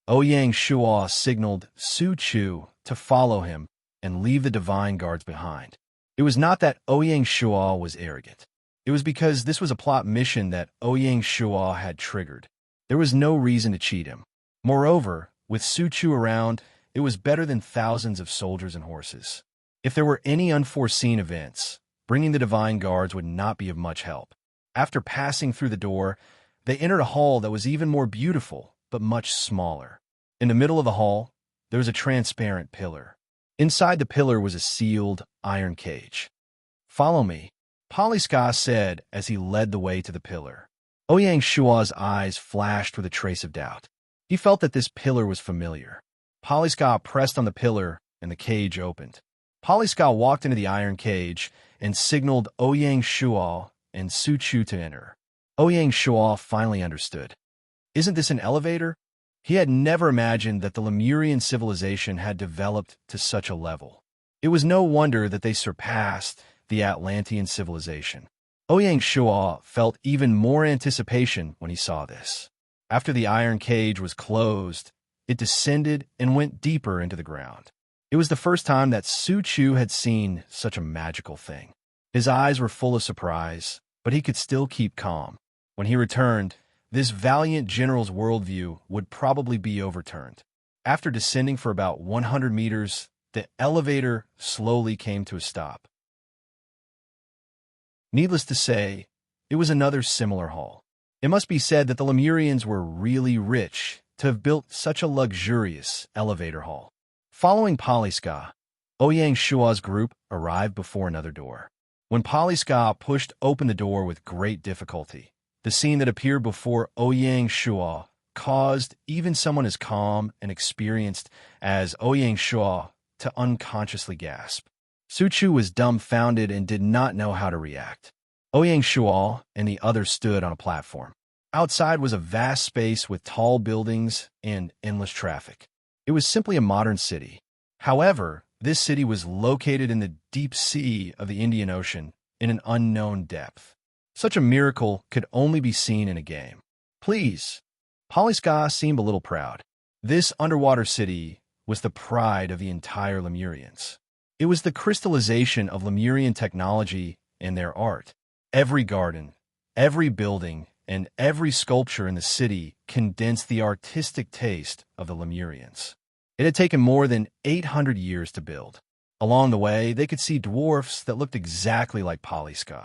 A: Ouyang Shuo signaled Su Chu to follow him and leave the divine guards behind. It was not that Ouyang Shuo was arrogant. It was because this was a plot mission that Ouyang Shua had triggered. There was no reason to cheat him. Moreover, with Su Chu around, it was better than thousands of soldiers and horses. If there were any unforeseen events, bringing the divine guards would not be of much help. After passing through the door, they entered a hall that was even more beautiful, but much smaller. In the middle of the hall, there was a transparent pillar. Inside the pillar was a sealed iron cage. "Follow me," Poliska said as he led the way to the pillar. Ouyang Shua's eyes flashed with a trace of doubt. He felt that this pillar was familiar. Poliska pressed on the pillar, and the cage opened. Poliska walked into the iron cage and signaled Ouyang Shua and Su Chu to enter. Ouyang Shua finally understood. Isn't this an elevator? He had never imagined that the Lemurian civilization had developed to such a level. It was no wonder that they surpassed the Atlantean civilization. Ouyang Shua felt even more anticipation when he saw this. After the iron cage was closed, it descended and went deeper into the ground. It was the first time that Su Chu had seen such a magical thing. His eyes were full of surprise, but he could still keep calm. When he returned, this valiant general's worldview would probably be overturned. After descending for about 100 meters, the elevator slowly came to a stop. Needless to say, it was another similar hall. It must be said that the Lemurians were really rich to have built such a luxurious elevator hall. Following Poliska, Ouyang Shua's group arrived before another door. When Poliska pushed open the door with great difficulty, the scene that appeared before Ouyang Shua caused even someone as calm and experienced as Ouyang Shua to unconsciously gasp. Su Chu was dumbfounded and did not know how to react. Ouyang Shua and the others stood on a platform. Outside was a vast space with tall buildings and endless traffic. It was simply a modern city. However, this city was located in the deep sea of the Indian Ocean in an unknown depth. Such a miracle could only be seen in a game. Please, Poliska seemed a little proud. This underwater city was the pride of the entire Lemurians. It was the crystallization of Lemurian technology and their art. Every garden, every building, and every sculpture in the city condensed the artistic taste of the Lemurians. It had taken more than 800 years to build. Along the way, they could see dwarfs that looked exactly like Poliska.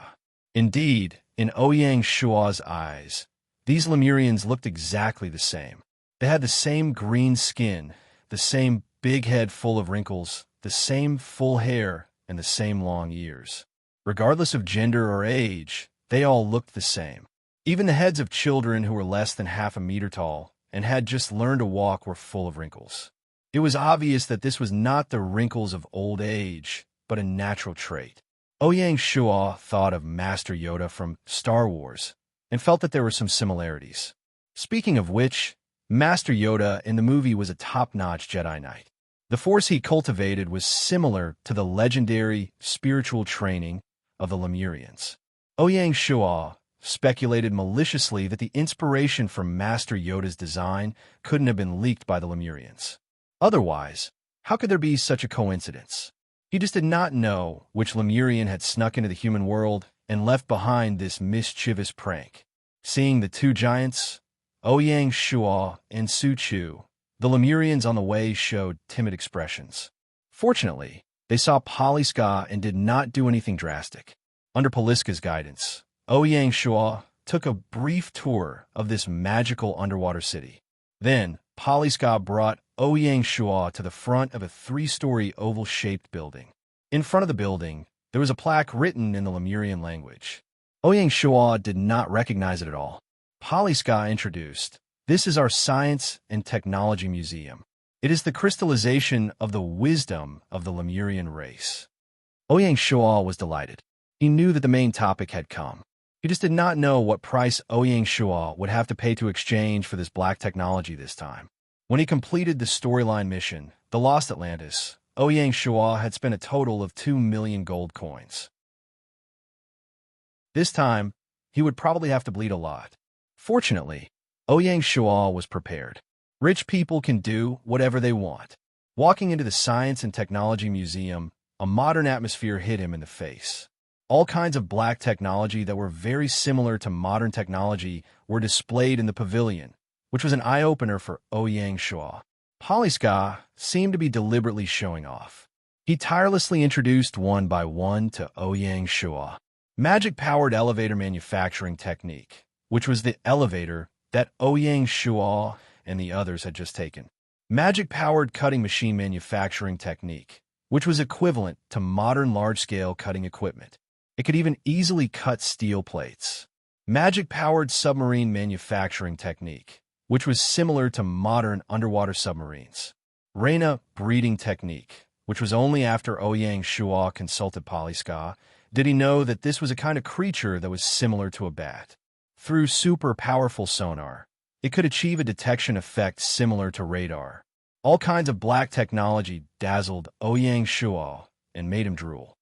A: Indeed, in Ouyang Shua's eyes, these Lemurians looked exactly the same. They had the same green skin, the same big head full of wrinkles, the same full hair, and the same long ears. Regardless of gender or age, they all looked the same. Even the heads of children who were less than half a meter tall and had just learned to walk were full of wrinkles. It was obvious that this was not the wrinkles of old age, but a natural trait. Ouyang Shua thought of Master Yoda from Star Wars and felt that there were some similarities. Speaking of which, Master Yoda in the movie was a top-notch Jedi Knight. The force he cultivated was similar to the legendary spiritual training of the Lemurians. Ouyang Shua speculated maliciously that the inspiration for Master Yoda's design couldn't have been leaked by the Lemurians. Otherwise, how could there be such a coincidence? He just did not know which Lemurian had snuck into the human world and left behind this mischievous prank. Seeing the two giants, Ouyang Shua and Su Chu, the Lemurians on the way showed timid expressions. Fortunately, they saw Poliska and did not do anything drastic. Under Poliska's guidance, Ouyang Shua took a brief tour of this magical underwater city. Then, Poliska brought Ouyang Shua to the front of a 3-story oval-shaped building. In front of the building, there was a plaque written in the Lemurian language. Ouyang Shua did not recognize it at all. Poliska introduced, "This is our Science and Technology Museum. It is the crystallization of the wisdom of the Lemurian race." Ouyang Shua was delighted. He knew that the main topic had come. He just did not know what price Ouyang Shua would have to pay to exchange for this black technology this time. When he completed the storyline mission, The Lost Atlantis, Ouyang Shua had spent a total of 2 million gold coins. This time, he would probably have to bleed a lot. Fortunately, Ouyang Shua was prepared. Rich people can do whatever they want. Walking into the Science and Technology Museum, a modern atmosphere hit him in the face. All kinds of black technology that were very similar to modern technology were displayed in the pavilion, which was an eye-opener for Ouyang Shua. Poliska seemed to be deliberately showing off. He tirelessly introduced one by one to Ouyang Shua. Magic-powered elevator manufacturing technique, which was the elevator that Ouyang Shua and the others had just taken. Magic-powered cutting machine manufacturing technique, which was equivalent to modern large-scale cutting equipment. It could even easily cut steel plates. Magic-powered submarine manufacturing technique, which was similar to modern underwater submarines. Reina breeding technique, which was only after Ouyang Shua consulted Poliska did he know that this was a kind of creature that was similar to a bat. Through super powerful sonar, it could achieve a detection effect similar to radar. All kinds of black technology dazzled Ouyang Shua and made him drool.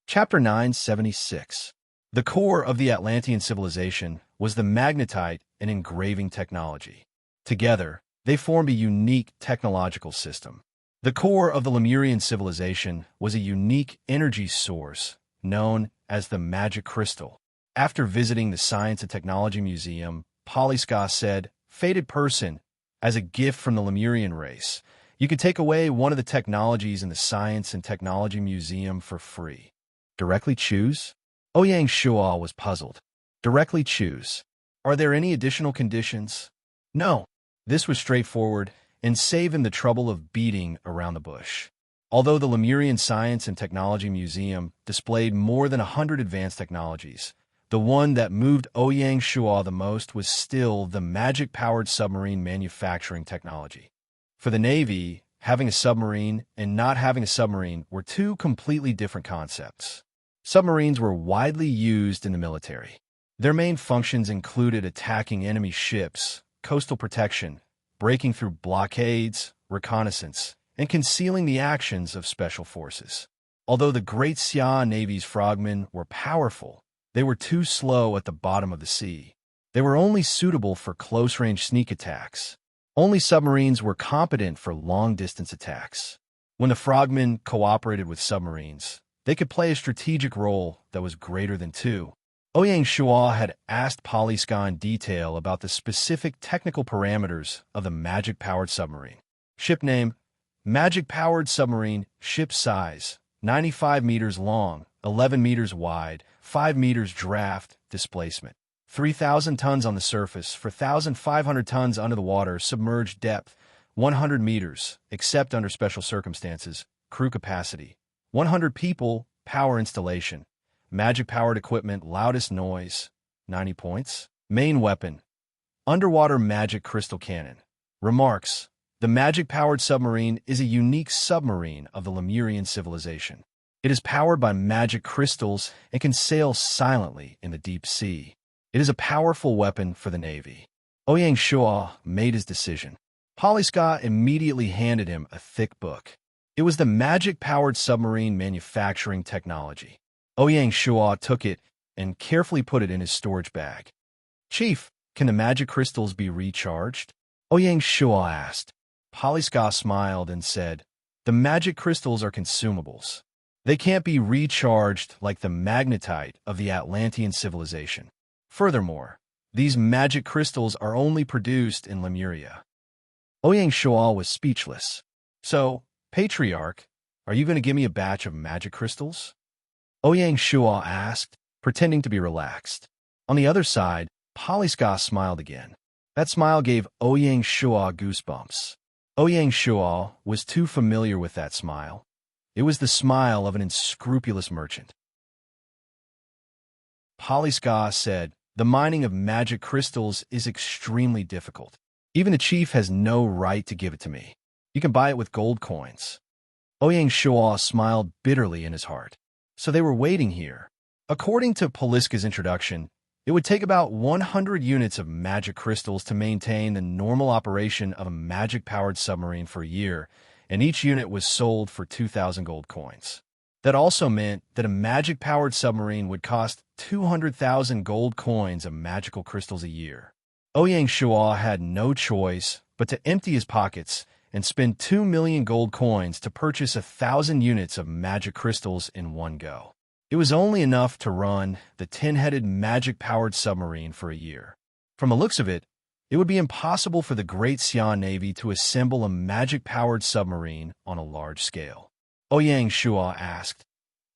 A: Chapter 976. The core of the Atlantean civilization was the magnetite and engraving technology. Together, they formed a unique technological system. The core of the Lemurian civilization was a unique energy source known as the magic crystal. After visiting the Science and Technology Museum, Poliska said, "Fated person, as a gift from the Lemurian race, you could take away one of the technologies in the Science and Technology Museum for free." Directly choose? Ouyang Shua was puzzled. Directly choose. Are there any additional conditions? No. This was straightforward and saved him the trouble of beating around the bush. Although the Lemurian Science and Technology Museum displayed more than 100 advanced technologies, the one that moved Ouyang Shua the most was still the magic-powered submarine manufacturing technology. For the Navy, having a submarine and not having a submarine were two completely different concepts. Submarines were widely used in the military. Their main functions included attacking enemy ships, coastal protection, breaking through blockades, reconnaissance, and concealing the actions of special forces. Although the Great Xia Navy's frogmen were powerful, they were too slow at the bottom of the sea. They were only suitable for close-range sneak attacks. Only submarines were competent for long-distance attacks. When the frogmen cooperated with submarines, they could play a strategic role that was greater than two. Ouyang Shua had asked Poliska in detail about the specific technical parameters of the magic-powered submarine. Ship name: Magic-powered submarine. Ship size: 95 meters long, 11 meters wide, 5 meters draft displacement. 3,000 tons on the surface, 4,500 tons under the water, submerged depth, 100 meters, except under special circumstances. Crew capacity: 100 people, power installation. Magic-powered equipment, loudest noise, 90 points. Main weapon: underwater magic crystal cannon. Remarks: the magic-powered submarine is a unique submarine of the Lemurian civilization. It is powered by magic crystals and can sail silently in the deep sea. It is a powerful weapon for the Navy. Ouyang Shua made his decision. Poliska immediately handed him a thick book. It was the magic-powered submarine manufacturing technology. Ouyang Shua took it and carefully put it in his storage bag. "Chief, can the magic crystals be recharged?" Ouyang Shua asked. Poliska smiled and said, "The magic crystals are consumables. They can't be recharged like the magnetite of the Atlantean civilization. Furthermore, these magic crystals are only produced in Lemuria." Ouyang Shua was speechless. "So, Patriarch, are you going to give me a batch of magic crystals?" Ouyang Shua asked, pretending to be relaxed. On the other side, Poliska smiled again. That smile gave Ouyang Shua goosebumps. Ouyang Shua was too familiar with that smile. It was the smile of an unscrupulous merchant. Poliska said, "The mining of magic crystals is extremely difficult. Even the chief has no right to give it to me. You can buy it with gold coins." Ouyang Shua smiled bitterly in his heart. So they were waiting here. According to Poliska's introduction, it would take about 100 units of magic crystals to maintain the normal operation of a magic-powered submarine for a year, and each unit was sold for 2,000 gold coins. That also meant that a magic-powered submarine would cost 200,000 gold coins of magical crystals a year. Ouyang Shua had no choice but to empty his pockets and spend 2 million gold coins to purchase 1,000 units of magic crystals in one go. It was only enough to run the 10-headed magic-powered submarine for a year. From the looks of it, it would be impossible for the Great Xia Navy to assemble a magic-powered submarine on a large scale. Ouyang Shua asked,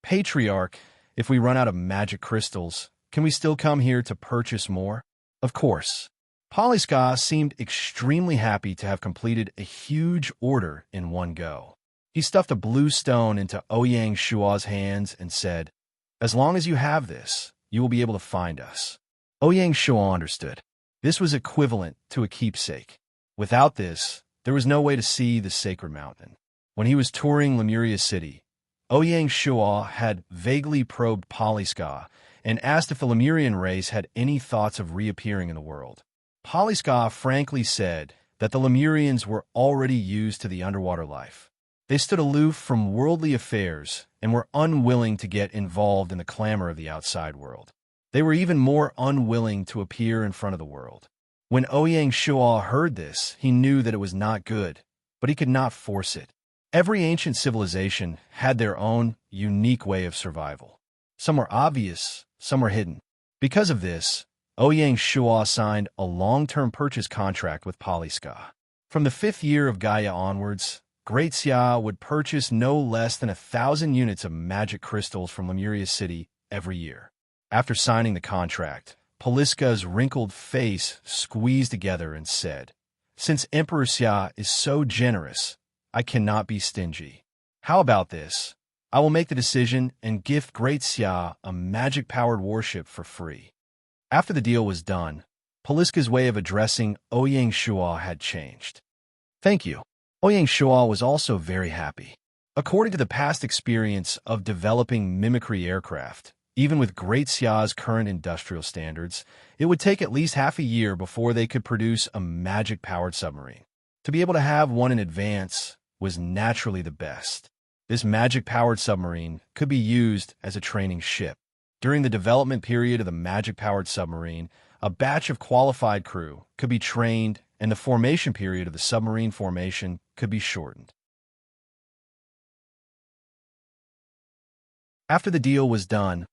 A: "Patriarch, if we run out of magic crystals, can we still come here to purchase more?" Of course. Poliska seemed extremely happy to have completed a huge order in one go. He stuffed a blue stone into Ouyang Shua's hands and said, "As long as you have this, you will be able to find us." Ouyang Shua understood. This was equivalent to a keepsake. Without this, there was no way to see the sacred mountain. When he was touring Lemuria City, Ouyang Shua had vaguely probed Poliska and asked if the Lemurian race had any thoughts of reappearing in the world. Poliska frankly said that the Lemurians were already used to the underwater life. They stood aloof from worldly affairs and were unwilling to get involved in the clamor of the outside world. They were even more unwilling to appear in front of the world. When Ouyang Shua heard this, he knew that it was not good, but he could not force it. Every ancient civilization had their own unique way of survival. Some were obvious, some were hidden. Because of this, Ouyang Shua signed a long-term purchase contract with Poliska. From the 5th year of Gaia onwards, Great Xia would purchase no less than 1,000 units of magic crystals from Lemuria City every year. After signing the contract, Poliska's wrinkled face squeezed together and said, "Since Emperor Xia is so generous, I cannot be stingy. How about this? I will make the decision and gift Great Xia a magic-powered warship for free." After the deal was done, Poliska's way of addressing Ouyang Shua had changed. "Thank you." Ouyang Shua was also very happy. According to the past experience of developing mimicry aircraft, even with Great Xia's current industrial standards, it would take at least half a year before they could produce a magic-powered submarine. To be able to have one in advance was naturally the best. This magic-powered submarine could be used as a training ship. During the development period of the magic-powered submarine, a batch of qualified crew could be trained and the formation period of the submarine formation could be shortened. After the deal was done,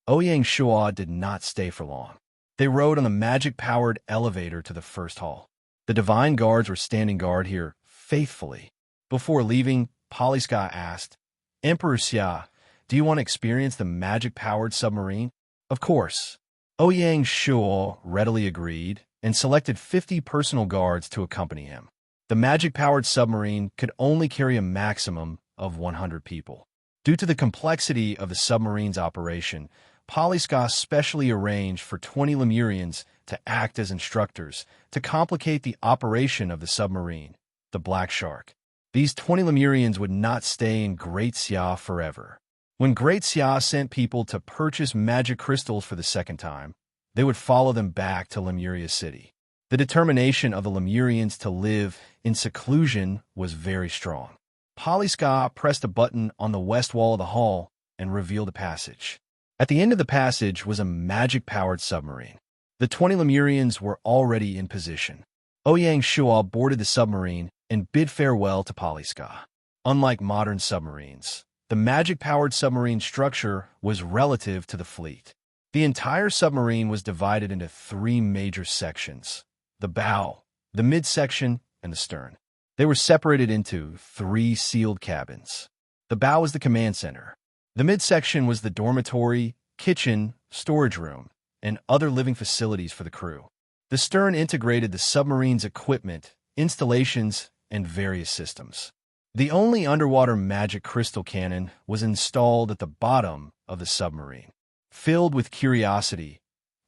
A: Ouyang Shua did not stay for long. They rode on the magic-powered elevator to the first hall. The divine guards were standing guard here faithfully. Before leaving, Poliska asked, "Emperor Xia, do you want to experience the magic-powered submarine?" Of course. Ouyang Shua readily agreed and selected 50 personal guards to accompany him. The magic-powered submarine could only carry a maximum of 100 people. Due to the complexity of the submarine's operation, Poliska specially arranged for 20 Lemurians to act as instructors to complicate the operation of the submarine, the Black Shark. These 20 Lemurians would not stay in Great Xia forever. When Great Xia sent people to purchase magic crystals for the second time, they would follow them back to Lemuria City. The determination of the Lemurians to live in seclusion was very strong. Poliska pressed a button on the west wall of the hall and revealed a passage. At the end of the passage was a magic-powered submarine. The 20 Lemurians were already in position. Ouyang Shua boarded the submarine and bid farewell to Poliska. Unlike modern submarines, the magic-powered submarine structure was relative to the fleet. The entire submarine was divided into 3 major sections: the bow, the midsection, and the stern. They were separated into 3 sealed cabins. The bow was the command center. The midsection was the dormitory, kitchen, storage room, and other living facilities for the crew. The stern integrated the submarine's equipment, installations, and various systems. The only underwater magic crystal cannon was installed at the bottom of the submarine. Filled with curiosity,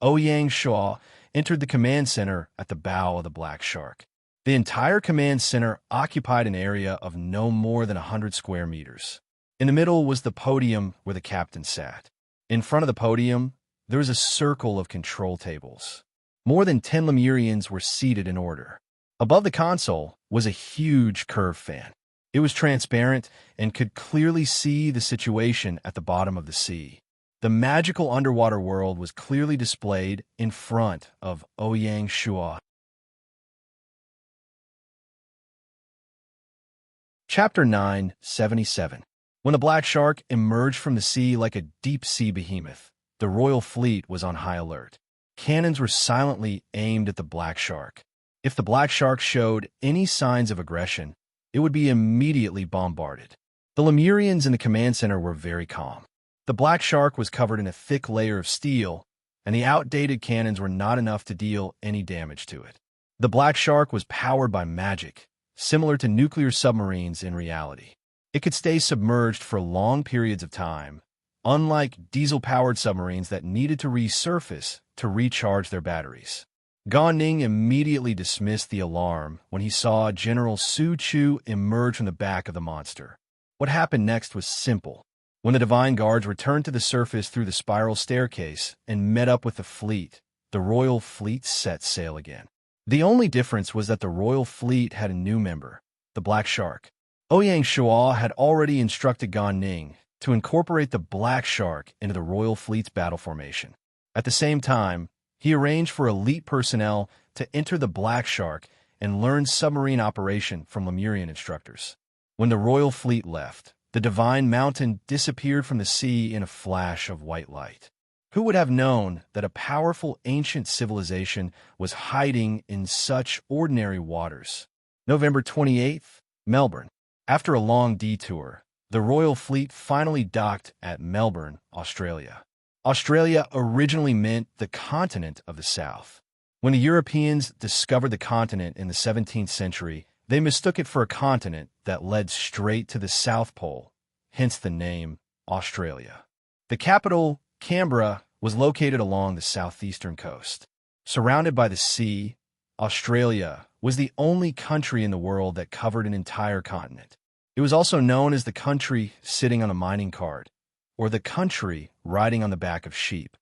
A: Ouyang Shua entered the command center at the bow of the Black Shark. The entire command center occupied an area of no more than 100 square meters. In the middle was the podium where the captain sat. In front of the podium, there was a circle of control tables. More than 10 Lemurians were seated in order. Above the console was a huge curved fan. It was transparent and could clearly see the situation at the bottom of the sea. The magical underwater world was clearly displayed in front of Ouyang Shua. Chapter 977. When the black shark emerged from the sea like a deep-sea behemoth, the royal fleet was on high alert. Cannons were silently aimed at the black shark. If the black shark showed any signs of aggression, it would be immediately bombarded. The Lemurians in the command center were very calm. The black shark was covered in a thick layer of steel, and the outdated cannons were not enough to deal any damage to it. The black shark was powered by magic, similar to nuclear submarines in reality. It could stay submerged for long periods of time, unlike diesel-powered submarines that needed to resurface to recharge their batteries. Gan Ning immediately dismissed the alarm when he saw General Su Chu emerge from the back of the monster. What happened next was simple. When the Divine Guards returned to the surface through the spiral staircase and met up with the fleet, the royal fleet set sail again. The only difference was that the royal fleet had a new member, the Black Shark. Ouyang Shua had already instructed Gan Ning to incorporate the Black Shark into the royal fleet's battle formation. At the same time, he arranged for elite personnel to enter the Black Shark and learn submarine operation from Lemurian instructors. When the royal fleet left, the Divine Mountain disappeared from the sea in a flash of white light. Who would have known that a powerful ancient civilization was hiding in such ordinary waters? November 28th, Melbourne. After a long detour, the royal fleet finally docked at Melbourne, Australia. Australia originally meant the continent of the South. When the Europeans discovered the continent in the 17th century, they mistook it for a continent that led straight to the South Pole, hence the name Australia. The capital, Canberra, was located along the southeastern coast. Surrounded by the sea, Australia was the only country in the world that covered an entire continent. It was also known as the country sitting on a mining cart, or the country riding on the back of sheep.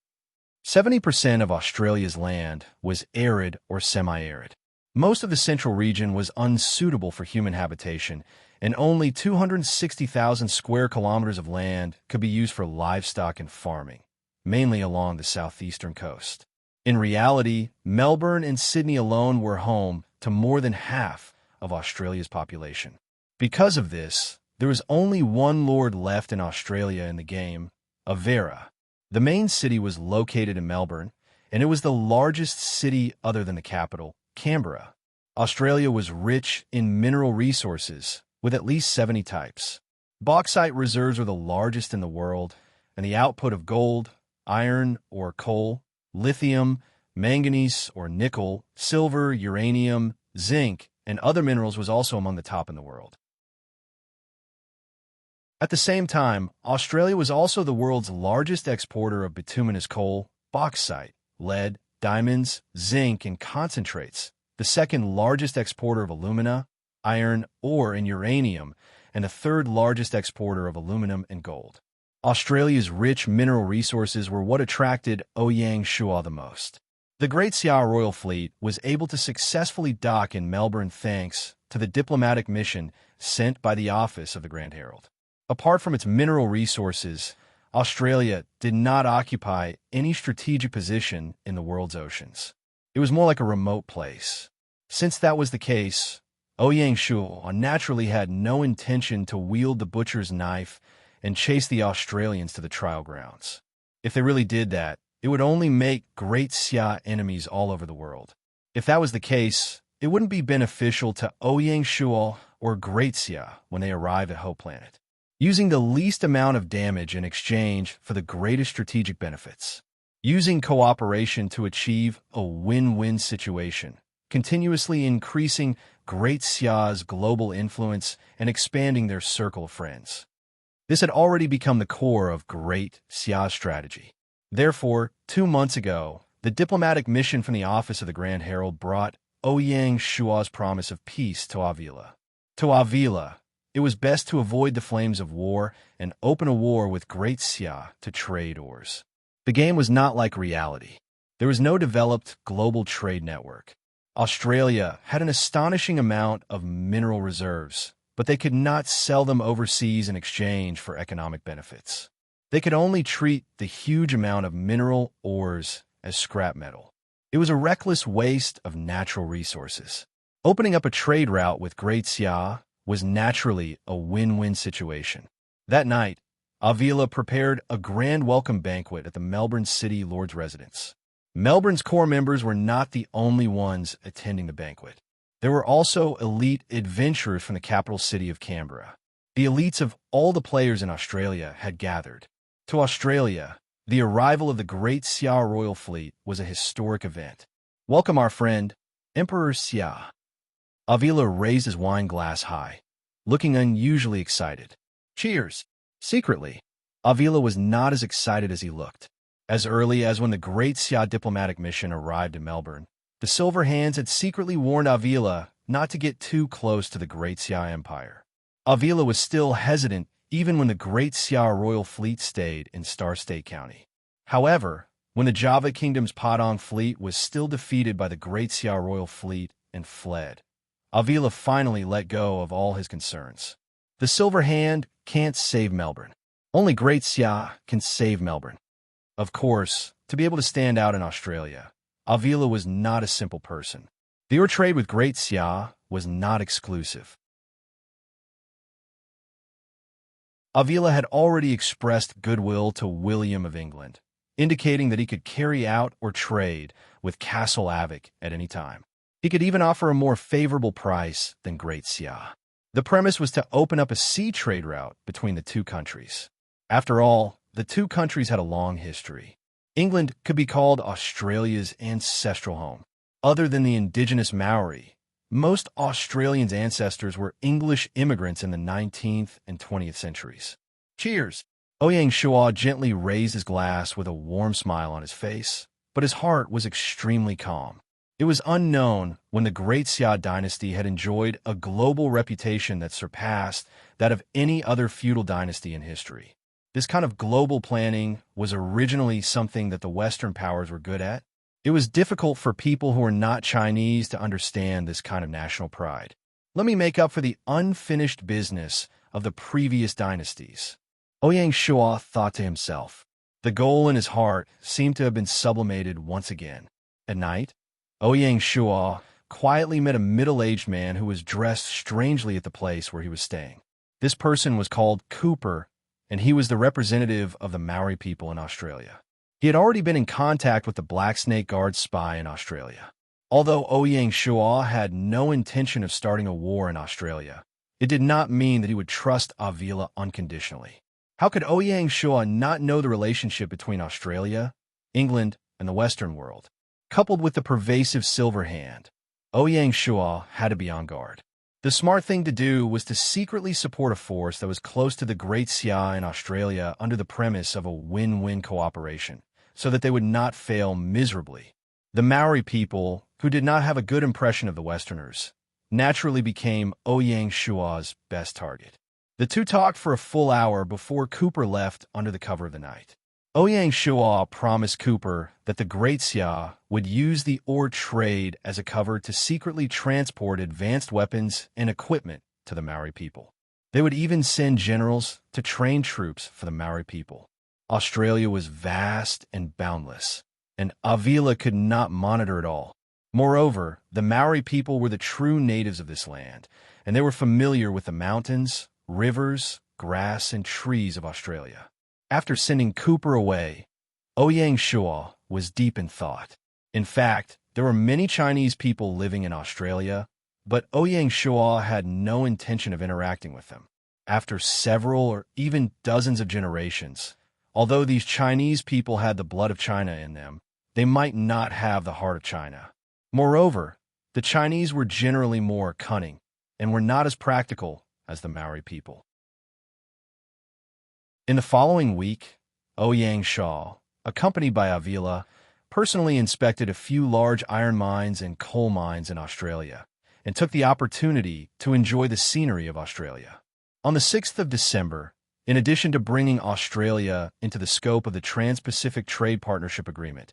A: 70% of Australia's land was arid or semi-arid. Most of the central region was unsuitable for human habitation, and only 260,000 square kilometers of land could be used for livestock and farming, mainly along the southeastern coast. In reality, Melbourne and Sydney alone were home to more than half of Australia's population. Because of this, there was only one lord left in Australia in the game, Avera. The main city was located in Melbourne, and it was the largest city other than the capital, Canberra. Australia was rich in mineral resources, with at least 70 types. Bauxite reserves are the largest in the world, and the output of gold, iron or coal, lithium, manganese or nickel, silver, uranium, zinc, and other minerals was also among the top in the world. At the same time, Australia was also the world's largest exporter of bituminous coal, bauxite, lead, diamonds, zinc, and concentrates, the second largest exporter of alumina, iron ore, and uranium, and the third largest exporter of aluminum and gold. Australia's rich mineral resources were what attracted Ouyang Shua the most. The Great Xia Royal Fleet was able to successfully dock in Melbourne thanks to the diplomatic mission sent by the Office of the Grand Herald. Apart from its mineral resources, Australia did not occupy any strategic position in the world's oceans. It was more like a remote place. Since that was the case, Ouyang Shua naturally had no intention to wield the butcher's knife and chase the Australians to the trial grounds. If they really did that, it would only make Great Xia enemies all over the world. If that was the case, it wouldn't be beneficial to Ouyang Shua or Great Xia when they arrive at Hope Planet. Using the least amount of damage in exchange for the greatest strategic benefits. Using cooperation to achieve a win-win situation, continuously increasing Great Xia's global influence and expanding their circle of friends. This had already become the core of Great Xia's strategy. Therefore, 2 months ago, the diplomatic mission from the Office of the Grand Herald brought Ouyang Shua's promise of peace to Avila. To Avila, it was best to avoid the flames of war and open a war with Great Xia to trade oars. The game was not like reality. There was no developed global trade network. Australia had an astonishing amount of mineral reserves, but they could not sell them overseas in exchange for economic benefits. They could only treat the huge amount of mineral ores as scrap metal. It was a reckless waste of natural resources. Opening up a trade route with Great Xia was naturally a win-win situation. That night, Avila prepared a grand welcome banquet at the Melbourne City Lord's residence. Melbourne's core members were not the only ones attending the banquet. There were also elite adventurers from the capital city of Canberra. The elites of all the players in Australia had gathered. To Australia, the arrival of the Great Xia royal fleet was a historic event. "Welcome, our friend, Emperor Xia." Avila raised his wine glass high, looking unusually excited. "Cheers!" Secretly, Avila was not as excited as he looked. As early as when the Great Xia diplomatic mission arrived in Melbourne, the Silver Hands had secretly warned Avila not to get too close to the Great Xia Empire. Avila was still hesitant even when the Great Xia royal fleet stayed in Star State County. However, when the Java Kingdom's Padang fleet was still defeated by the Great Xia royal fleet and fled, Avila finally let go of all his concerns. The Silver Hand can't save Melbourne. Only Great Xia can save Melbourne. Of course, to be able to stand out in Australia, Avila was not a simple person. Their trade with Great Xia was not exclusive. Avila had already expressed goodwill to William of England, indicating that he could carry out or trade with Castle Avic at any time. He could even offer a more favorable price than Great Xia. The premise was to open up a sea trade route between the two countries. After all, the two countries had a long history. England could be called Australia's ancestral home. Other than the indigenous Maori, most Australians' ancestors were English immigrants in the 19th and 20th centuries. "Cheers!" Ouyang Shua gently raised his glass with a warm smile on his face, but his heart was extremely calm. It was unknown when the Great Xia dynasty had enjoyed a global reputation that surpassed that of any other feudal dynasty in history. This kind of global planning was originally something that the Western powers were good at. It was difficult for people who were not Chinese to understand this kind of national pride. Let me make up for the unfinished business of the previous dynasties, Ouyang Shua thought to himself. The goal in his heart seemed to have been sublimated once again. At night, Ouyang Shua quietly met a middle-aged man who was dressed strangely at the place where he was staying. This person was called Cooper, and he was the representative of the Maori people in Australia. He had already been in contact with the Black Snake Guard spy in Australia. Although Ouyang Shua had no intention of starting a war in Australia, it did not mean that he would trust Avila unconditionally. How could Ouyang Shua not know the relationship between Australia, England, and the Western world? Coupled with the pervasive Silver Hand, Ouyang Shua had to be on guard. The smart thing to do was to secretly support a force that was close to the Great Xia in Australia under the premise of a win-win cooperation, so that they would not fail miserably. The Maori people, who did not have a good impression of the Westerners, naturally became Ouyang Shua's best target. The two talked for a full hour before Cooper left under the cover of the night. Ouyang Shua promised Cooper that the Great Xia would use the ore trade as a cover to secretly transport advanced weapons and equipment to the Maori people. They would even send generals to train troops for the Maori people. Australia was vast and boundless, and Avila could not monitor it all. Moreover, the Maori people were the true natives of this land, and they were familiar with the mountains, rivers, grass, and trees of Australia. After sending Cooper away, Ouyang Shua was deep in thought. In fact, there were many Chinese people living in Australia, but Ouyang Shua had no intention of interacting with them. After several or even dozens of generations, although these Chinese people had the blood of China in them, they might not have the heart of China. Moreover, the Chinese were generally more cunning and were not as practical as the Maori people. In the following week, Ouyang Shua, accompanied by Avila, personally inspected a few large iron mines and coal mines in Australia and took the opportunity to enjoy the scenery of Australia. On the 6th of December, in addition to bringing Australia into the scope of the Trans-Pacific Trade Partnership Agreement,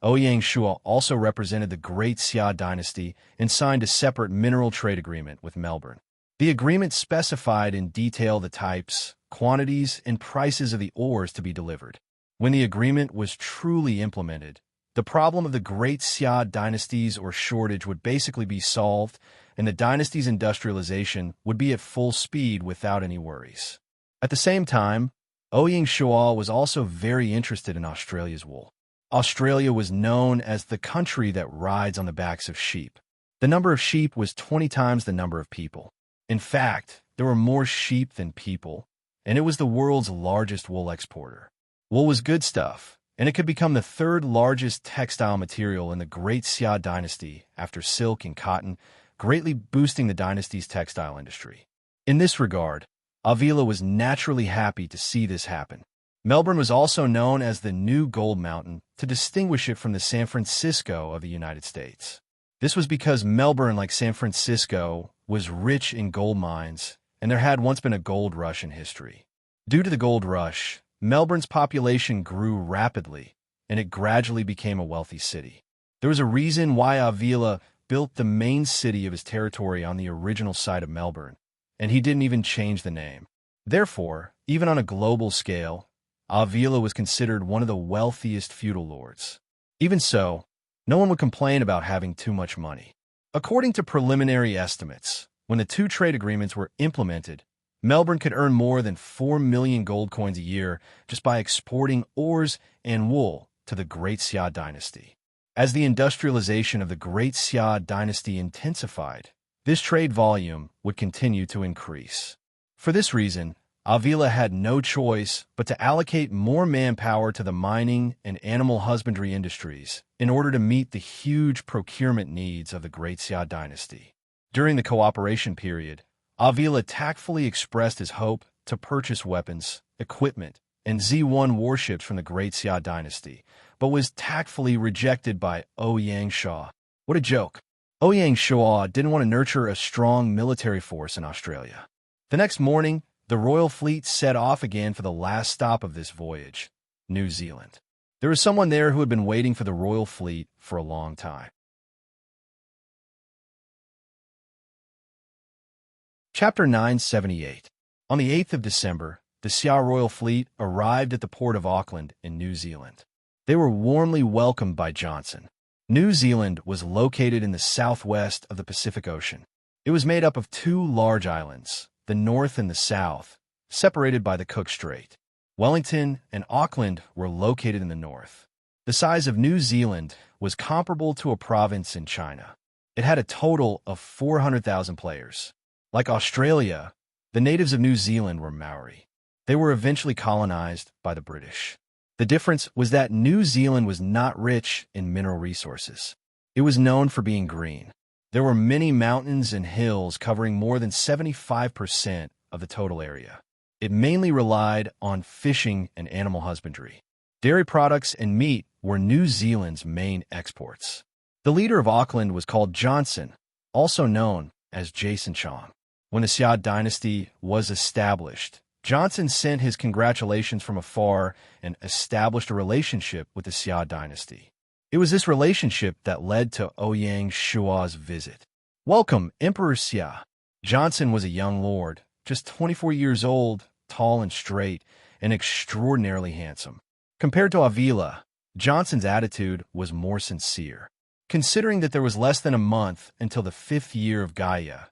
A: Ouyang Shua also represented the Great Xia dynasty and signed a separate mineral trade agreement with Melbourne. The agreement specified in detail the types, quantities, and prices of the ores to be delivered. When the agreement was truly implemented, the problem of the Great Xia dynasties or shortage would basically be solved, and the dynasty's industrialization would be at full speed without any worries. At the same time, Ouyang Shua was also very interested in Australia's wool. Australia was known as the country that rides on the backs of sheep. The number of sheep was 20 times the number of people. In fact, there were more sheep than people, and it was the world's largest wool exporter. Wool was good stuff, and it could become the third largest textile material in the Great Xia dynasty after silk and cotton, greatly boosting the dynasty's textile industry. In this regard, Avila was naturally happy to see this happen. Melbourne was also known as the New Gold Mountain to distinguish it from the San Francisco of the United States. This was because Melbourne, like San Francisco, was rich in gold mines, and there had once been a gold rush in history. Due to the gold rush, Melbourne's population grew rapidly, and it gradually became a wealthy city. There was a reason why Avila built the main city of his territory on the original site of Melbourne, and he didn't even change the name. Therefore, even on a global scale, Avila was considered one of the wealthiest feudal lords. Even so, no one would complain about having too much money. According to preliminary estimates, when the two trade agreements were implemented, Melbourne could earn more than 4 million gold coins a year just by exporting ores and wool to the Great Xia dynasty. As the industrialization of the Great Xia dynasty intensified, this trade volume would continue to increase. For this reason, Avila had no choice but to allocate more manpower to the mining and animal husbandry industries in order to meet the huge procurement needs of the Great Xia dynasty. During the cooperation period, Avila tactfully expressed his hope to purchase weapons, equipment, and Z1 warships from the Great Xia dynasty, but was tactfully rejected by Ouyang Shua. What a joke! Ouyang Shua didn't want to nurture a strong military force in Australia. The next morning, the royal fleet set off again for the last stop of this voyage, New Zealand. There was someone there who had been waiting for the royal fleet for a long time. Chapter 978. On the 8th of December, the Xia royal fleet arrived at the port of Auckland in New Zealand. They were warmly welcomed by Johnson. New Zealand was located in the southwest of the Pacific Ocean. It was made up of two large islands, the North and the South, separated by the Cook Strait. Wellington and Auckland were located in the north. The size of New Zealand was comparable to a province in China. It had a total of 400,000 players. Like Australia, the natives of New Zealand were Maori. They were eventually colonized by the British. The difference was that New Zealand was not rich in mineral resources. It was known for being green. There were many mountains and hills covering more than 75% of the total area. It mainly relied on fishing and animal husbandry. Dairy products and meat were New Zealand's main exports. The leader of Auckland was called Johnson, also known as Jason Chong. When the Xia dynasty was established, Johnson sent his congratulations from afar and established a relationship with the Xia dynasty. It was this relationship that led to Ouyang Shua's visit. Welcome, Emperor Xia. Johnson was a young lord, just 24 years old, tall and straight, and extraordinarily handsome. Compared to Avila, Johnson's attitude was more sincere. Considering that there was less than a month until the 5th year of Gaia,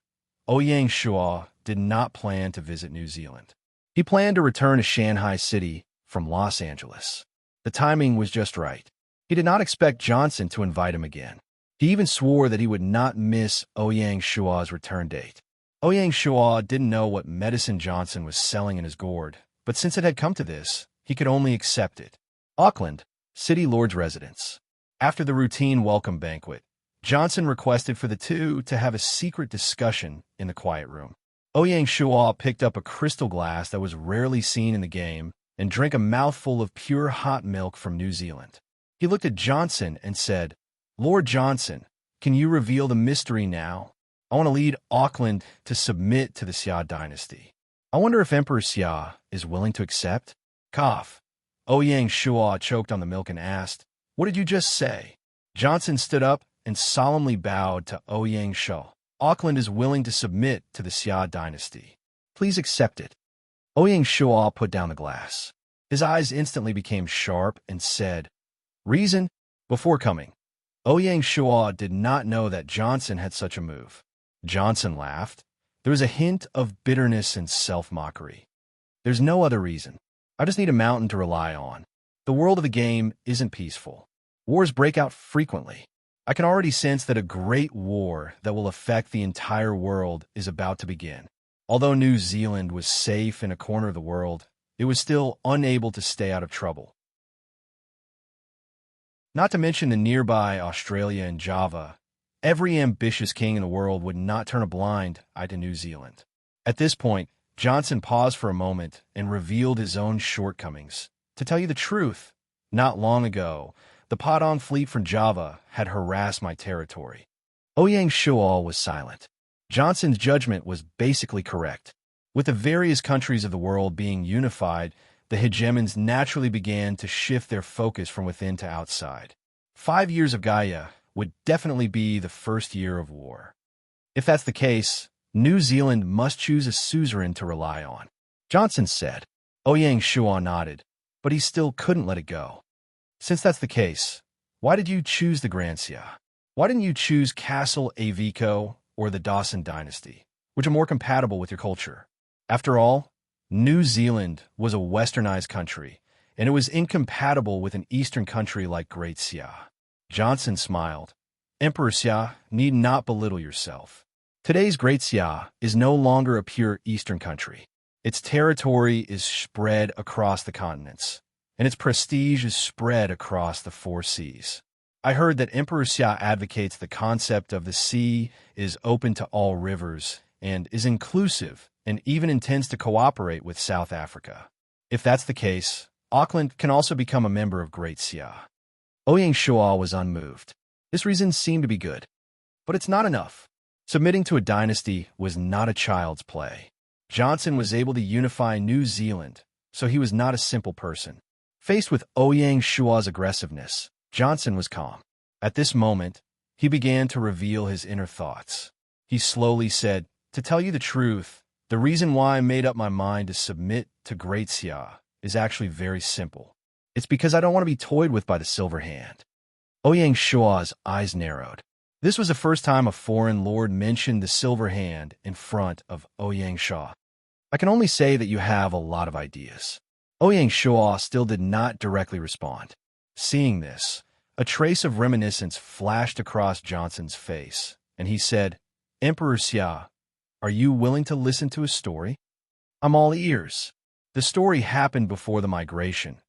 A: Ouyang Shua did not plan to visit New Zealand. He planned to return to Shanghai City from Los Angeles. The timing was just right. He did not expect Johnson to invite him again. He even swore that he would not miss Ouyang Shua's return date. Ouyang Shua didn't know what medicine Johnson was selling in his gourd, but since it had come to this, he could only accept it. Auckland, City Lord's residence. After the routine welcome banquet, Johnson requested for the two to have a secret discussion in the quiet room. Ouyang Shua picked up a crystal glass that was rarely seen in the game and drank a mouthful of pure hot milk from New Zealand. He looked at Johnson and said, "Lord Johnson, can you reveal the mystery now? I want to lead Auckland to submit to the Xia dynasty. I wonder if Emperor Xia is willing to accept?" Cough. Ouyang Shua choked on the milk and asked, "What did you just say?" Johnson stood up and solemnly bowed to Ouyang Shua. "Auckland is willing to submit to the Xia dynasty. Please accept it." Ouyang Shua put down the glass. His eyes instantly became sharp and said, "Reason? Before coming, Ouyang Shua did not know that Johnson had such a move. Johnson laughed. There was a hint of bitterness and self-mockery. There's no other reason. I just need a mountain to rely on. The world of the game isn't peaceful. Wars break out frequently. I can already sense that a great war that will affect the entire world is about to begin. Although New Zealand was safe in a corner of the world, it was still unable to stay out of trouble. Not to mention the nearby Australia and Java, every ambitious king in the world would not turn a blind eye to New Zealand. At this point, Johnson paused for a moment and revealed his own shortcomings. To tell you the truth, not long ago, the Padang fleet from Java had harassed my territory. Ouyang Shua was silent. Johnson's judgment was basically correct. With the various countries of the world being unified, the hegemons naturally began to shift their focus from within to outside. 5 years of Gaia would definitely be the first year of war. If that's the case, New Zealand must choose a suzerain to rely on. Johnson said. Ouyang Shua nodded, but he still couldn't let it go. Since that's the case, why did you choose the Grand Xia? Why didn't you choose Castle Avico or the Dawson dynasty, which are more compatible with your culture? After all, New Zealand was a westernized country, and it was incompatible with an eastern country like Great Xia. Johnson smiled. Emperor Xia need not belittle yourself. Today's Great Xia is no longer a pure eastern country. Its territory is spread across the continents, and its prestige is spread across the 4 seas. I heard that Emperor Xia advocates the concept of the sea is open to all rivers and is inclusive and even intends to cooperate with South Africa. If that's the case, Auckland can also become a member of Great Xia. Ouyang Shua was unmoved. This reason seemed to be good, but it's not enough. Submitting to a dynasty was not a child's play. Johnson was able to unify New Zealand, so he was not a simple person. Faced with Ouyang Shua's aggressiveness, Johnson was calm. At this moment, he began to reveal his inner thoughts. He slowly said, "To tell you the truth, the reason why I made up my mind to submit to Great Xia is actually very simple. It's because I don't want to be toyed with by the Silver Hand." Ouyang Shua's eyes narrowed. This was the first time a foreign lord mentioned the Silver Hand in front of Ouyang Shua. "I can only say that you have a lot of ideas." Ouyang Shua still did not directly respond. Seeing this, a trace of reminiscence flashed across Johnson's face, and he said, "Emperor Xia, are you willing to listen to a story?" "I'm all ears." The story happened before the migration.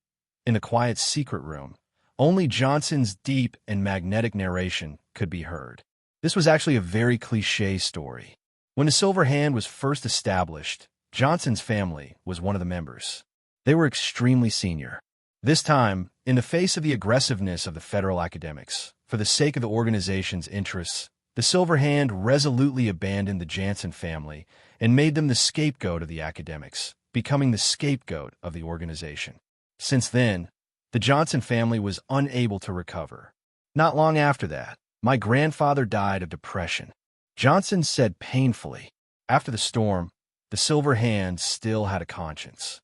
A: In the quiet secret room, only Johnson's deep and magnetic narration could be heard. This was actually a very cliché story. When the Silver Hand was first established, Johnson's family was one of the members. They were extremely senior. This time, in the face of the aggressiveness of the federal academics, for the sake of the organization's interests, the Silver Hand resolutely abandoned the Jansen family and made them the scapegoat of the academics, becoming the scapegoat of the organization. Since then, the Johnson family was unable to recover. Not long after that, my grandfather died of depression. Johnson said painfully, after the storm, the Silver Hand still had a conscience.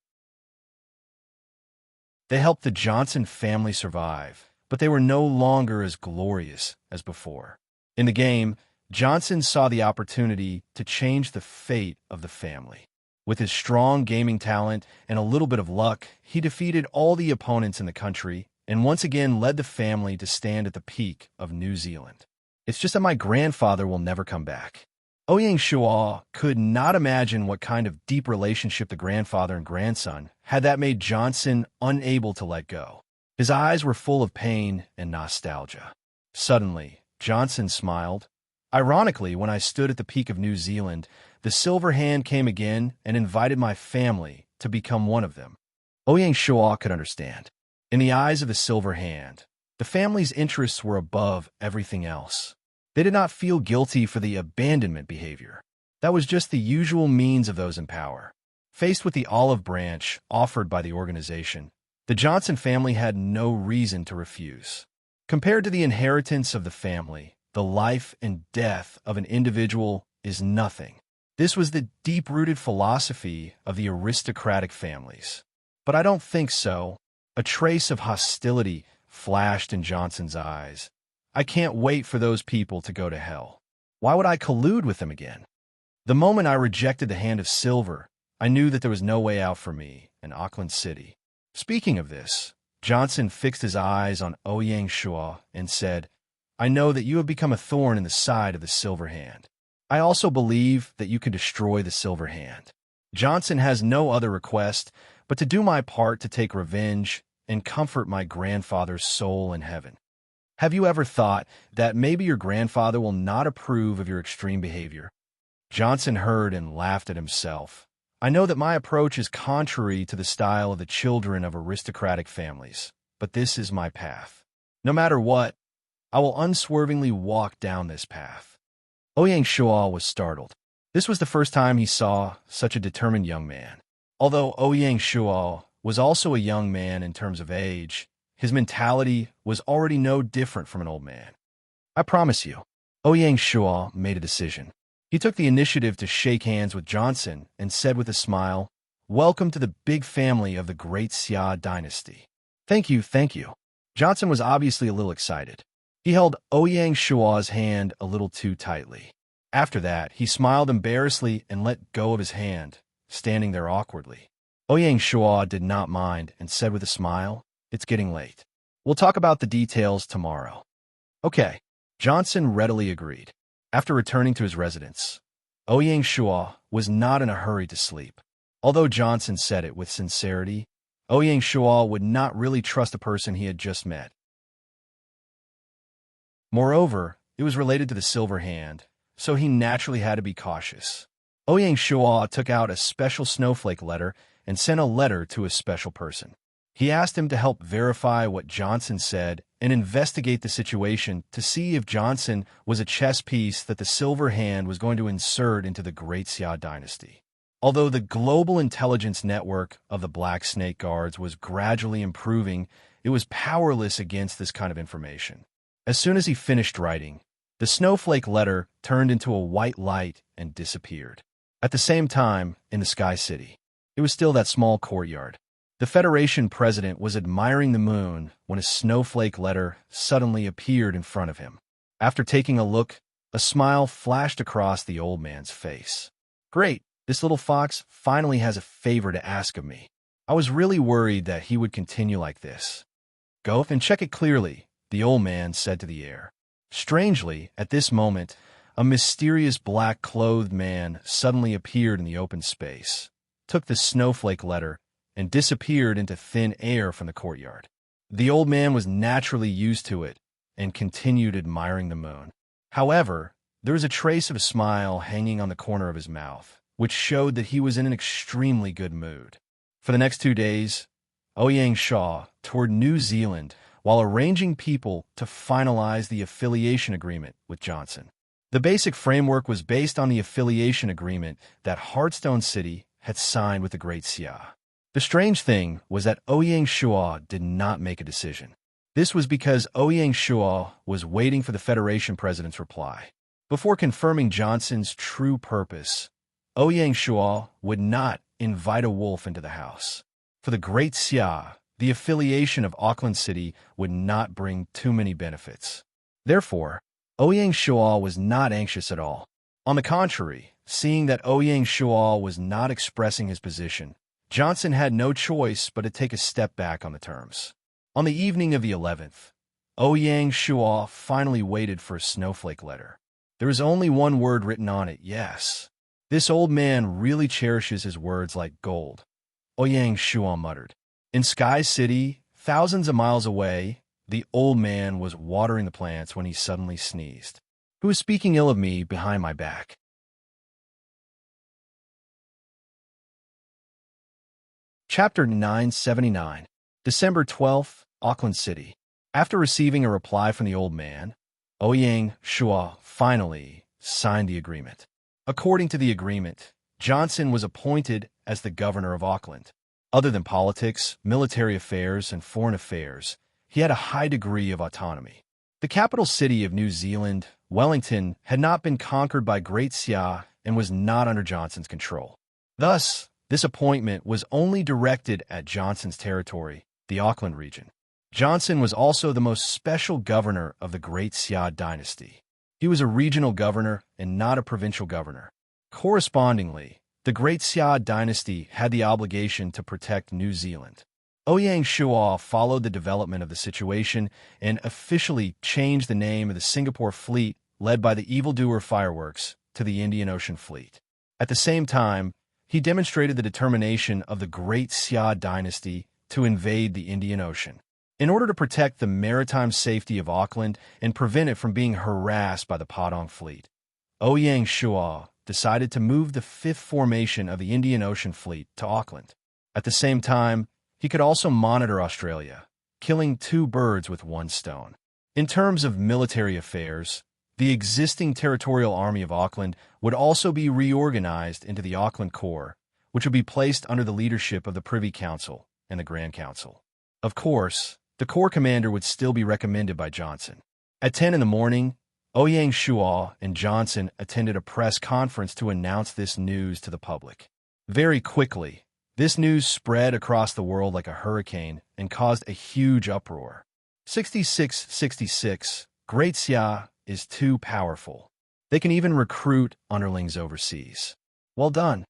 A: They helped the Johnson family survive, but they were no longer as glorious as before. In the game, Johnson saw the opportunity to change the fate of the family. With his strong gaming talent and a little bit of luck, he defeated all the opponents in the country and once again led the family to stand at the peak of New Zealand. It's just that my grandfather will never come back. Ouyang Shua could not imagine what kind of deep relationship the grandfather and grandson had that made Johnson unable to let go. His eyes were full of pain and nostalgia. Suddenly, Johnson smiled. Ironically, when I stood at the peak of New Zealand, the Silver Hand came again and invited my family to become one of them. Ouyang Shua could understand. In the eyes of the Silver Hand, the family's interests were above everything else. They did not feel guilty for the abandonment behavior. That was just the usual means of those in power. Faced with the olive branch offered by the organization, the Johnson family had no reason to refuse. Compared to the inheritance of the family, the life and death of an individual is nothing. This was the deep-rooted philosophy of the aristocratic families. But I don't think so. A trace of hostility flashed in Johnson's eyes. I can't wait for those people to go to hell. Why would I collude with them again? The moment I rejected the hand of silver, I knew that there was no way out for me in Auckland City. Speaking of this, Johnson fixed his eyes on Ouyang Shua and said, I know that you have become a thorn in the side of the silver hand. I also believe that you can destroy the silver hand. Johnson has no other request but to do my part to take revenge and comfort my grandfather's soul in heaven. Have you ever thought that maybe your grandfather will not approve of your extreme behavior? Johnson heard and laughed at himself. I know that my approach is contrary to the style of the children of aristocratic families, but this is my path. No matter what, I will unswervingly walk down this path. Ouyang Shua was startled. This was the first time he saw such a determined young man. Although Ouyang Shua was also a young man in terms of age, his mentality was already no different from an old man. I promise you, Ouyang Shua made a decision. He took the initiative to shake hands with Johnson and said with a smile, Welcome to the big family of the great Xia dynasty. Thank you, thank you. Johnson was obviously a little excited. He held Ouyang Shua's hand a little too tightly. After that, he smiled embarrassedly and let go of his hand, standing there awkwardly. Ouyang Shua did not mind and said with a smile, It's getting late. We'll talk about the details tomorrow. Okay. Johnson readily agreed. After returning to his residence, Ouyang Shua was not in a hurry to sleep. Although Johnson said it with sincerity, Ouyang Shua would not really trust the person he had just met. Moreover, it was related to the silver hand, so he naturally had to be cautious. Ouyang Shua took out a special snowflake letter and sent a letter to a special person. He asked him to help verify what Johnson said and investigate the situation to see if Johnson was a chess piece that the silver hand was going to insert into the Great Xia dynasty. Although the global intelligence network of the Black Snake Guards was gradually improving, it was powerless against this kind of information. As soon as he finished writing, the snowflake letter turned into a white light and disappeared. At the same time, in the Sky City, it was still that small courtyard. The Federation president was admiring the moon when a snowflake letter suddenly appeared in front of him. After taking a look, a smile flashed across the old man's face. Great, this little fox finally has a favor to ask of me. I was really worried that he would continue like this. Go and check it clearly, the old man said to the air. Strangely, at this moment, a mysterious black-clothed man suddenly appeared in the open space, took the snowflake letter, and disappeared into thin air from the courtyard. The old man was naturally used to it and continued admiring the moon. However, there was a trace of a smile hanging on the corner of his mouth, which showed that he was in an extremely good mood. For the next 2 days, Ouyang Shua toured New Zealand while arranging people to finalize the affiliation agreement with Johnson. The basic framework was based on the affiliation agreement that Heartstone City had signed with the Great Xia. The strange thing was that Ouyang Shua did not make a decision. This was because Ouyang Shua was waiting for the Federation president's reply. Before confirming Johnson's true purpose, Ouyang Shua would not invite a wolf into the house. For the Great Xia, the affiliation of Auckland City would not bring too many benefits. Therefore, Ouyang Shua was not anxious at all. On the contrary, seeing that Ouyang Shua was not expressing his position, Johnson had no choice but to take a step back on the terms. On the evening of the 11th, Ouyang Shua finally waited for a snowflake letter. There was only one word written on it, yes. This old man really cherishes his words like gold, Ouyang Shua muttered. In Sky City, thousands of miles away, the old man was watering the plants when he suddenly sneezed. Who is speaking ill of me behind my back? Chapter 979, December 12th, Auckland City. After receiving a reply from the old man, Ouyang Shua finally signed the agreement. According to the agreement, Johnson was appointed as the governor of Auckland. Other than politics, military affairs, and foreign affairs, he had a high degree of autonomy. The capital city of New Zealand, Wellington, had not been conquered by Great Xia and was not under Johnson's control. Thus, this appointment was only directed at Johnson's territory, the Auckland region. Johnson was also the most special governor of the Great Xia dynasty. He was a regional governor and not a provincial governor. Correspondingly, the Great Xia dynasty had the obligation to protect New Zealand. Ouyang Shuo followed the development of the situation and officially changed the name of the Singapore fleet led by the evildoer Fireworks to the Indian Ocean Fleet. At the same time, he demonstrated the determination of the Great Xia dynasty to invade the Indian Ocean. In order to protect the maritime safety of Auckland and prevent it from being harassed by the Padang fleet, Ouyang Shuo decided to move the fifth formation of the Indian Ocean Fleet to Auckland. At the same time, he could also monitor Australia, killing two birds with one stone. In terms of military affairs, the existing territorial army of Auckland would also be reorganized into the Auckland Corps, which would be placed under the leadership of the Privy Council and the Grand Council. Of course, the Corps commander would still be recommended by Johnson. At 10 in the morning, Ouyang Shuo and Johnson attended a press conference to announce this news to the public. Very quickly, this news spread across the world like a hurricane and caused a huge uproar. 6666, Great Xia is too powerful. They can even recruit underlings overseas. Well done.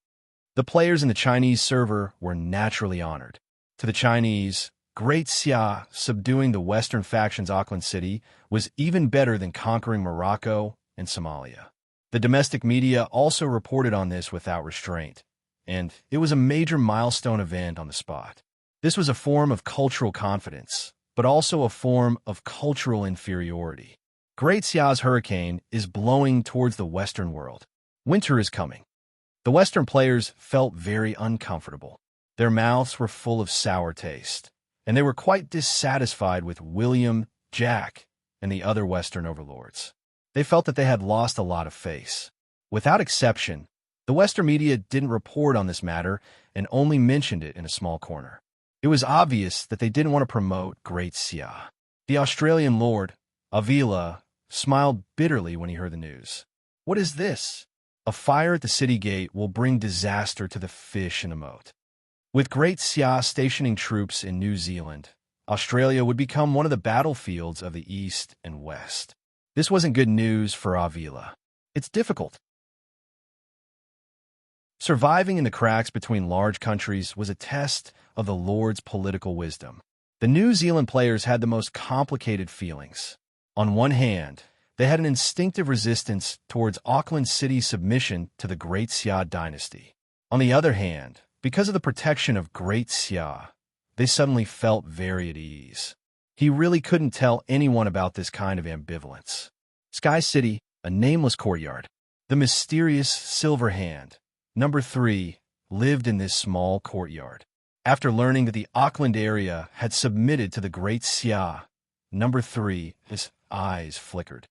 A: The players in the Chinese server were naturally honored. To the Chinese, Great Xia subduing the Western faction's Auckland City was even better than conquering Morocco and Somalia. The domestic media also reported on this without restraint, and it was a major milestone event on the spot. This was a form of cultural confidence, but also a form of cultural inferiority. Great Xia's hurricane is blowing towards the Western world. Winter is coming. The Western players felt very uncomfortable. Their mouths were full of sour taste, and they were quite dissatisfied with William, Jack, and the other Western overlords. They felt that they had lost a lot of face. Without exception, the Western media didn't report on this matter and only mentioned it in a small corner. It was obvious that they didn't want to promote Great Xia. The Australian lord, Avila, smiled bitterly when he heard the news. What is this? A fire at the city gate will bring disaster to the fish in the moat. With Great Xia stationing troops in New Zealand, Australia would become one of the battlefields of the East and West. This wasn't good news for Avila. It's difficult. Surviving in the cracks between large countries was a test of the Lord's political wisdom. The New Zealand players had the most complicated feelings. On one hand, they had an instinctive resistance towards Auckland City's submission to the Great Xia dynasty. On the other hand, because of the protection of Great Xia, they suddenly felt very at ease. He really couldn't tell anyone about this kind of ambivalence. Sky City, a nameless courtyard. The mysterious Silver Hand, number 3, lived in this small courtyard. After learning that the Auckland area had submitted to the Great Xia, number 3, his eyes flickered.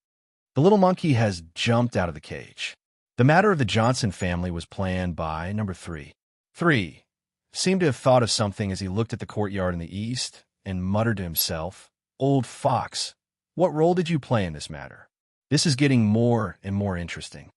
A: The little monkey has jumped out of the cage. The matter of the Johnson family was planned by number 3. 3 seemed to have thought of something as he looked at the courtyard in the east and muttered to himself, "Old fox, what role did you play in this matter? This is getting more and more interesting."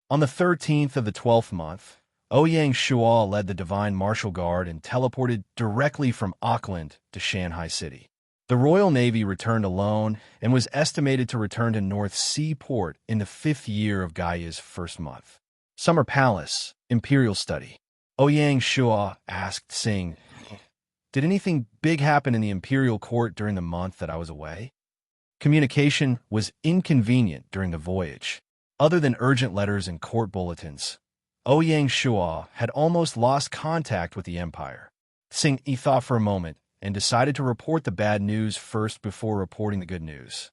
A: On the 13th of the 12th month, Ouyang Shuo led the Divine Martial Guard and teleported directly from Auckland to Shanghai City. The Royal Navy returned alone and was estimated to return to North Sea Port in the 5th year of Gaia's first month. Summer Palace, Imperial Study. Ouyang Shuo asked, saying, "Did anything big happen in the Imperial Court during the month that I was away?" Communication was inconvenient during the voyage. Other than urgent letters and court bulletins, Ouyang Shuo had almost lost contact with the Empire. Sing Yi thought for a moment and decided to report the bad news first before reporting the good news.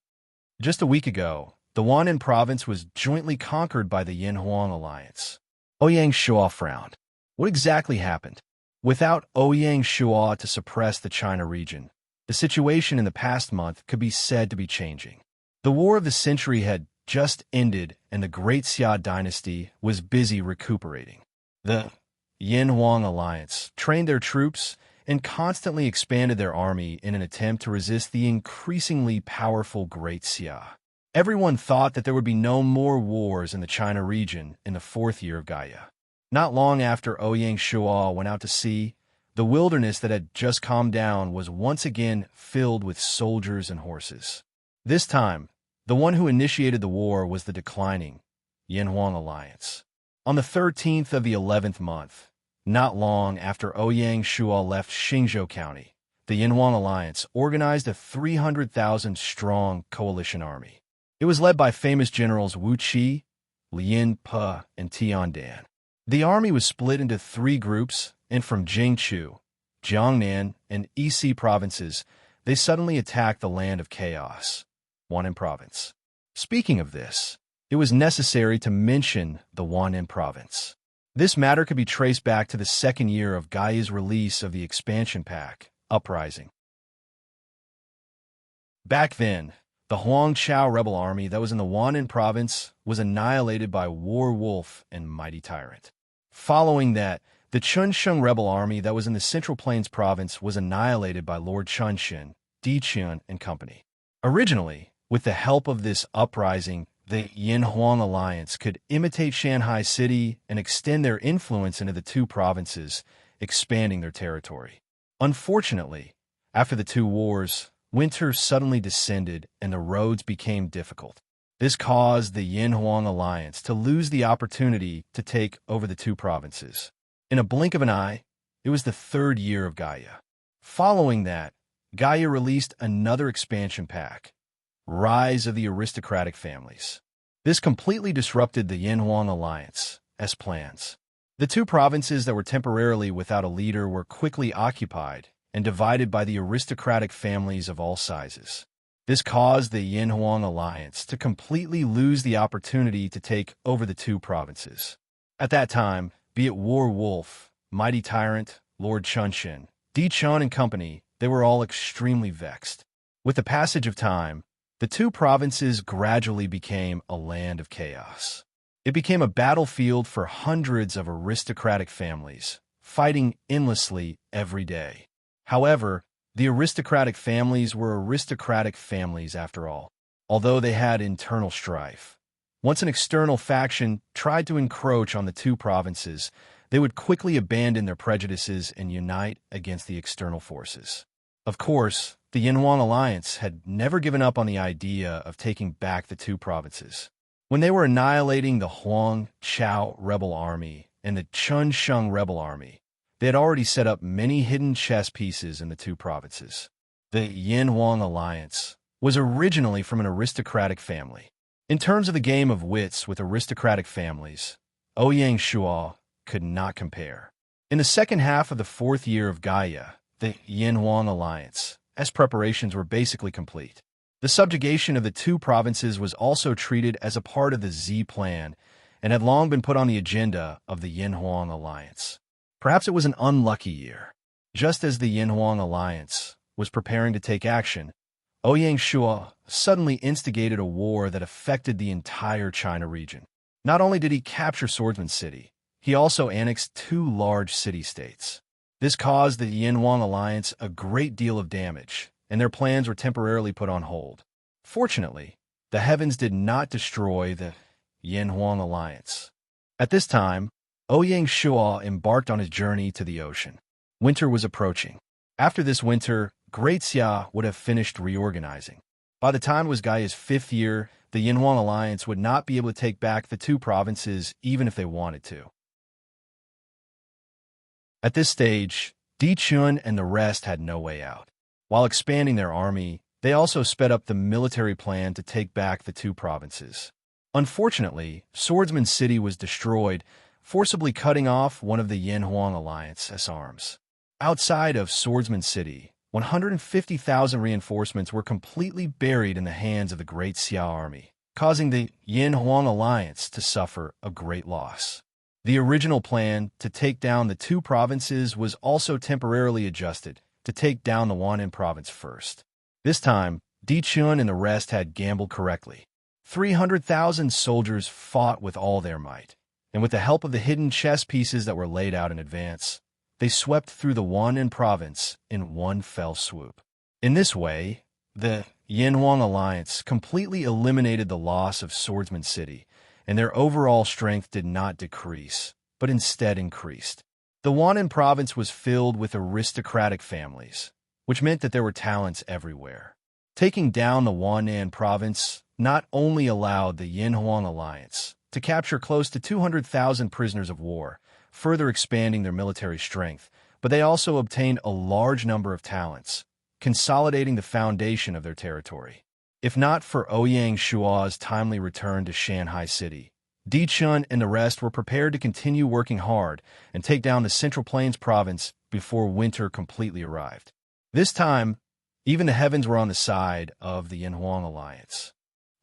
A: Just a week ago, the Hunan province was jointly conquered by the Yin-Huang alliance. Ouyang Shuo frowned. What exactly happened? Without Ouyang Shuo to suppress the China region, the situation in the past month could be said to be changing. The War of the Century had just ended and the Great Xia dynasty was busy recuperating. The Yin-Huang alliance trained their troops and constantly expanded their army in an attempt to resist the increasingly powerful Great Xia. Everyone thought that there would be no more wars in the China region in the 4th year of Gaia. Not long after Ouyang Shuo went out to sea, the wilderness that had just calmed down was once again filled with soldiers and horses. This time, the one who initiated the war was the declining Yin-Huang alliance. On the 13th of the 11th month, not long after Ouyang Shuo left Xingzhou County, the Yin-Huang alliance organized a 300,000-strong coalition army. It was led by famous generals Wu Qi, Lin Pe, and Tian Dan. The army was split into three groups, and from Jingchu, Jiangnan, and Yixi provinces, they suddenly attacked the land of chaos, Huanan province. Speaking of this, it was necessary to mention the Huanan province. This matter could be traced back to the second year of Gaia's release of the expansion pack, Uprising. Back then, the Huang Chao rebel army that was in the Huanan province was annihilated by War Wolf and Mighty Tyrant. Following that, the Chunsheng rebel army that was in the Central Plains province was annihilated by Lord Chunshin, Di Chun, and company. Originally, with the help of this uprising, the Yin-Huang alliance could imitate Shanghai City and extend their influence into the two provinces, expanding their territory. Unfortunately, after the two wars, winter suddenly descended and the roads became difficult. This caused the Yin-Huang alliance to lose the opportunity to take over the two provinces. In a blink of an eye, it was the third year of Gaia. Following that, Gaia released another expansion pack, Rise of the Aristocratic Families. This completely disrupted the Yin-Huang alliance, as plans. The two provinces that were temporarily without a leader were quickly occupied and divided by the aristocratic families of all sizes. This caused the Yin-Huang alliance to completely lose the opportunity to take over the two provinces. At that time, be it War Wolf, Mighty Tyrant, Lord Chunshin, Di Chun and company, they were all extremely vexed. With the passage of time, the two provinces gradually became a land of chaos. It became a battlefield for hundreds of aristocratic families, fighting endlessly every day. However, the aristocratic families were aristocratic families after all, although they had internal strife. Once an external faction tried to encroach on the two provinces, they would quickly abandon their prejudices and unite against the external forces. Of course, the Yin-Huang alliance had never given up on the idea of taking back the two provinces. When they were annihilating the Huang Chao rebel army and the Chunsheng rebel army, they had already set up many hidden chess pieces in the two provinces. The Yin-Huang alliance was originally from an aristocratic family. In terms of the game of wits with aristocratic families, Ouyang Shuo could not compare. In the second half of the fourth year of Gaia, the Yin-Huang alliance, as preparations were basically complete. The subjugation of the two provinces was also treated as a part of the Z plan and had long been put on the agenda of the Yin-Huang alliance. Perhaps it was an unlucky year. Just as the Yin-Huang alliance was preparing to take action, Ouyang Shuo suddenly instigated a war that affected the entire China region. Not only did he capture Swordsman City, he also annexed two large city-states. This caused the Yin-Huang alliance a great deal of damage, and their plans were temporarily put on hold. Fortunately, the heavens did not destroy the Yin-Huang alliance. At this time, Ouyang Shuo embarked on his journey to the ocean. Winter was approaching. After this winter, Great Xia would have finished reorganizing. By the time it was Gaia's fifth year, the Yin-Huang alliance would not be able to take back the two provinces even if they wanted to. At this stage, Di Chun and the rest had no way out. While expanding their army, they also sped up the military plan to take back the two provinces. Unfortunately, Swordsman City was destroyed, forcibly cutting off one of the Yin-Huang alliance's arms. Outside of Swordsman City, 150,000 reinforcements were completely buried in the hands of the Great Xia army, causing the Yin-Huang alliance to suffer a great loss. The original plan to take down the two provinces was also temporarily adjusted to take down the Huanan province first. This time, Di Chun and the rest had gambled correctly. 300,000 soldiers fought with all their might, and with the help of the hidden chess pieces that were laid out in advance, they swept through the Huanan province in one fell swoop. In this way, the Yin-Huang alliance completely eliminated the loss of Swordsman City, and their overall strength did not decrease, but instead increased. The Hunan province was filled with aristocratic families, which meant that there were talents everywhere. Taking down the Hunan province not only allowed the Yin-Huang alliance to capture close to 200,000 prisoners of war, further expanding their military strength, but they also obtained a large number of talents, consolidating the foundation of their territory. If not for Ouyang Shua's timely return to Shanghai City, Di Chun and the rest were prepared to continue working hard and take down the Central Plains province before winter completely arrived. This time, even the heavens were on the side of the Yin-Huang alliance.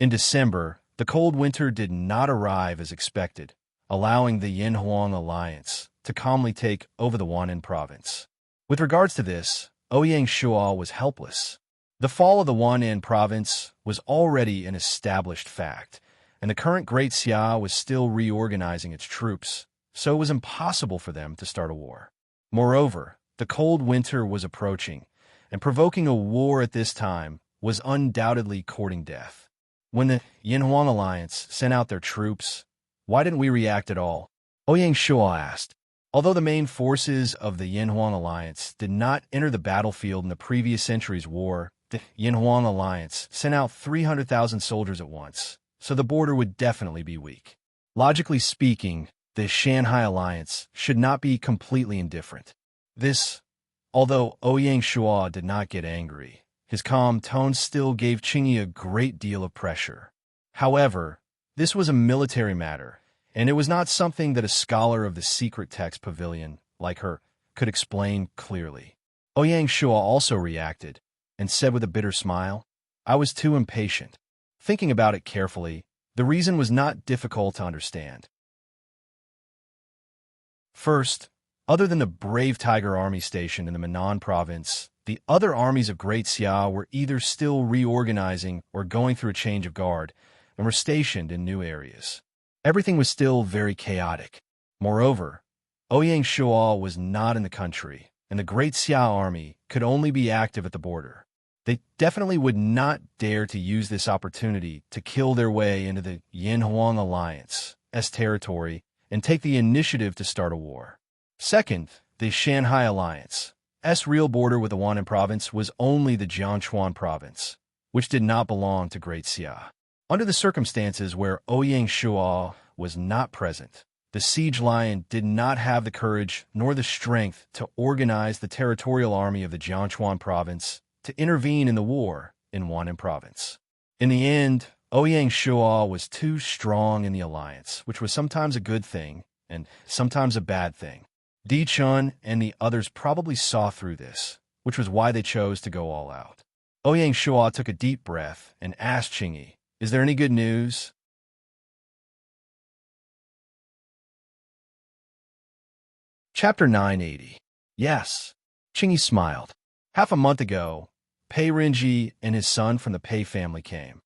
A: In December, the cold winter did not arrive as expected, allowing the Yin-Huang alliance to calmly take over the Hunan province. With regards to this, Ouyang Shua was helpless. The fall of the Hunan province was already an established fact, and the current Great Xia was still reorganizing its troops, so it was impossible for them to start a war. Moreover, the cold winter was approaching, and provoking a war at this time was undoubtedly courting death. When the Yin-Huang alliance sent out their troops, why didn't we react at all? Ouyang Shua asked. Although the main forces of the Yin-Huang alliance did not enter the battlefield in the previous century's war, the Yin-Huang alliance sent out 300,000 soldiers at once, so the border would definitely be weak. Logically speaking, the Shanghai alliance should not be completely indifferent. Although Ouyang Shua did not get angry, his calm tone still gave Qingyi a great deal of pressure. However, this was a military matter, and it was not something that a scholar of the secret text pavilion, like her, could explain clearly. Ouyang Shua also reacted, and said with a bitter smile, "I was too impatient." Thinking about it carefully, the reason was not difficult to understand. First, other than the brave Tiger Army stationed in the Minnan province, the other armies of Great Xia were either still reorganizing or going through a change of guard, and were stationed in new areas. Everything was still very chaotic. Moreover, Ouyang Shua was not in the country, and the Great Xia army could only be active at the border. They definitely would not dare to use this opportunity to kill their way into the Yin-Huang alliance's territory and take the initiative to start a war. Second, the Shanghai alliance's real border with the Hunan province was only the Jiangchuan province, which did not belong to Great Xia. Under the circumstances where Ouyang Shua was not present, the siege lion did not have the courage nor the strength to organize the territorial army of the Jiangchuan province to intervene in the war in Hunan province. In the end, Ouyang Shua was too strong in the alliance, which was sometimes a good thing and sometimes a bad thing. Di Chun and the others probably saw through this, which was why they chose to go all out. Ouyang Shua took a deep breath and asked Qingyi, "Is there any good news?" Chapter 980. Yes. Qingyi smiled. Half a month ago, Pei Renji and his son from the Pei family came.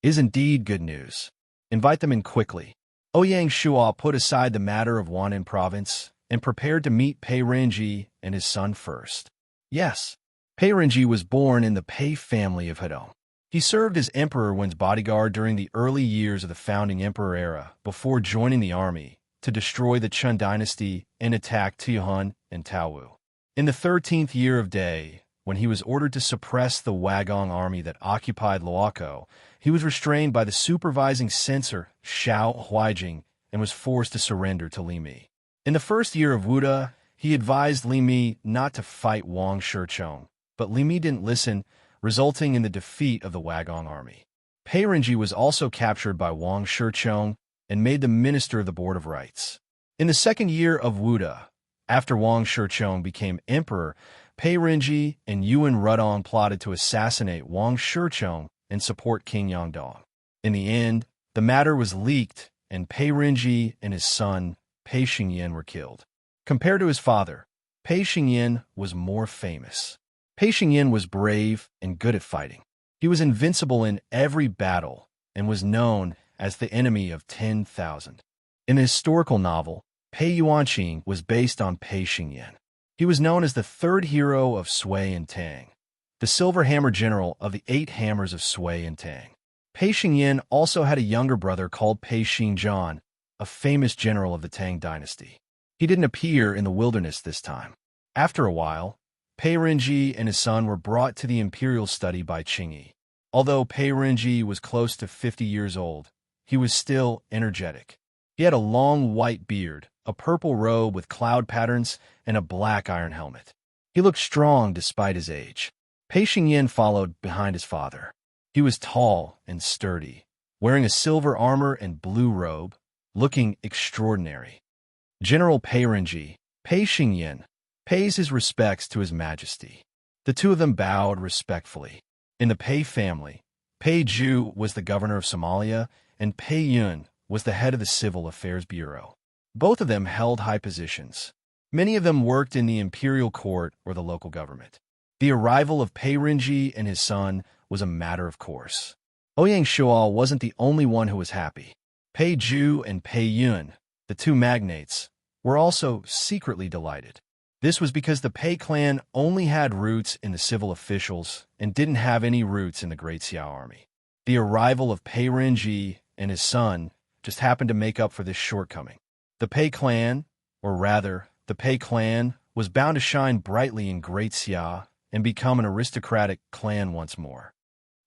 A: Is indeed good news. Invite them in quickly. Ouyang Shua put aside the matter of Hunan province and prepared to meet Pei Renji and his son first. Yes. Pei Renji was born in the Pei family of Hedong. He served as Emperor Wen's bodyguard during the early years of the founding Emperor era before joining the army to destroy the Chun dynasty and attack Tihun and Taowu. In the 13th year of Dai, when he was ordered to suppress the Wagong army that occupied Luokou, he was restrained by the supervising censor Xiao Huijing and was forced to surrender to Li Mi. In the first year of Wuda, he advised Li Mi not to fight Wang Shichong, but Li Mi didn't listen, resulting in the defeat of the Wagong army. Pei Renji was also captured by Wang Shichong and made the minister of the Board of Rights. In the second year of Wuda, after Wang Shichong became emperor, Pei Renji and Yuan Rudong plotted to assassinate Wang Shichong and support King Yangdong. In the end, the matter was leaked, and Pei Renji and his son, Pei Xingyan, were killed. Compared to his father, Pei Xingyan was more famous. Pei Xingyan was brave and good at fighting. He was invincible in every battle and was known as the enemy of 10,000. In the historical novel, Pei Yuanqing was based on Pei Xingyan. He was known as the third hero of Sui and Tang, the silver hammer general of the 8 hammers of Sui and Tang. Pei Xingyan also had a younger brother called Pei Xingzhan, a famous general of the Tang dynasty. He didn't appear in the wilderness this time. After a while, Pei Renji and his son were brought to the imperial study by Qingyi. Although Pei Renji was close to 50 years old, he was still energetic. He had a long white beard, a purple robe with cloud patterns, and a black iron helmet. He looked strong despite his age. Pei Xingyin followed behind his father. He was tall and sturdy, wearing a silver armor and blue robe, looking extraordinary. General Pei Renji, Pei Xingyin, pays his respects to His Majesty. The two of them bowed respectfully. In the Pei family, Pei Ju was the governor of Somalia, and Pei Yun was the head of the Civil Affairs Bureau. Both of them held high positions. Many of them worked in the imperial court or the local government. The arrival of Pei Renji and his son was a matter of course. Ouyang Shuo wasn't the only one who was happy. Pei Ju and Pei Yun, the two magnates, were also secretly delighted. This was because the Pei clan only had roots in the civil officials and didn't have any roots in the Great Xiao army. The arrival of Pei Renji and his son just happened to make up for this shortcoming. The Pei clan, or rather, the Pei clan, was bound to shine brightly in Great Xia and become an aristocratic clan once more.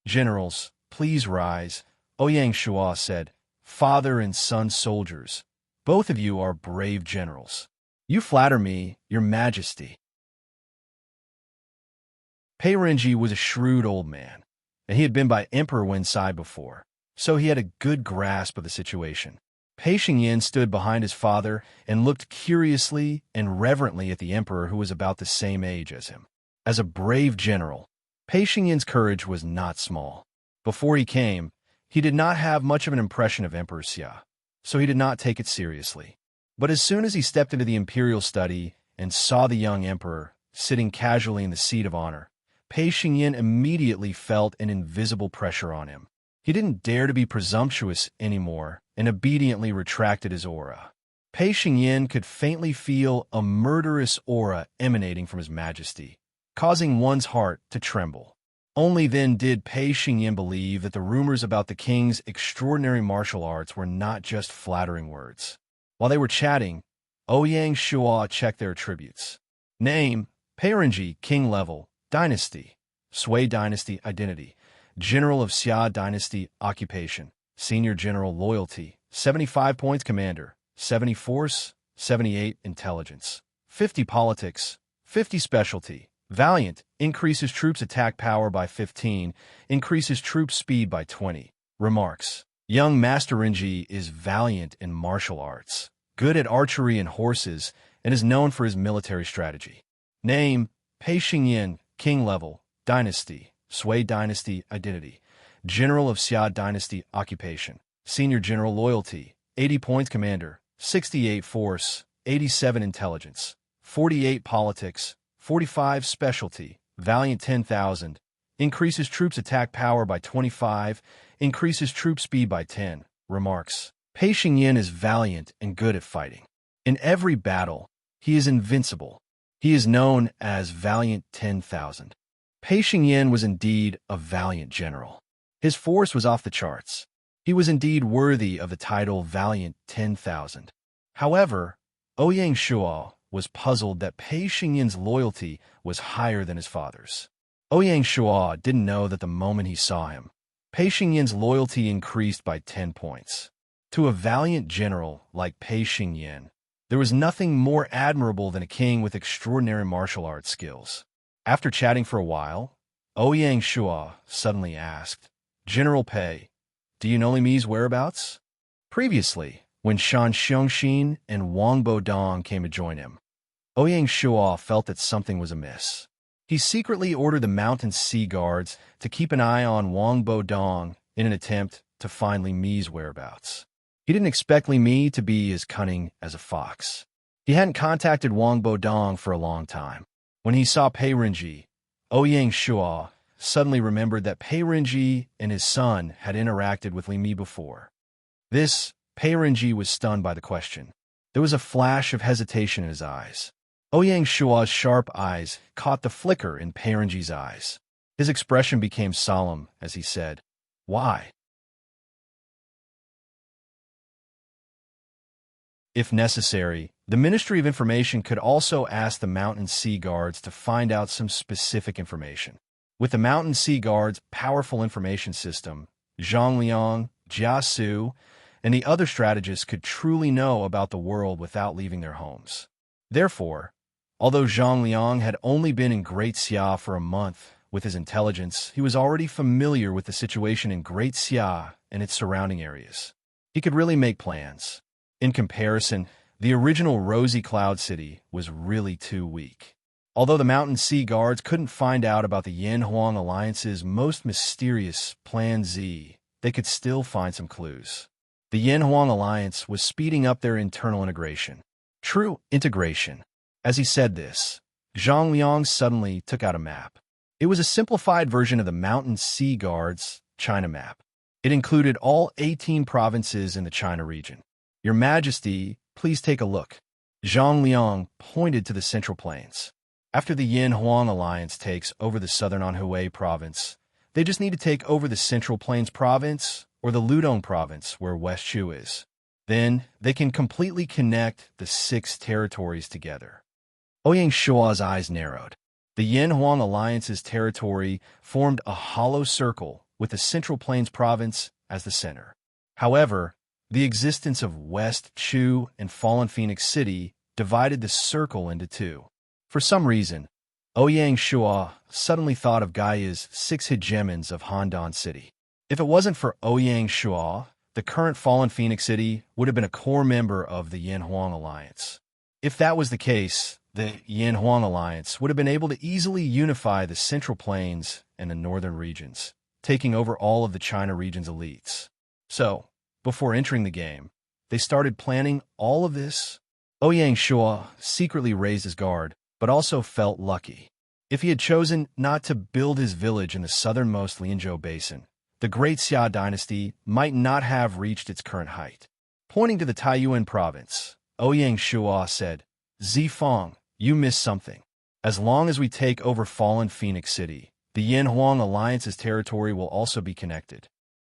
A: Generals, please rise, Ouyang Shuo said. Father and son soldiers, both of you are brave generals. You flatter me, Your Majesty. Pei Renji was a shrewd old man, and he had been by Emperor Wensai before, so he had a good grasp of the situation. Pei Xingyin stood behind his father and looked curiously and reverently at the emperor who was about the same age as him. As a brave general, Pei Xingyin's courage was not small. Before he came, he did not have much of an impression of Emperor Xia, so he did not take it seriously. But as soon as he stepped into the imperial study and saw the young emperor sitting casually in the seat of honor, Pei Xingyin immediately felt an invisible pressure on him. He didn't dare to be presumptuous anymore and obediently retracted his aura. Pei Xingyin could faintly feel a murderous aura emanating from His Majesty, causing one's heart to tremble. Only then did Pei Xingyin believe that the rumors about the king's extraordinary martial arts were not just flattering words. While they were chatting, Ouyang Shuo checked their attributes. Name, Pei Renji, King Level, Dynasty, Sui Dynasty, Identity, General of Xia Dynasty, Occupation, Senior General, Loyalty, 75 points Commander, 70 Force, 78 Intelligence, 50 Politics, 50 Specialty, Valiant, increases troops attack power by 15, increases troop speed by 20. Remarks. Young Master Renji is valiant in martial arts, good at archery and horses, and is known for his military strategy. Name, Pei Xingyin, King Level, Dynasty, Sui Dynasty, Identity, General of Xia Dynasty, Occupation, Senior General, Loyalty, 80 points Commander, 68 Force, 87 Intelligence, 48 Politics, 45 Specialty, Valiant 10,000, increases troops attack power by 25, increases troop speed by 10. Remarks. Pei Xingyin is valiant and good at fighting. In every battle, he is invincible. He is known as Valiant 10,000. Pei Xingyin was indeed a valiant general. His force was off the charts. He was indeed worthy of the title Valiant 10,000. However, Ouyang Shuo was puzzled that Pei Xingyin's loyalty was higher than his father's. Ouyang Shuo didn't know that the moment he saw him, Pei Xingyin's loyalty increased by 10 points. To a valiant general like Pei Xingyin, there was nothing more admirable than a king with extraordinary martial arts skills. After chatting for a while, Ouyang Shuo suddenly asked, General Pei, do you know Li Mi's whereabouts? Previously, when Shan Xiongxin and Wang Bodong came to join him, Ouyang Shuo felt that something was amiss. He secretly ordered the mountain sea guards to keep an eye on Wang Bodong in an attempt to find Li Mi's whereabouts. He didn't expect Li Mi to be as cunning as a fox. He hadn't contacted Wang Bodong for a long time. When he saw Pei Renji, Ouyang Shuo suddenly remembered that Pei Renji and his son had interacted with Li Mi before. Pei Renji was stunned by the question. There was a flash of hesitation in his eyes. Ouyang Shuo's sharp eyes caught the flicker in Pei Renji's eyes. His expression became solemn as he said, Why? If necessary, the Ministry of Information could also ask the Mountain Sea Guards to find out some specific information. With the Mountain Sea Guards' powerful information system, Zhang Liang, Jia Su, and the other strategists could truly know about the world without leaving their homes. Therefore, although Zhang Liang had only been in Great Xia for a month, with his intelligence, he was already familiar with the situation in Great Xia and its surrounding areas. He could really make plans. In comparison, the original Rosy Cloud City was really too weak. Although the Mountain Sea Guards couldn't find out about the Yin-Huang Alliance's most mysterious Plan Z, they could still find some clues. The Yin-Huang Alliance was speeding up their internal integration. True integration. As he said this, Zhang Liang suddenly took out a map. It was a simplified version of the Mountain Sea Guards' China map. It included all 18 provinces in the China region. Your Majesty, please take a look. Zhang Liang pointed to the Central Plains. After the Yin-Huang Alliance takes over the southern Anhui province, they just need to take over the Central Plains province or the Ludong province where West Chu is. Then they can completely connect the 6 territories together. Ouyang Shua's eyes narrowed. The Yin-Huang Alliance's territory formed a hollow circle with the Central Plains province as the center. However, the existence of West Chu and Fallen Phoenix City divided the circle into 2. For some reason, Ouyang Shua suddenly thought of Gaia's 6 hegemons of Handan City. If it wasn't for Ouyang Shua, the current Fallen Phoenix City would have been a core member of the Yin-Huang Alliance. If that was the case, the Yin-Huang Alliance would have been able to easily unify the Central Plains and the northern regions, taking over all of the China region's elites. So, before entering the game, they started planning all of this. Ouyang Shua secretly raised his guard, but also felt lucky. If he had chosen not to build his village in the southernmost Lianzhou Basin, the Great Xia dynasty might not have reached its current height. Pointing to the Taiyuan province, Ouyang Shua said, Zifeng, you missed something. As long as we take over Fallen Phoenix City, the Yin-Huang Alliance's territory will also be connected.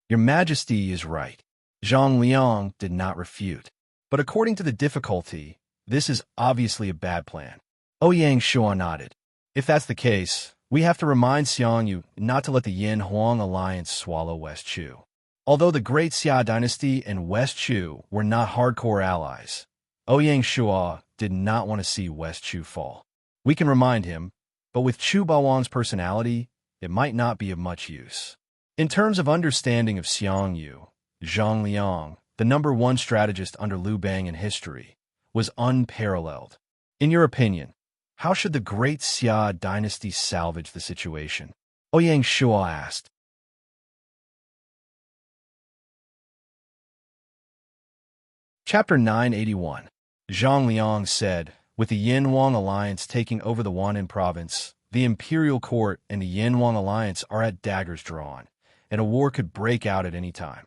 A: Your Majesty is right. Zhang Liang did not refute. But according to the difficulty, this is obviously a bad plan. Ouyang Shua nodded. If that's the case, we have to remind Xiangyu not to let the Yin-Huang Alliance swallow West Chu. Although the Great Xia dynasty and West Chu were not hardcore allies, Ouyang Shua did not want to see West Chu fall. We can remind him, but with Chu Baowang's personality, it might not be of much use. In terms of understanding of Xiangyu, Zhang Liang, the #1 strategist under Liu Bang in history, was unparalleled. In your opinion, how should the Great Xia dynasty salvage the situation? Ouyang Shua asked. Chapter 981. Zhang Liang said, with the Yin-Huang Alliance taking over the Wan'an province, the Imperial Court and the Yin-Huang Alliance are at daggers drawn, and a war could break out at any time.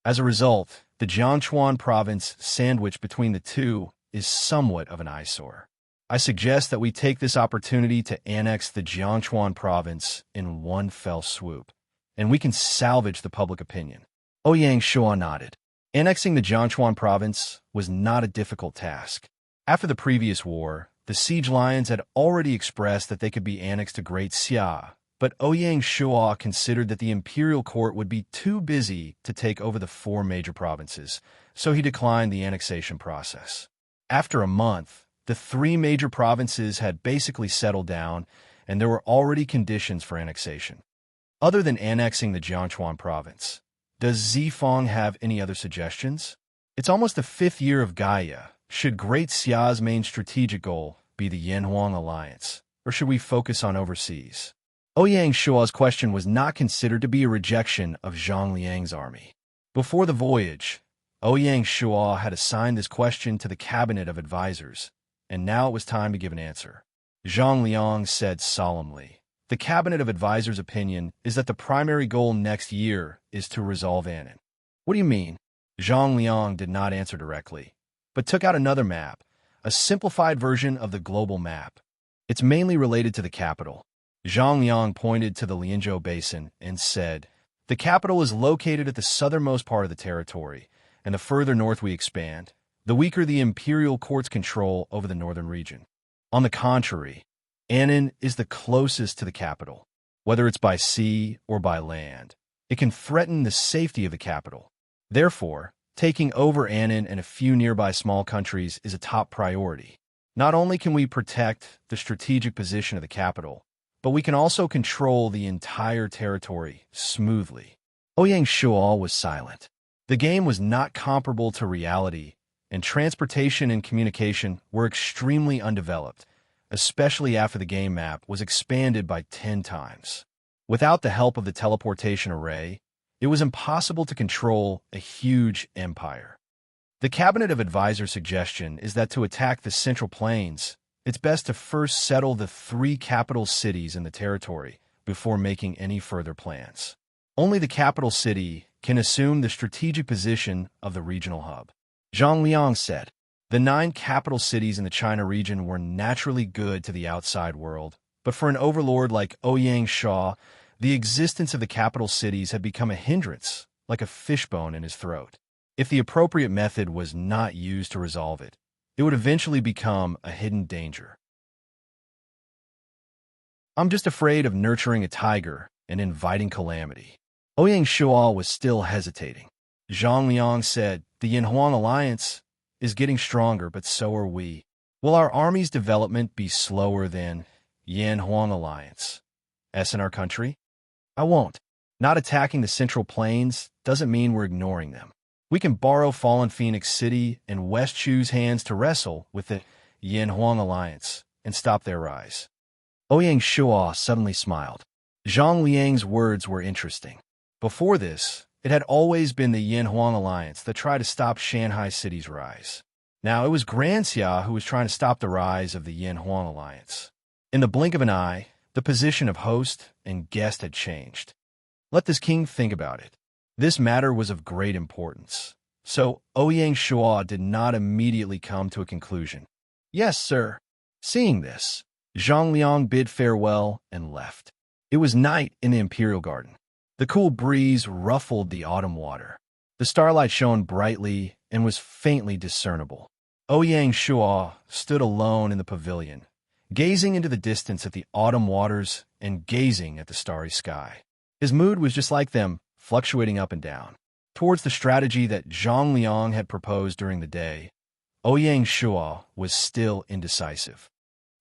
A: As a result, the Jiangchuan province sandwiched between the two is somewhat of an eyesore. I suggest that we take this opportunity to annex the Jiangchuan province in one fell swoop, and we can salvage the public opinion. Ouyang Shua nodded. Annexing the Jiangchuan province was not a difficult task. After the previous war, the Siege Lions had already expressed that they could be annexed to Great Xia, but Ouyang Shua considered that the Imperial Court would be too busy to take over the 4 major provinces, so he declined the annexation process. After a month, the 3 major provinces had basically settled down, and there were already conditions for annexation. Other than annexing the Jiangchuan province, does Zifeng have any other suggestions? It's almost the 5th year of Gaia. Should Great Xia's main strategic goal be the Yin-Huang Alliance, or should we focus on overseas? Ouyang Shua's question was not considered to be a rejection of Zhang Liang's army. Before the voyage, Ouyang Shua had assigned this question to the cabinet of advisors, and now it was time to give an answer. Zhang Liang said solemnly, the cabinet of advisors' opinion is that the primary goal next year is to resolve Annan. What do you mean? Zhang Liang did not answer directly, but took out another map, a simplified version of the global map. It's mainly related to the capital. Zhang Liang pointed to the Lianzhou Basin and said, the capital is located at the southernmost part of the territory, and the further north we expand, the weaker the imperial court's control over the northern region. On the contrary, Annan is the closest to the capital. Whether it's by sea or by land, it can threaten the safety of the capital. Therefore, taking over Annan and a few nearby small countries is a top priority. Not only can we protect the strategic position of the capital, but we can also control the entire territory smoothly. Ouyang Shual was silent. The game was not comparable to reality, and transportation and communication were extremely undeveloped, especially after the game map was expanded by 10 times. Without the help of the teleportation array, it was impossible to control a huge empire. The Cabinet of Advisors' suggestion is that to attack the Central Plains, it's best to first settle the 3 capital cities in the territory before making any further plans. Only the capital city can assume the strategic position of the regional hub. Zhang Liang said, the 9 capital cities in the China region were naturally good to the outside world, but for an overlord like Ouyang Shaw, the existence of the capital cities had become a hindrance, like a fishbone in his throat. If the appropriate method was not used to resolve it, it would eventually become a hidden danger. I'm just afraid of nurturing a tiger and inviting calamity. Ouyang Shual was still hesitating. Zhang Liang said, the Yinhuang alliance is getting stronger, but so are we. Will our army's development be slower than Yanhuang alliance in our country? I won't. Not attacking the Central Plains doesn't mean we're ignoring them. We can borrow Fallen Phoenix City and West Chu's hands to wrestle with the Yanhuang alliance and stop their rise. Ouyang Shuo suddenly smiled. Zhang Liang's words were interesting. Before this, it had always been the Yanhuang alliance that tried to stop Shanghai City's rise. Now it was Grand Xia who was trying to stop the rise of the Yanhuang alliance. In the blink of an eye, the position of host and guest had changed. Let this king think about it. This matter was of great importance. So Ouyang Shuo did not immediately come to a conclusion. Yes, sir. Seeing this, Zhang Liang bid farewell and left. It was night in the imperial garden. The cool breeze ruffled the autumn water. The starlight shone brightly and was faintly discernible. Ouyang Shuo stood alone in the pavilion, gazing into the distance at the autumn waters and gazing at the starry sky. His mood was just like them, fluctuating up and down. Towards the strategy that Zhang Liang had proposed during the day, Ouyang Shuo was still indecisive.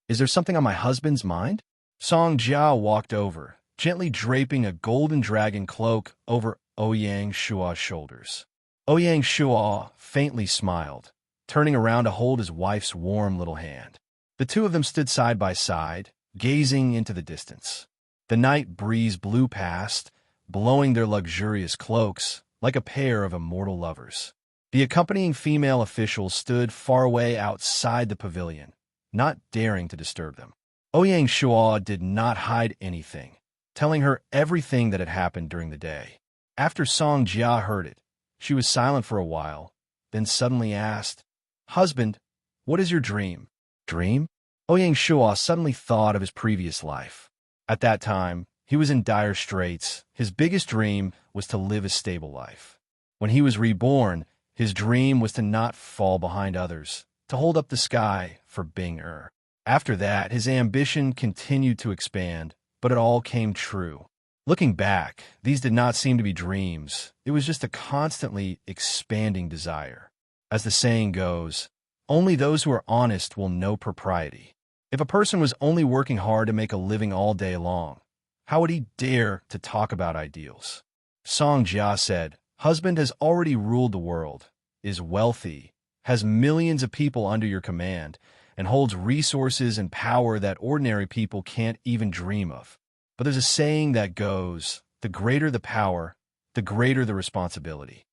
A: Is there something on my husband's mind? Song Jiao walked over, gently draping a golden dragon cloak over Ouyang Shuo's shoulders. Ouyang Shuo faintly smiled, turning around to hold his wife's warm little hand. The two of them stood side by side, gazing into the distance. The night breeze blew past, blowing their luxurious cloaks like a pair of immortal lovers. The accompanying female officials stood far away outside the pavilion, not daring to disturb them. Ouyang Shuo did not hide anything, telling her everything that had happened during the day. After Song Jia heard it, she was silent for a while, then suddenly asked, Husband, what is your dream? Dream? Ouyang Shuo suddenly thought of his previous life. At that time, he was in dire straits. His biggest dream was to live a stable life. When he was reborn, his dream was to not fall behind others, to hold up the sky for Bing-er. After that, his ambition continued to expand, but it all came true. Looking back, these did not seem to be dreams. It was just a constantly expanding desire. As the saying goes, only those who are honest will know propriety. If a person was only working hard to make a living all day long, how would he dare to talk about ideals? Song Jia said, Husband has already ruled the world, is wealthy, has millions of people under your command, and holds resources and power that ordinary people can't even dream of. But there's a saying that goes, the greater the power, the greater the responsibility.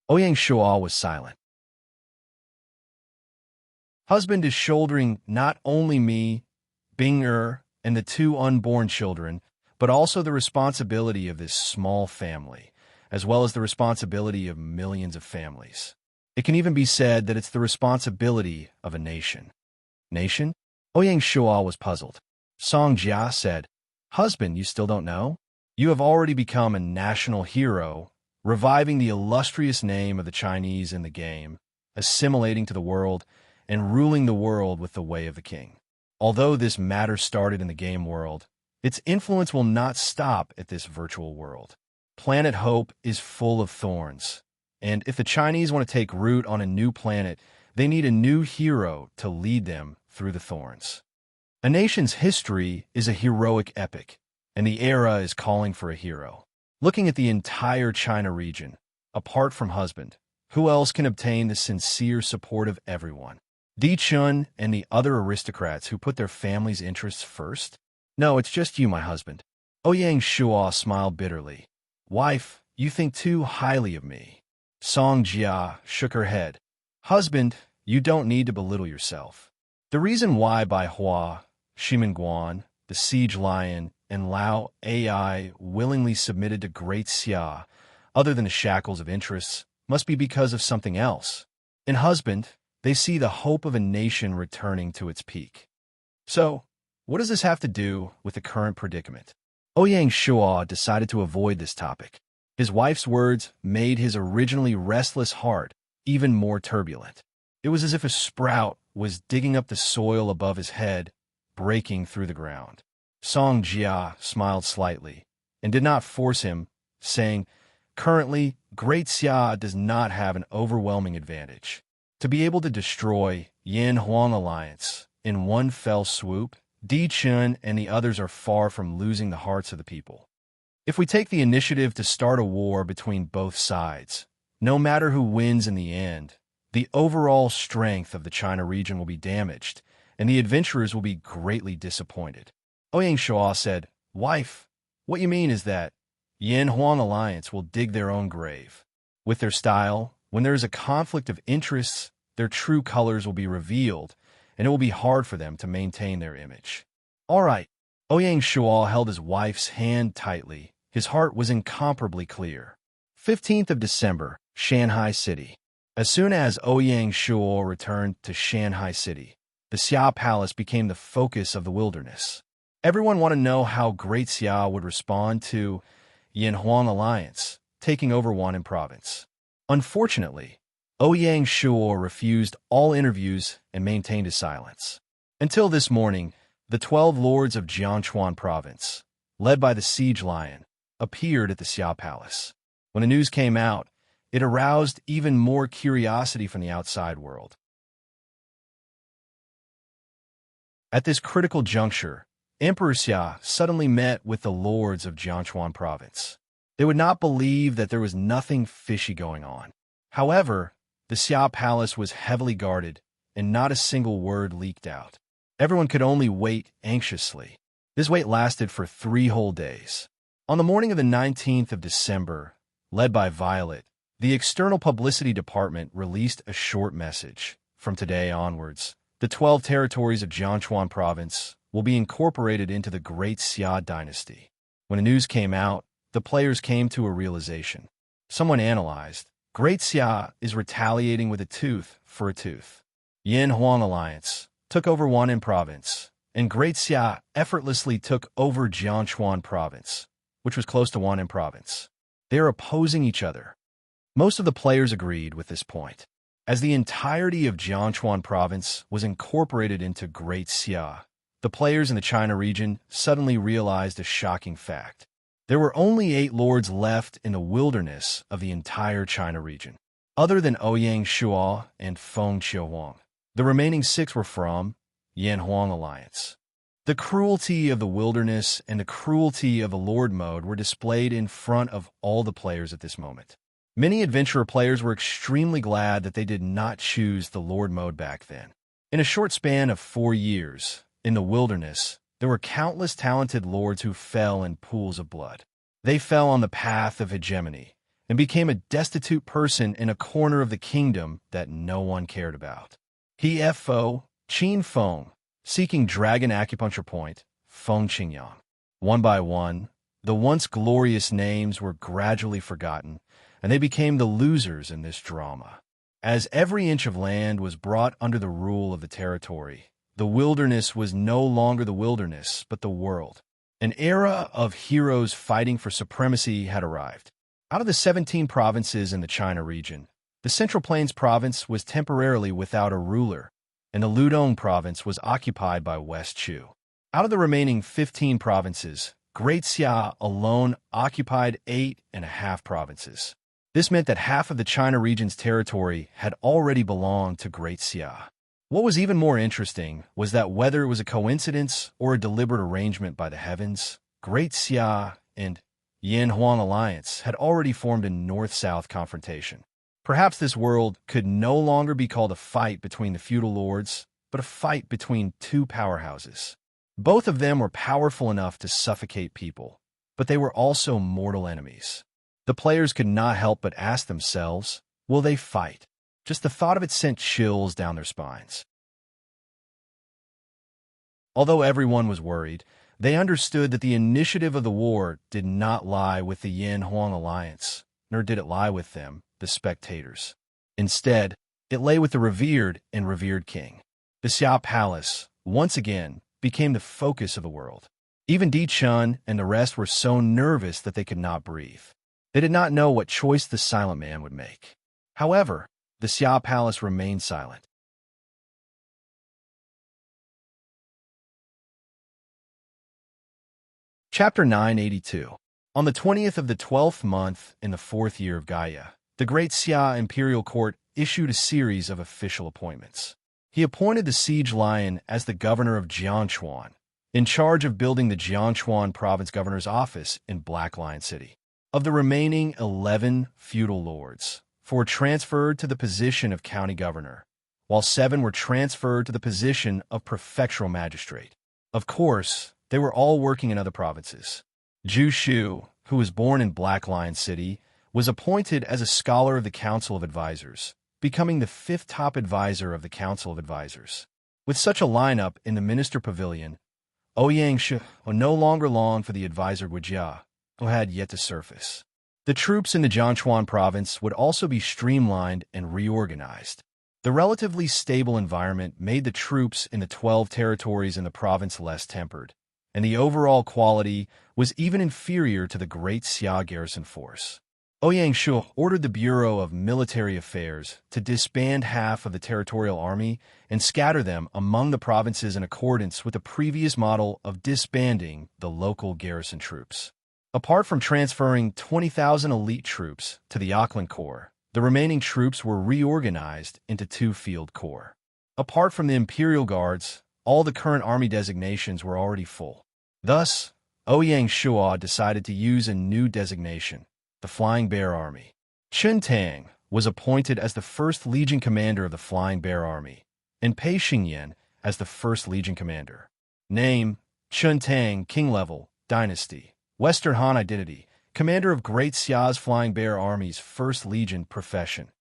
A: Ouyang Shuo was silent. Husband is shouldering not only me, Bing-er, and the 2 unborn children, but also the responsibility of this small family, as well as the responsibility of millions of families. It can even be said that it's the responsibility of a nation. Nation? Ouyang Shuo was puzzled. Song Jia said, Husband, you still don't know? You have already become a national hero, reviving the illustrious name of the Chinese in the game, assimilating to the world, and ruling the world with the way of the king. Although this matter started in the game world, its influence will not stop at this virtual world. Planet Hope is full of thorns, and if the Chinese want to take root on a new planet, they need a new hero to lead them through the thorns. A nation's history is a heroic epic, and the era is calling for a hero. Looking at the entire China region, apart from husband, who else can obtain the sincere support of everyone? Di Chun and the other aristocrats who put their family's interests first? No, it's just you, my husband. Ouyang Shuo smiled bitterly. Wife, you think too highly of me. Song Jia shook her head. Husband, you don't need to belittle yourself. The reason why Bai Hua, Shimin Guan, the Siege Lion, and Lao Ai willingly submitted to Great Xia, other than the shackles of interests, must be because of something else. In husband, they see the hope of a nation returning to its peak. So, what does this have to do with the current predicament? Ouyang Shuo decided to avoid this topic. His wife's words made his originally restless heart even more turbulent. It was as if a sprout was digging up the soil above his head, breaking through the ground. Song Jia smiled slightly and did not force him, saying, currently, Great Xia does not have an overwhelming advantage. To be able to destroy Yin Huang Alliance in one fell swoop, Di Chun and the others are far from losing the hearts of the people. If we take the initiative to start a war between both sides, no matter who wins in the end, the overall strength of the China region will be damaged, and the adventurers will be greatly disappointed. Ouyang Shuo said, Wife, what you mean is that Yin Huang Alliance will dig their own grave. With their style, when there is a conflict of interests, their true colors will be revealed, and it will be hard for them to maintain their image. All right. Ouyang Shuo held his wife's hand tightly. His heart was incomparably clear. 15th of December, Shanghai City. As soon as Ouyang Shuo returned to Shanghai City, the Xia Palace became the focus of the wilderness. Everyone wanted to know how Great Xia would respond to Yin Huang Alliance taking over Wan'an Province. Unfortunately, Ouyang Shuo refused all interviews and maintained his silence. Until this morning, the 12 lords of Jiangchuan Province, led by the Siege Lion, appeared at the Xia Palace. When the news came out, it aroused even more curiosity from the outside world. At this critical juncture, Emperor Xia suddenly met with the lords of Jiangchuan Province. They would not believe that there was nothing fishy going on. However, the Xia Palace was heavily guarded, and not a single word leaked out. Everyone could only wait anxiously. This wait lasted for 3 whole days. On the morning of the 19th of December, led by Violet, the External Publicity Department released a short message. From today onwards, the 12 territories of Jiangchuan Province will be incorporated into the Great Xia dynasty. When the news came out, the players came to a realization. Someone analyzed, Great Xia is retaliating with a tooth for a tooth. Yin Huang Alliance took over Wan'an Province, and Great Xia effortlessly took over Jiangchuan Province, which was close to Wan'an Province. They are opposing each other. Most of the players agreed with this point. As the entirety of Jiangchuan Province was incorporated into Great Xia, the players in the China region suddenly realized a shocking fact. There were only 8 lords left in the wilderness of the entire China region, other than Ouyang Shuo and Feng Qiuhuang. The remaining 6 were from Yin Huang Alliance. The cruelty of the wilderness and the cruelty of the Lord mode were displayed in front of all the players at this moment. Many adventurer players were extremely glad that they did not choose the Lord mode back then. In a short span of 4 years, in the wilderness, there were countless talented lords who fell in pools of blood. They fell on the path of hegemony and became a destitute person in a corner of the kingdom that no one cared about. P.F.O. Qin Feng, seeking Dragon Acupuncture Point, Feng Qingyang. One by one, the once glorious names were gradually forgotten, and they became the losers in this drama. As every inch of land was brought under the rule of the territory, the wilderness was no longer the wilderness, but the world. An era of heroes fighting for supremacy had arrived. Out of the 17 provinces in the China region, The Central Plains province was temporarily without a ruler, and the Ludong province was occupied by West Chu. Out of the remaining 15 provinces, Great Xia alone occupied 8.5 provinces. This meant that half of the China region's territory had already belonged to Great Xia. What was even more interesting was that whether it was a coincidence or a deliberate arrangement by the heavens, Great Xia and Yanhuang alliance had already formed a north-south confrontation. Perhaps this world could no longer be called a fight between the feudal lords, but a fight between two powerhouses. Both of them were powerful enough to suffocate people, but they were also mortal enemies. The players could not help but ask themselves, will they fight? Just the thought of it sent chills down their spines. Although everyone was worried, they understood that the initiative of the war did not lie with the Yanhuang alliance, nor did it lie with them, the spectators. Instead, it lay with the revered and revered king. The Xia Palace, once again, became the focus of the world. Even Di Chun and the rest were so nervous that they could not breathe. They did not know what choice the silent man would make. However, the Xia Palace remained silent. Chapter 982. On the 20th of the 12th month in the 4th year of Gaia, the Great Xia Imperial Court issued a series of official appointments. He appointed the Siege Lion as the governor of Jiangchuan, in charge of building the Jiangchuan Province Governor's office in Black Lion City. Of the remaining 11 feudal lords, 4 transferred to the position of county governor, while 7 were transferred to the position of prefectural magistrate. Of course, they were all working in other provinces. Zhu Shu, who was born in Black Lion City, was appointed as a scholar of the Council of Advisors, becoming the 5th top advisor of the Council of Advisors. With such a lineup in the Minister Pavilion, Ouyang Shi no longer longed for the advisor Guijia, who had yet to surface. The troops in the Jiangchuan province would also be streamlined and reorganized. The relatively stable environment made the troops in the 12 territories in the province less tempered, and the overall quality was even inferior to the Great Xia garrison force. Ouyang Shu ordered the Bureau of Military Affairs to disband half of the territorial army and scatter them among the provinces in accordance with the previous model of disbanding the local garrison troops. Apart from transferring 20,000 elite troops to the Auckland Corps, the remaining troops were reorganized into 2 field corps. Apart from the Imperial Guards, all the current army designations were already full. Thus, Ouyang Shua decided to use a new designation, the Flying Bear Army. Chen Tang was appointed as the 1st Legion Commander of the Flying Bear Army, and Pei Xingyan as the 1st Legion Commander. Name: Chen Tang, King Level, Dynasty, Western Han Identity, Commander of Great Xia's Flying Bear Army's 1st Legion. Profession: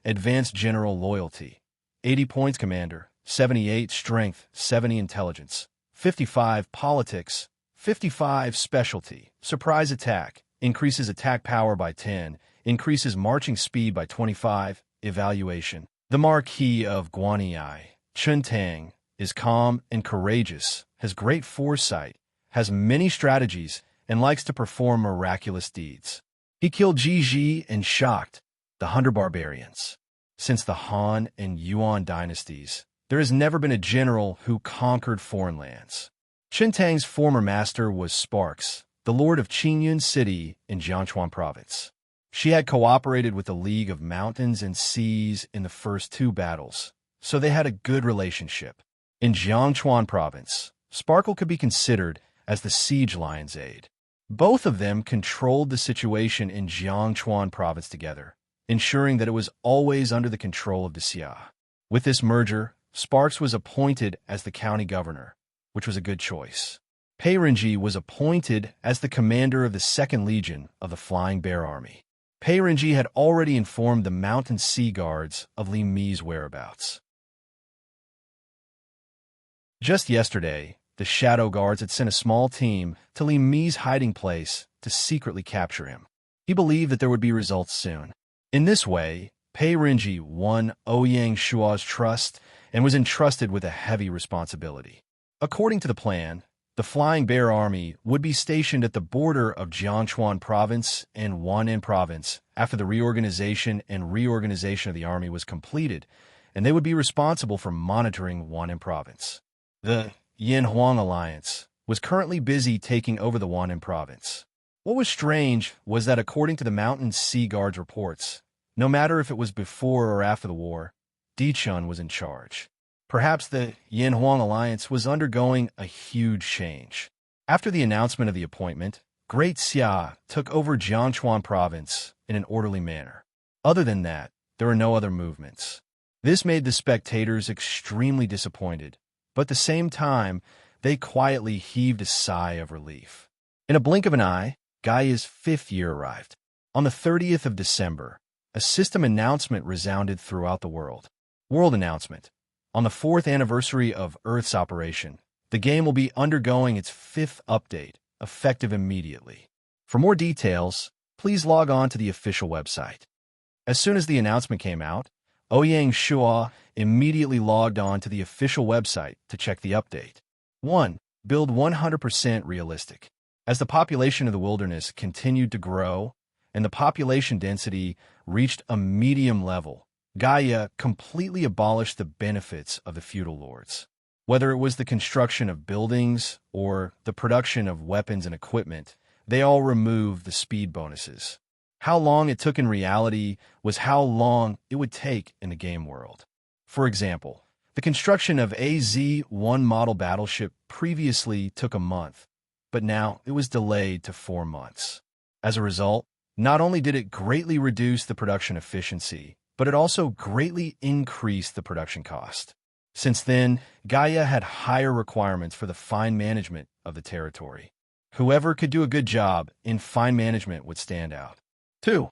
A: Advanced General Loyalty. 80 points Commander, 78 Strength, 70 Intelligence, 55 Politics, 55 Specialty. Surprise Attack: increases attack power by 10, increases marching speed by 25. Evaluation: the Marquis of Guanyi, Chen Tang, is calm and courageous, has great foresight, has many strategies, and likes to perform miraculous deeds. He killed Ji and shocked the Hunter Barbarians. Since the Han and Yuan dynasties, there has never been a general who conquered foreign lands. Chen Tang's former master was Sparks, the lord of Qingyun City in Jiangchuan Province. She had cooperated with the League of Mountains and Seas in the first 2 battles, so they had a good relationship. In Jiangchuan Province, Sparkle could be considered as the Siege Lion's aide. Both of them controlled the situation in Jiangchuan Province together, ensuring that it was always under the control of the Xia. With this merger, Sparks was appointed as the county governor, which was a good choice. Pei Renji was appointed as the commander of the 2nd Legion of the Flying Bear Army. Pei Renji had already informed the Mountain Sea Guards of Li Mi's whereabouts. Just yesterday, the Shadow Guards had sent a small team to Li Mi's hiding place to secretly capture him. He believed that there would be results soon. In this way, Pei Renji won Ouyang Shua's trust and was entrusted with a heavy responsibility. According to the plan, The Flying Bear Army would be stationed at the border of Jiangchuan Province and Huanan Province after the reorganization of the army was completed, and they would be responsible for monitoring Huanan Province. The Yin-Huang Alliance was currently busy taking over the Huanan Province. What was strange was that according to the Mountain Sea Guard's reports, no matter if it was before or after the war, Dichun was in charge. Perhaps the Yin-Huang Alliance was undergoing a huge change. After the announcement of the appointment, Great Xia took over Jiangchuan Province in an orderly manner. Other than that, there were no other movements. This made the spectators extremely disappointed, but at the same time, they quietly heaved a sigh of relief. In a blink of an eye, Gaia's 5th year arrived. On the 30th of December, a system announcement resounded throughout the world. World announcement. On the 4th anniversary of Earth's operation, the game will be undergoing its 5th update, effective immediately. For more details, please log on to the official website. As soon as the announcement came out, Ouyang Shua immediately logged on to the official website to check the update. 1. Build 100% realistic. As the population of the wilderness continued to grow and the population density reached a medium level, Gaia completely abolished the benefits of the feudal lords. Whether it was the construction of buildings or the production of weapons and equipment, they all removed the speed bonuses. How long it took in reality was how long it would take in the game world. For example, the construction of AZ-1 model battleship previously took a month, but now it was delayed to 4 months. As a result, not only did it greatly reduce the production efficiency, but it also greatly increased the production cost. Since then, Gaia had higher requirements for the fine management of the territory. Whoever could do a good job in fine management would stand out. 2.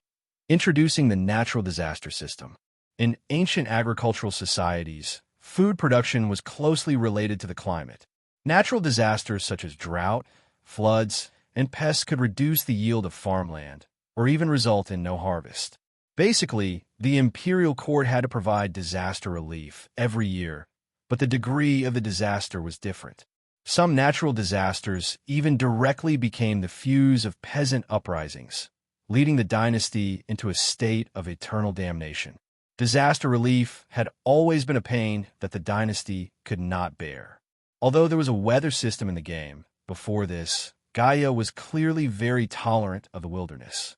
A: Introducing the natural disaster system. In ancient agricultural societies, food production was closely related to the climate. Natural disasters such as drought, floods, and pests could reduce the yield of farmland, or even result in no harvest. Basically, the imperial court had to provide disaster relief every year, but the degree of the disaster was different. Some natural disasters even directly became the fuse of peasant uprisings, leading the dynasty into a state of eternal damnation. Disaster relief had always been a pain that the dynasty could not bear. Although there was a weather system in the game, before this, Gaia was clearly very tolerant of the wilderness.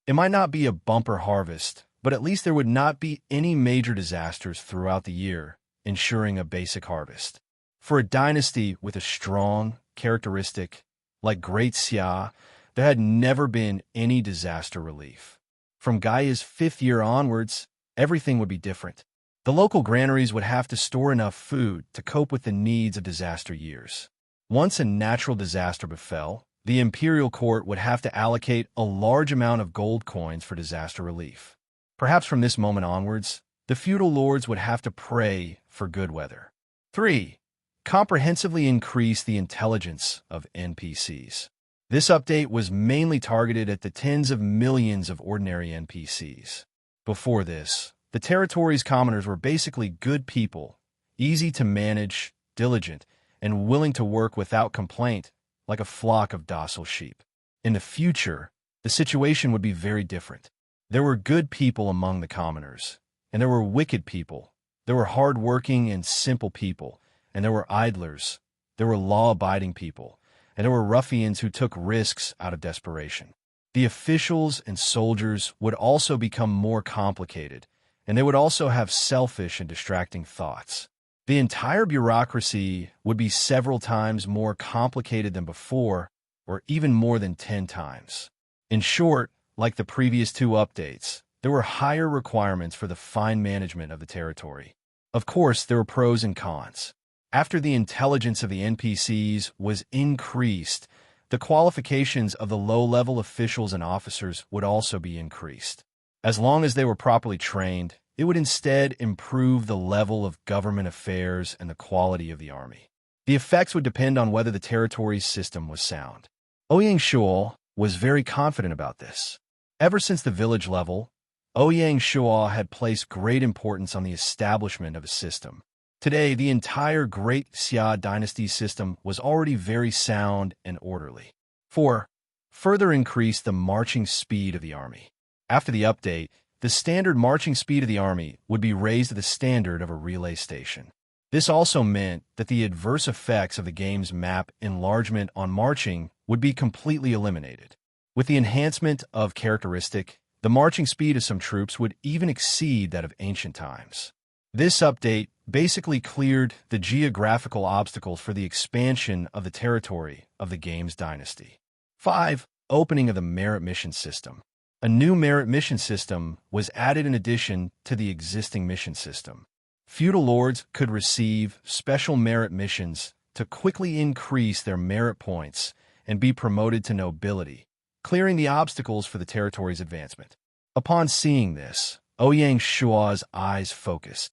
A: It might not be a bumper harvest, but at least there would not be any major disasters throughout the year, ensuring a basic harvest. For a dynasty with a strong characteristic like Great Xia, there had never been any disaster relief. From Gaia's 5th year onwards, everything would be different. The local granaries would have to store enough food to cope with the needs of disaster years. Once a natural disaster befell, the imperial court would have to allocate a large amount of gold coins for disaster relief. Perhaps from this moment onwards, the feudal lords would have to pray for good weather. 3. Comprehensively increase the intelligence of NPCs. This update was mainly targeted at the tens of millions of ordinary NPCs. Before this, the territory's commoners were basically good people, easy to manage, diligent, and willing to work without complaint, like a flock of docile sheep. In the future, the situation would be very different. There were good people among the commoners, and there were wicked people. There were hard-working and simple people, and there were idlers. There were law-abiding people, and there were ruffians who took risks out of desperation. The officials and soldiers would also become more complicated, and they would also have selfish and distracting thoughts. The entire bureaucracy would be several times more complicated than before, or even more than 10 times. In short, like the previous 2 updates, there were higher requirements for the fine management of the territory. Of course, there were pros and cons. After the intelligence of the NPCs was increased, the qualifications of the low-level officials and officers would also be increased. As long as they were properly trained, it would instead improve the level of government affairs and the quality of the army. The effects would depend on whether the territory's system was sound. Ouyang Shua was very confident about this. Ever since the village level, Ouyang Shua had placed great importance on the establishment of a system. Today, the entire Great Xia dynasty system was already very sound and orderly. 4. Further increase the marching speed of the army. After the update, the standard marching speed of the army would be raised to the standard of a relay station. This also meant that the adverse effects of the game's map enlargement on marching would be completely eliminated. With the enhancement of characteristic, the marching speed of some troops would even exceed that of ancient times. This update basically cleared the geographical obstacles for the expansion of the territory of the game's dynasty. 5. Opening of the merit mission system. A new merit mission system was added in addition to the existing mission system. Feudal lords could receive special merit missions to quickly increase their merit points and be promoted to nobility, clearing the obstacles for the territory's advancement. Upon seeing this, Ouyang Shua's eyes focused.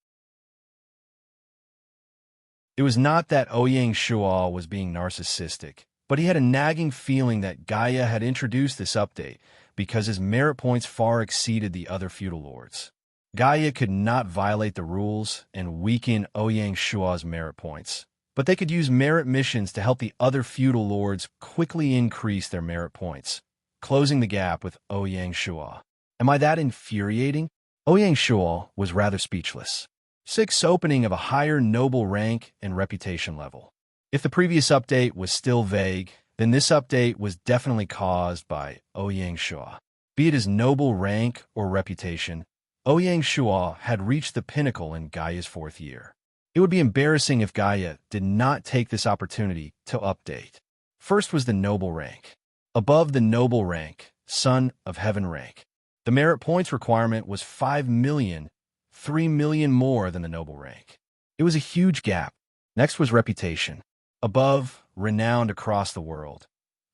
A: It was not that Ouyang Shua was being narcissistic, but he had a nagging feeling that Gaia had introduced this update because his merit points far exceeded the other feudal lords. Gaia could not violate the rules and weaken Ouyang Shua's merit points, but they could use merit missions to help the other feudal lords quickly increase their merit points, closing the gap with Ouyang Shua. Am I that infuriating? Ouyang Shua was rather speechless. 6. Opening of a higher noble rank and reputation level. If the previous update was still vague, then this update was definitely caused by Ouyang Shua. Be it his noble rank or reputation, Ouyang Shua had reached the pinnacle in Gaia's 4th year. It would be embarrassing if Gaia did not take this opportunity to update. First was the noble rank. Above the noble rank, Son of Heaven rank, the merit points requirement was 5 million, 3 million more than the noble rank. It was a huge gap. Next was reputation. Above, renowned across the world,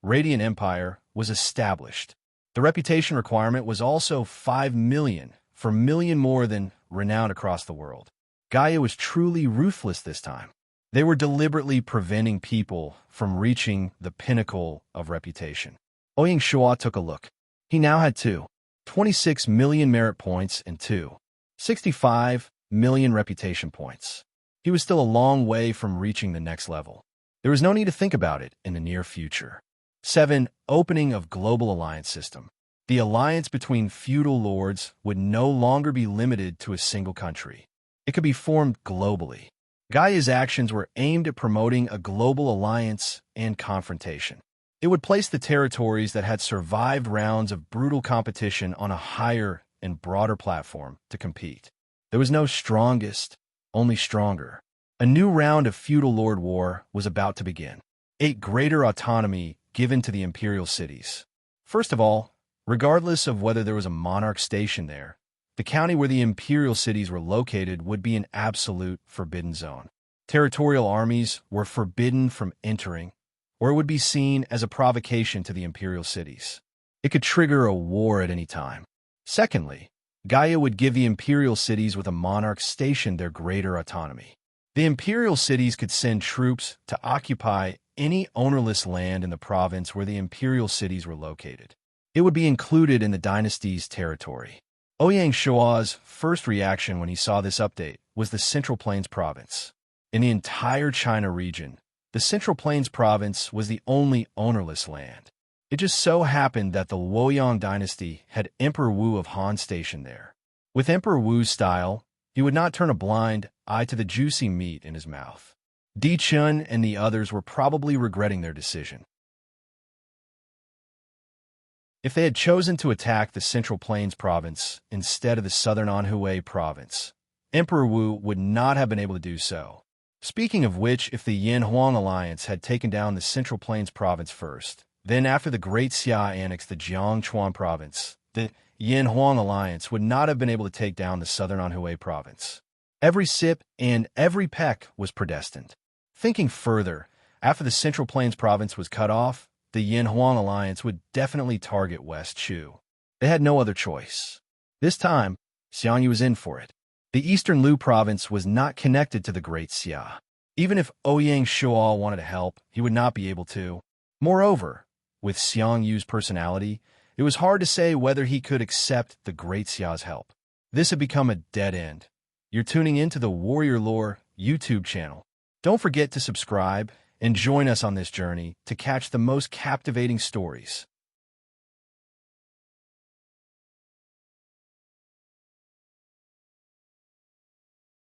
A: Radiant Empire was established. The reputation requirement was also 5 million, 4 million more than renowned across the world. Gaia was truly ruthless this time. They were deliberately preventing people from reaching the pinnacle of reputation. Ouyang Shua took a look. He now had 26 million merit points and 65 million reputation points. He was still a long way from reaching the next level. There was no need to think about it in the near future. 7. Opening of global alliance system. The alliance between feudal lords would no longer be limited to a single country. It could be formed globally. Gaia's actions were aimed at promoting a global alliance and confrontation. It would place the territories that had survived rounds of brutal competition on a higher and broader platform to compete. There was no strongest, only stronger. A new round of feudal lord war was about to begin. 8. Greater autonomy given to the imperial cities. First of all, regardless of whether there was a monarch station there, the county where the imperial cities were located would be an absolute forbidden zone. Territorial armies were forbidden from entering, or it would be seen as a provocation to the imperial cities. It could trigger a war at any time. Secondly, Gaia would give the imperial cities with a monarch station their greater autonomy. The imperial cities could send troops to occupy any ownerless land in the province where the imperial cities were located. It would be included in the dynasty's territory. Ouyang Shua's first reaction when he saw this update was the Central Plains province. In the entire China region, the Central Plains province was the only ownerless land. It just so happened that the Luoyang dynasty had Emperor Wu of Han stationed there. With Emperor Wu's style, he would not turn a blind eye to the juicy meat in his mouth. Di Chun and the others were probably regretting their decision. If they had chosen to attack the Central Plains province instead of the southern Anhui province, Emperor Wu would not have been able to do so. Speaking of which, if the Yin-Huang alliance had taken down the Central Plains province first, then after the Great Xia annexed the Jiangchuan province, the Yin-Huang alliance would not have been able to take down the southern Anhui province. Every sip and every peck was predestined. Thinking further, after the Central Plains province was cut off, the Yin-Huang alliance would definitely target West Chu. They had no other choice. This time, Xiangyu was in for it. The Eastern Lu province was not connected to the Great Xia. Even if Ouyang Shua wanted to help, he would not be able to. Moreover, with Xiangyu's personality, it was hard to say whether he could accept the Great Xia's help. This had become a dead end. You're tuning into the Warrior Lore YouTube channel. Don't forget to subscribe and join us on this journey to catch the most captivating stories.